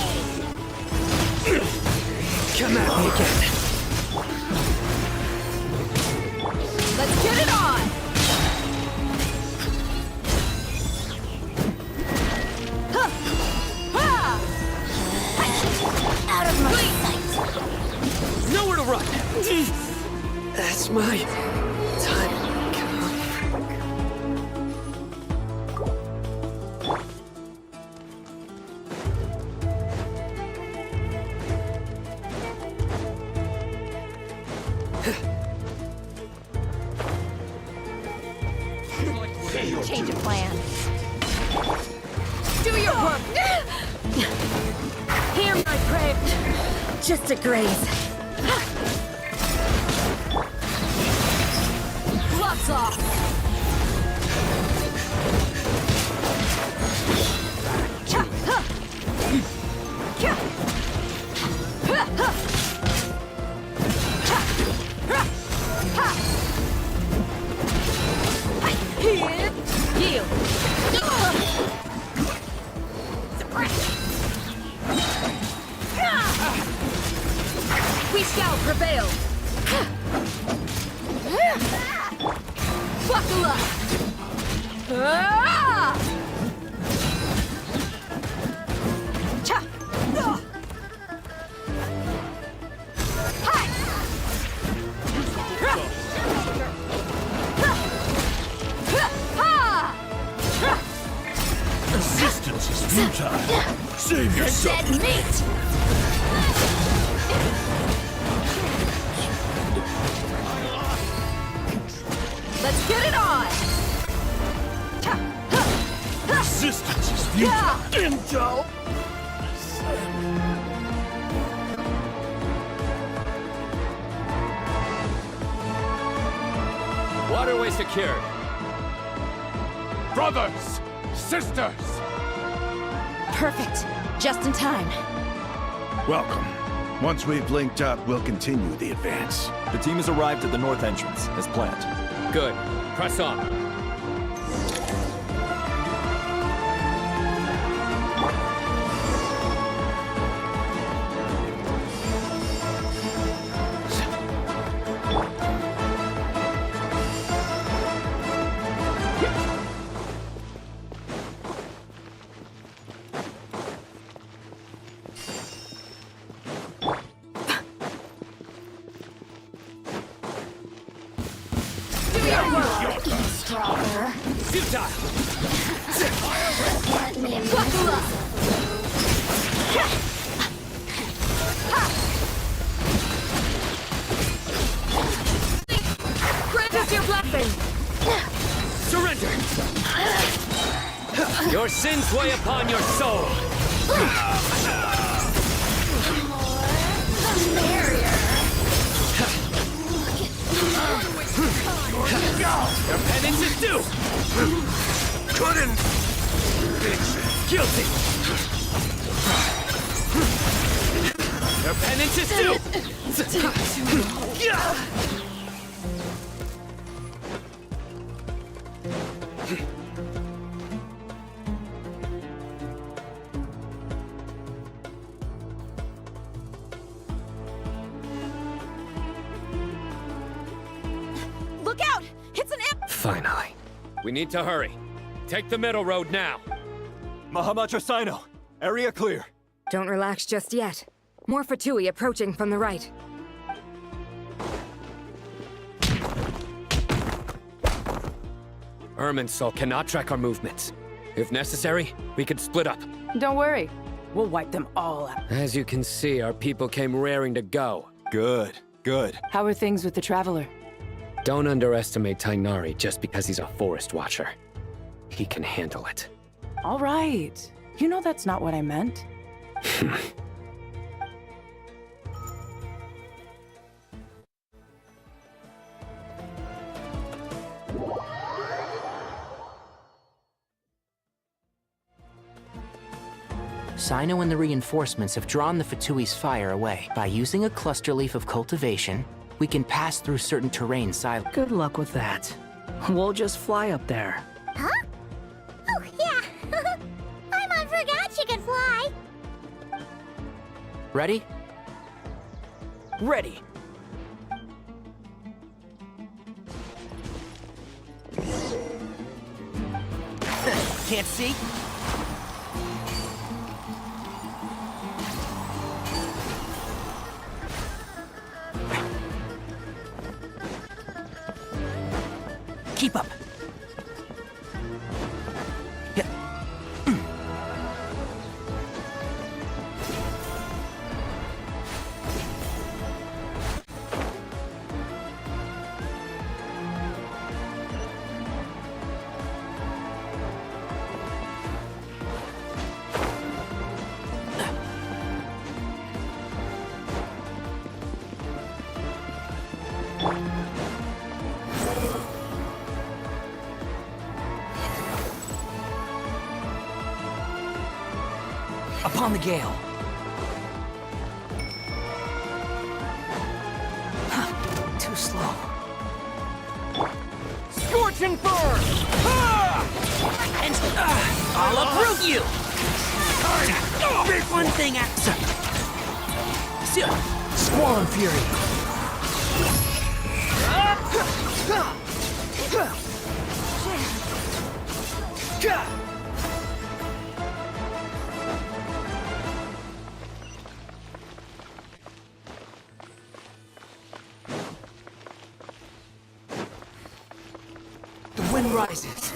Speaker 3: Come at me again.
Speaker 1: Let's get it on!
Speaker 6: Out of my sight.
Speaker 3: Nowhere to run! That's my time.
Speaker 1: Change of plan. Do your work!
Speaker 2: Hear my prayer. Just a graze.
Speaker 1: Gloves off!
Speaker 2: Yield.
Speaker 1: We shall prevail! Buckle up! Ah! Cha! Hi!
Speaker 6: Resistance is futile. Save yourself.
Speaker 1: Dead meat! Let's get it on!
Speaker 6: Resistance is futile. Intel.
Speaker 3: Waterway secured.
Speaker 24: Brothers! Sisters!
Speaker 15: Perfect. Just in time.
Speaker 8: Welcome. Once we've linked up, we'll continue the advance.
Speaker 12: The team has arrived at the north entrance, as planned.
Speaker 3: Good. Press on. Futile!
Speaker 1: Buckle up! Grant us your blessing!
Speaker 3: Surrender! Your sins weigh upon your soul! Your penance is due!
Speaker 6: Couldn't.
Speaker 3: Guilty! Your penance is due!
Speaker 1: Look out! It's an imp!
Speaker 3: Finally. We need to hurry. Take the middle road now.
Speaker 12: Mahamacha Sino,
Speaker 14: Area clear.
Speaker 2: Don't relax just yet. More Fatui approaching from the right.
Speaker 3: Irminsul cannot track our movements. If necessary, we could split up.
Speaker 23: Don't worry. We'll wipe them all out.
Speaker 3: As you can see, our people came raring to go.
Speaker 14: Good, good.
Speaker 23: How are things with the Traveler?
Speaker 3: Don't underestimate Tainari just because he's a forest watcher. He can handle it.
Speaker 23: All right. You know that's not what I meant.
Speaker 11: Sino and the reinforcements have drawn the Fatui's fire away. By using a cluster leaf of cultivation, we can pass through certain terrain silently.
Speaker 4: Good luck with that. We'll just fly up there.
Speaker 5: Huh? Oh, yeah. Paimon forgot she could fly.
Speaker 11: Ready?
Speaker 23: Ready.
Speaker 16: Can't see? Keep up. Upon the gale. Too slow. Scorching burn! And I'll uproot you! One thing at
Speaker 4: Squall Fury!
Speaker 16: The wind rises.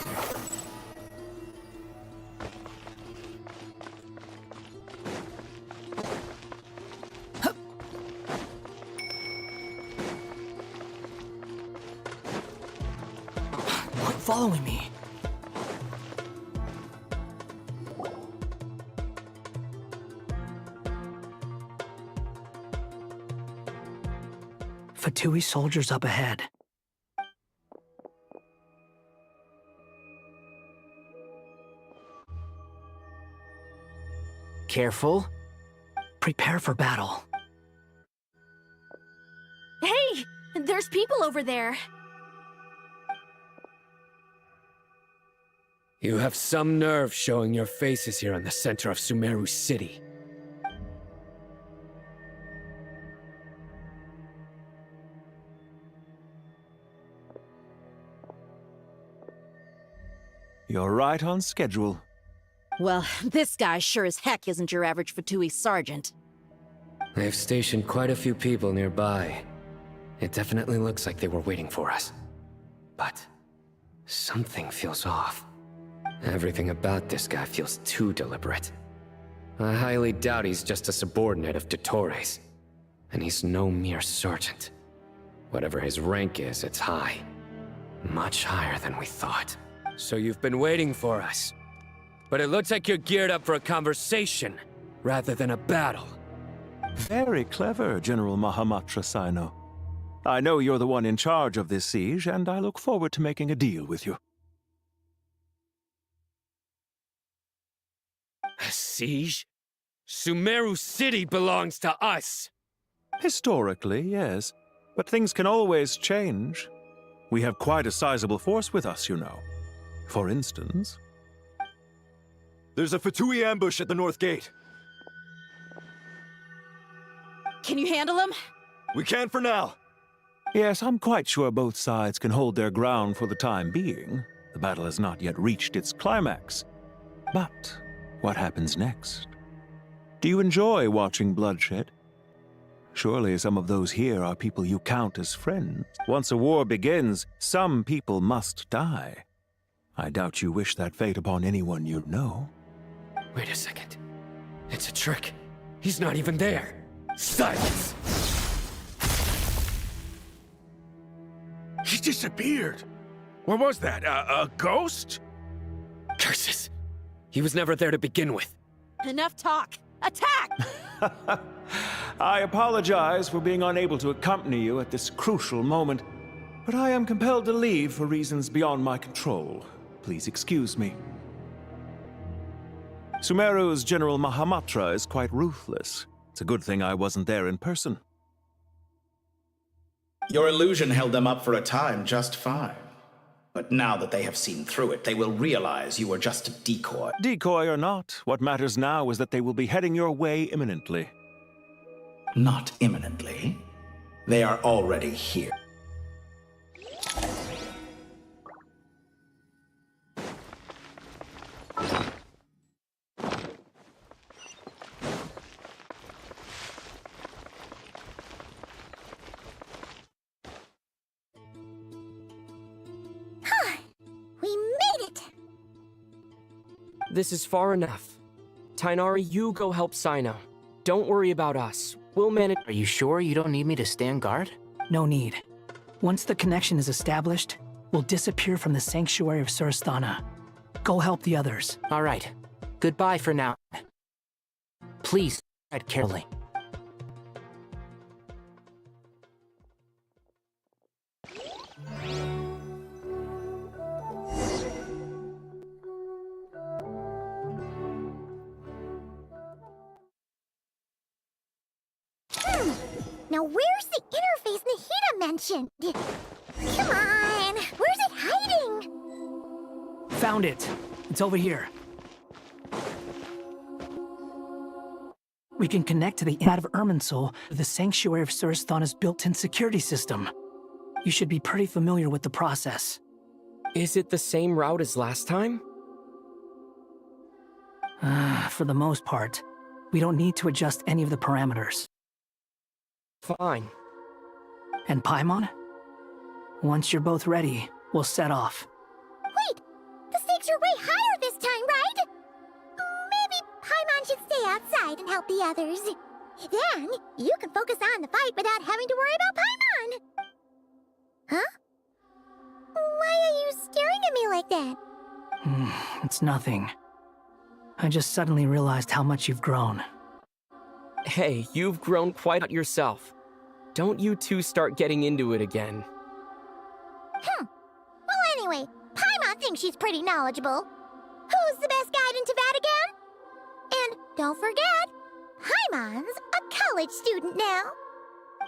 Speaker 4: Quit following me. Fatui soldiers up ahead.
Speaker 11: Careful.
Speaker 4: Prepare for battle.
Speaker 10: Hey! There's people over there.
Speaker 3: You have some nerve showing your faces here in the center of Sumeru City.
Speaker 12: You're right on schedule.
Speaker 15: Well, this guy sure as heck isn't your average Fatui sergeant.
Speaker 3: They've stationed quite a few people nearby. It definitely looks like they were waiting for us. But something feels off. Everything about this guy feels too deliberate. I highly doubt he's just a subordinate of Dottores. And he's no mere sergeant. Whatever his rank is, it's high. Much higher than we thought. So you've been waiting for us. But it looks like you're geared up for a conversation, rather than a battle.
Speaker 12: Very clever, General Mahamatra Sino. I know you're the one in charge of this siege, and I look forward to making a deal with you.
Speaker 3: A siege? Sumeru City belongs to us!
Speaker 12: Historically, yes. But things can always change. We have quite a sizable force with us, you know. For instance...
Speaker 14: There's a Fatui ambush at the north gate.
Speaker 15: Can you handle him?
Speaker 14: We can for now.
Speaker 12: Yes, I'm quite sure both sides can hold their ground for the time being. The battle has not yet reached its climax. But what happens next Do you enjoy watching bloodshed? Surely some of those here are people you count as friends. Once a war begins, some people must die. I doubt you wish that fate upon anyone you know.
Speaker 16: Wait a second. It's a trick. He's not even there. Silence!
Speaker 8: He disappeared. What was that? A ghost?
Speaker 16: Curses! He was never there to begin with.
Speaker 10: Enough talk! Attack!
Speaker 12: I apologize for being unable to accompany you at this crucial moment, but I am compelled to leave for reasons beyond my control. Please excuse me. Sumeru's General Mahamatra is quite ruthless. It's a good thing I wasn't there in person.
Speaker 21: Your illusion held them up for a time just fine. But now that they have seen through it, they will realize you were just a decoy.
Speaker 12: Decoy or not, what matters now is that they will be heading your way imminently.
Speaker 21: Not imminently. They are already here.
Speaker 5: We made it!
Speaker 19: This is far enough. Tainari, you go help Sino. Don't worry about us. We'll manage.
Speaker 11: Are you sure you don't need me to stand guard?
Speaker 4: No need. Once the connection is established, we'll disappear from the sanctuary of Surasthana. Go help the others.
Speaker 11: All right. Goodbye for now. Please, tread carefully.
Speaker 5: Now where's the interface Nahida mentioned? Come on, where's it hiding?
Speaker 4: Found it. It's over here. We can connect to the inside of Irminsul with the Sanctuary of Surasthana's built-in security system. You should be pretty familiar with the process.
Speaker 19: Is it the same route as last time?
Speaker 4: For the most part. We don't need to adjust any of the parameters.
Speaker 19: Fine.
Speaker 4: And Paimon? Once you're both ready, we'll set off.
Speaker 5: Wait! The stakes are way higher this time, right? Maybe Paimon should stay outside and help the others. Then, you can focus on the fight without having to worry about Paimon. Huh? Why are you staring at me like that?
Speaker 4: It's nothing. I just suddenly realized how much you've grown.
Speaker 19: Hey, you've grown quite out yourself. Don't you two start getting into it again.
Speaker 5: Well, anyway, Paimon thinks she's pretty knowledgeable. Who's the best guide in Tavatigan? And don't forget, Paimon's a college student now.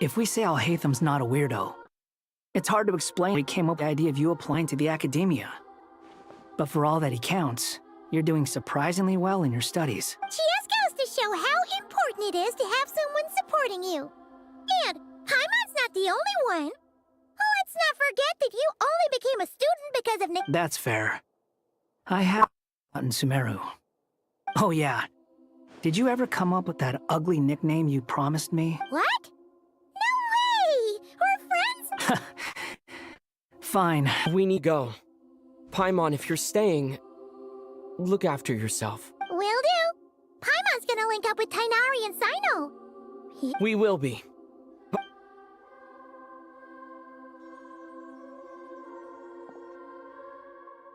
Speaker 4: If we say Alhatham's not a weirdo, it's hard to explain how he came up with the idea of you applying to the academia. But for all that he counts, you're doing surprisingly well in your studies.
Speaker 5: Just goes to show how important it is to have someone supporting you. And Paimon's not the only one. Let's not forget that you only became a student because of Nick.
Speaker 4: That's fair. I have in Sumeru. Oh yeah. Did you ever come up with that ugly nickname you promised me?
Speaker 5: What? No way! We're friends?
Speaker 4: Fine.
Speaker 19: We need to go. Paimon, if you're staying, look after yourself.
Speaker 5: Will do. Paimon's gonna link up with Tainari and Sino.
Speaker 19: We will be.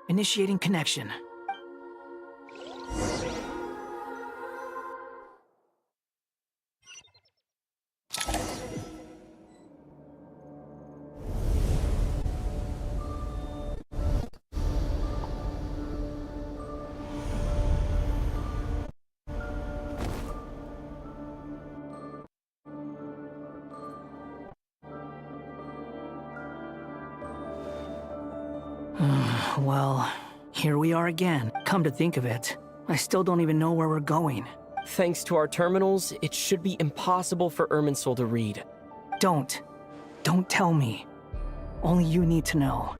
Speaker 4: Initiating connection. Well, here we are again. Come to think of it, I still don't even know where we're going.
Speaker 19: Thanks to our terminals, it should be impossible for Irminsul to read.
Speaker 4: Don't tell me. Only you need to know.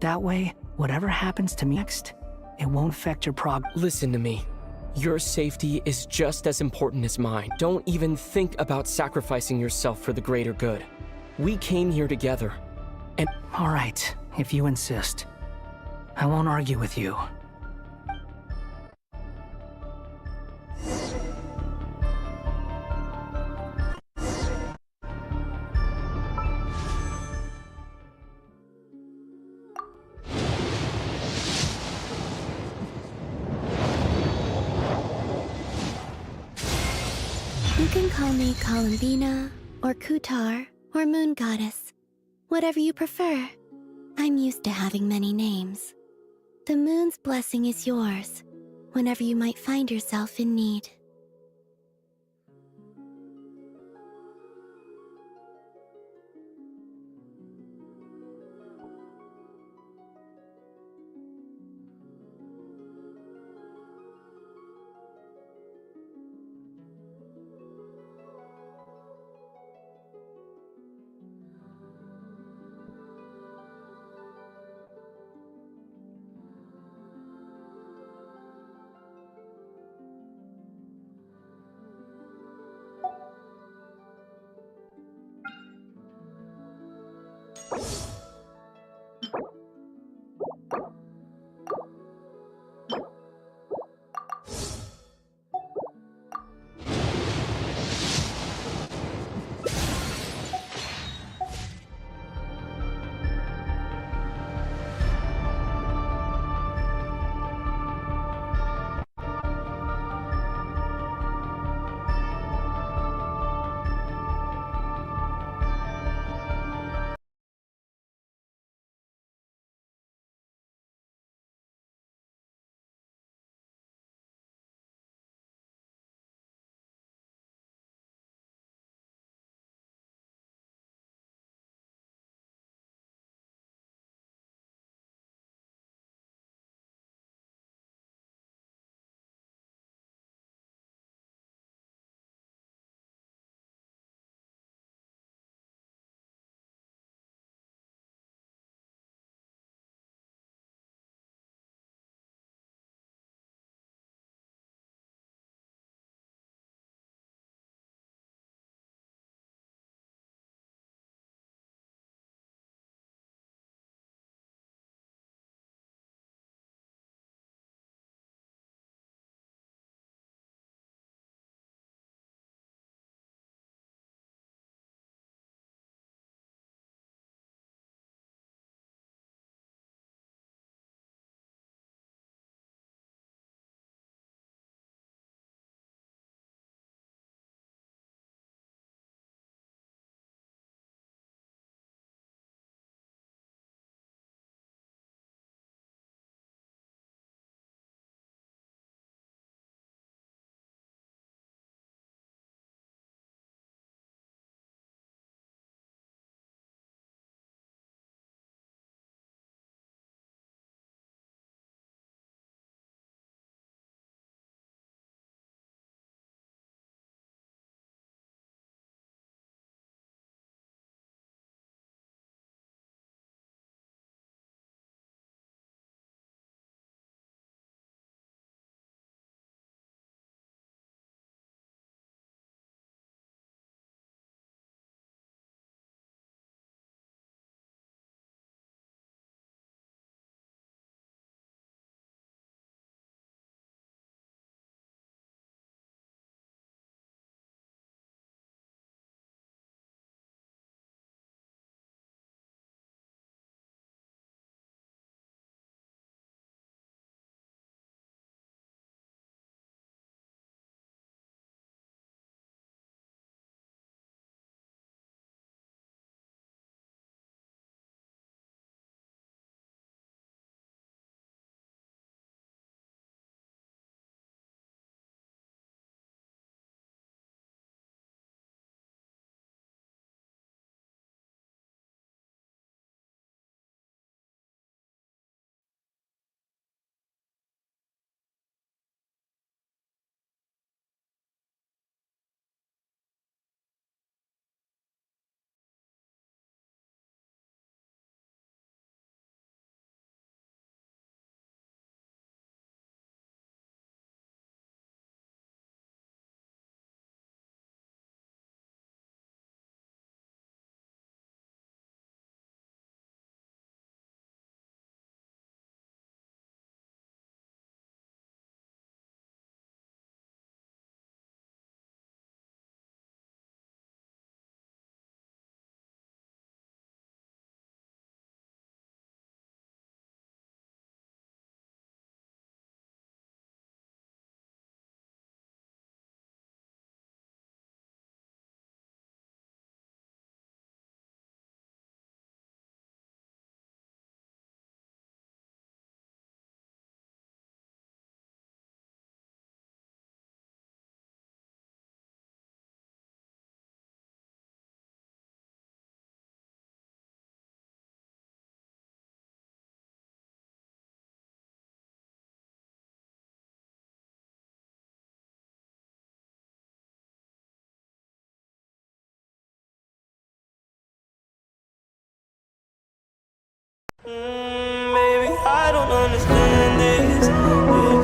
Speaker 4: That way, whatever happens to me next, it won't affect your progress.
Speaker 19: Listen to me. Your safety is just as important as mine. Don't even think about sacrificing yourself for the greater good. We came here together, and—
Speaker 4: All right, if you insist. I won't argue with you.
Speaker 5: You can call me Columbina, or Kutar, or Moon Goddess. Whatever you prefer. I'm used to having many names. The moon's blessing is yours, whenever you might find yourself in need.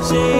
Speaker 6: Say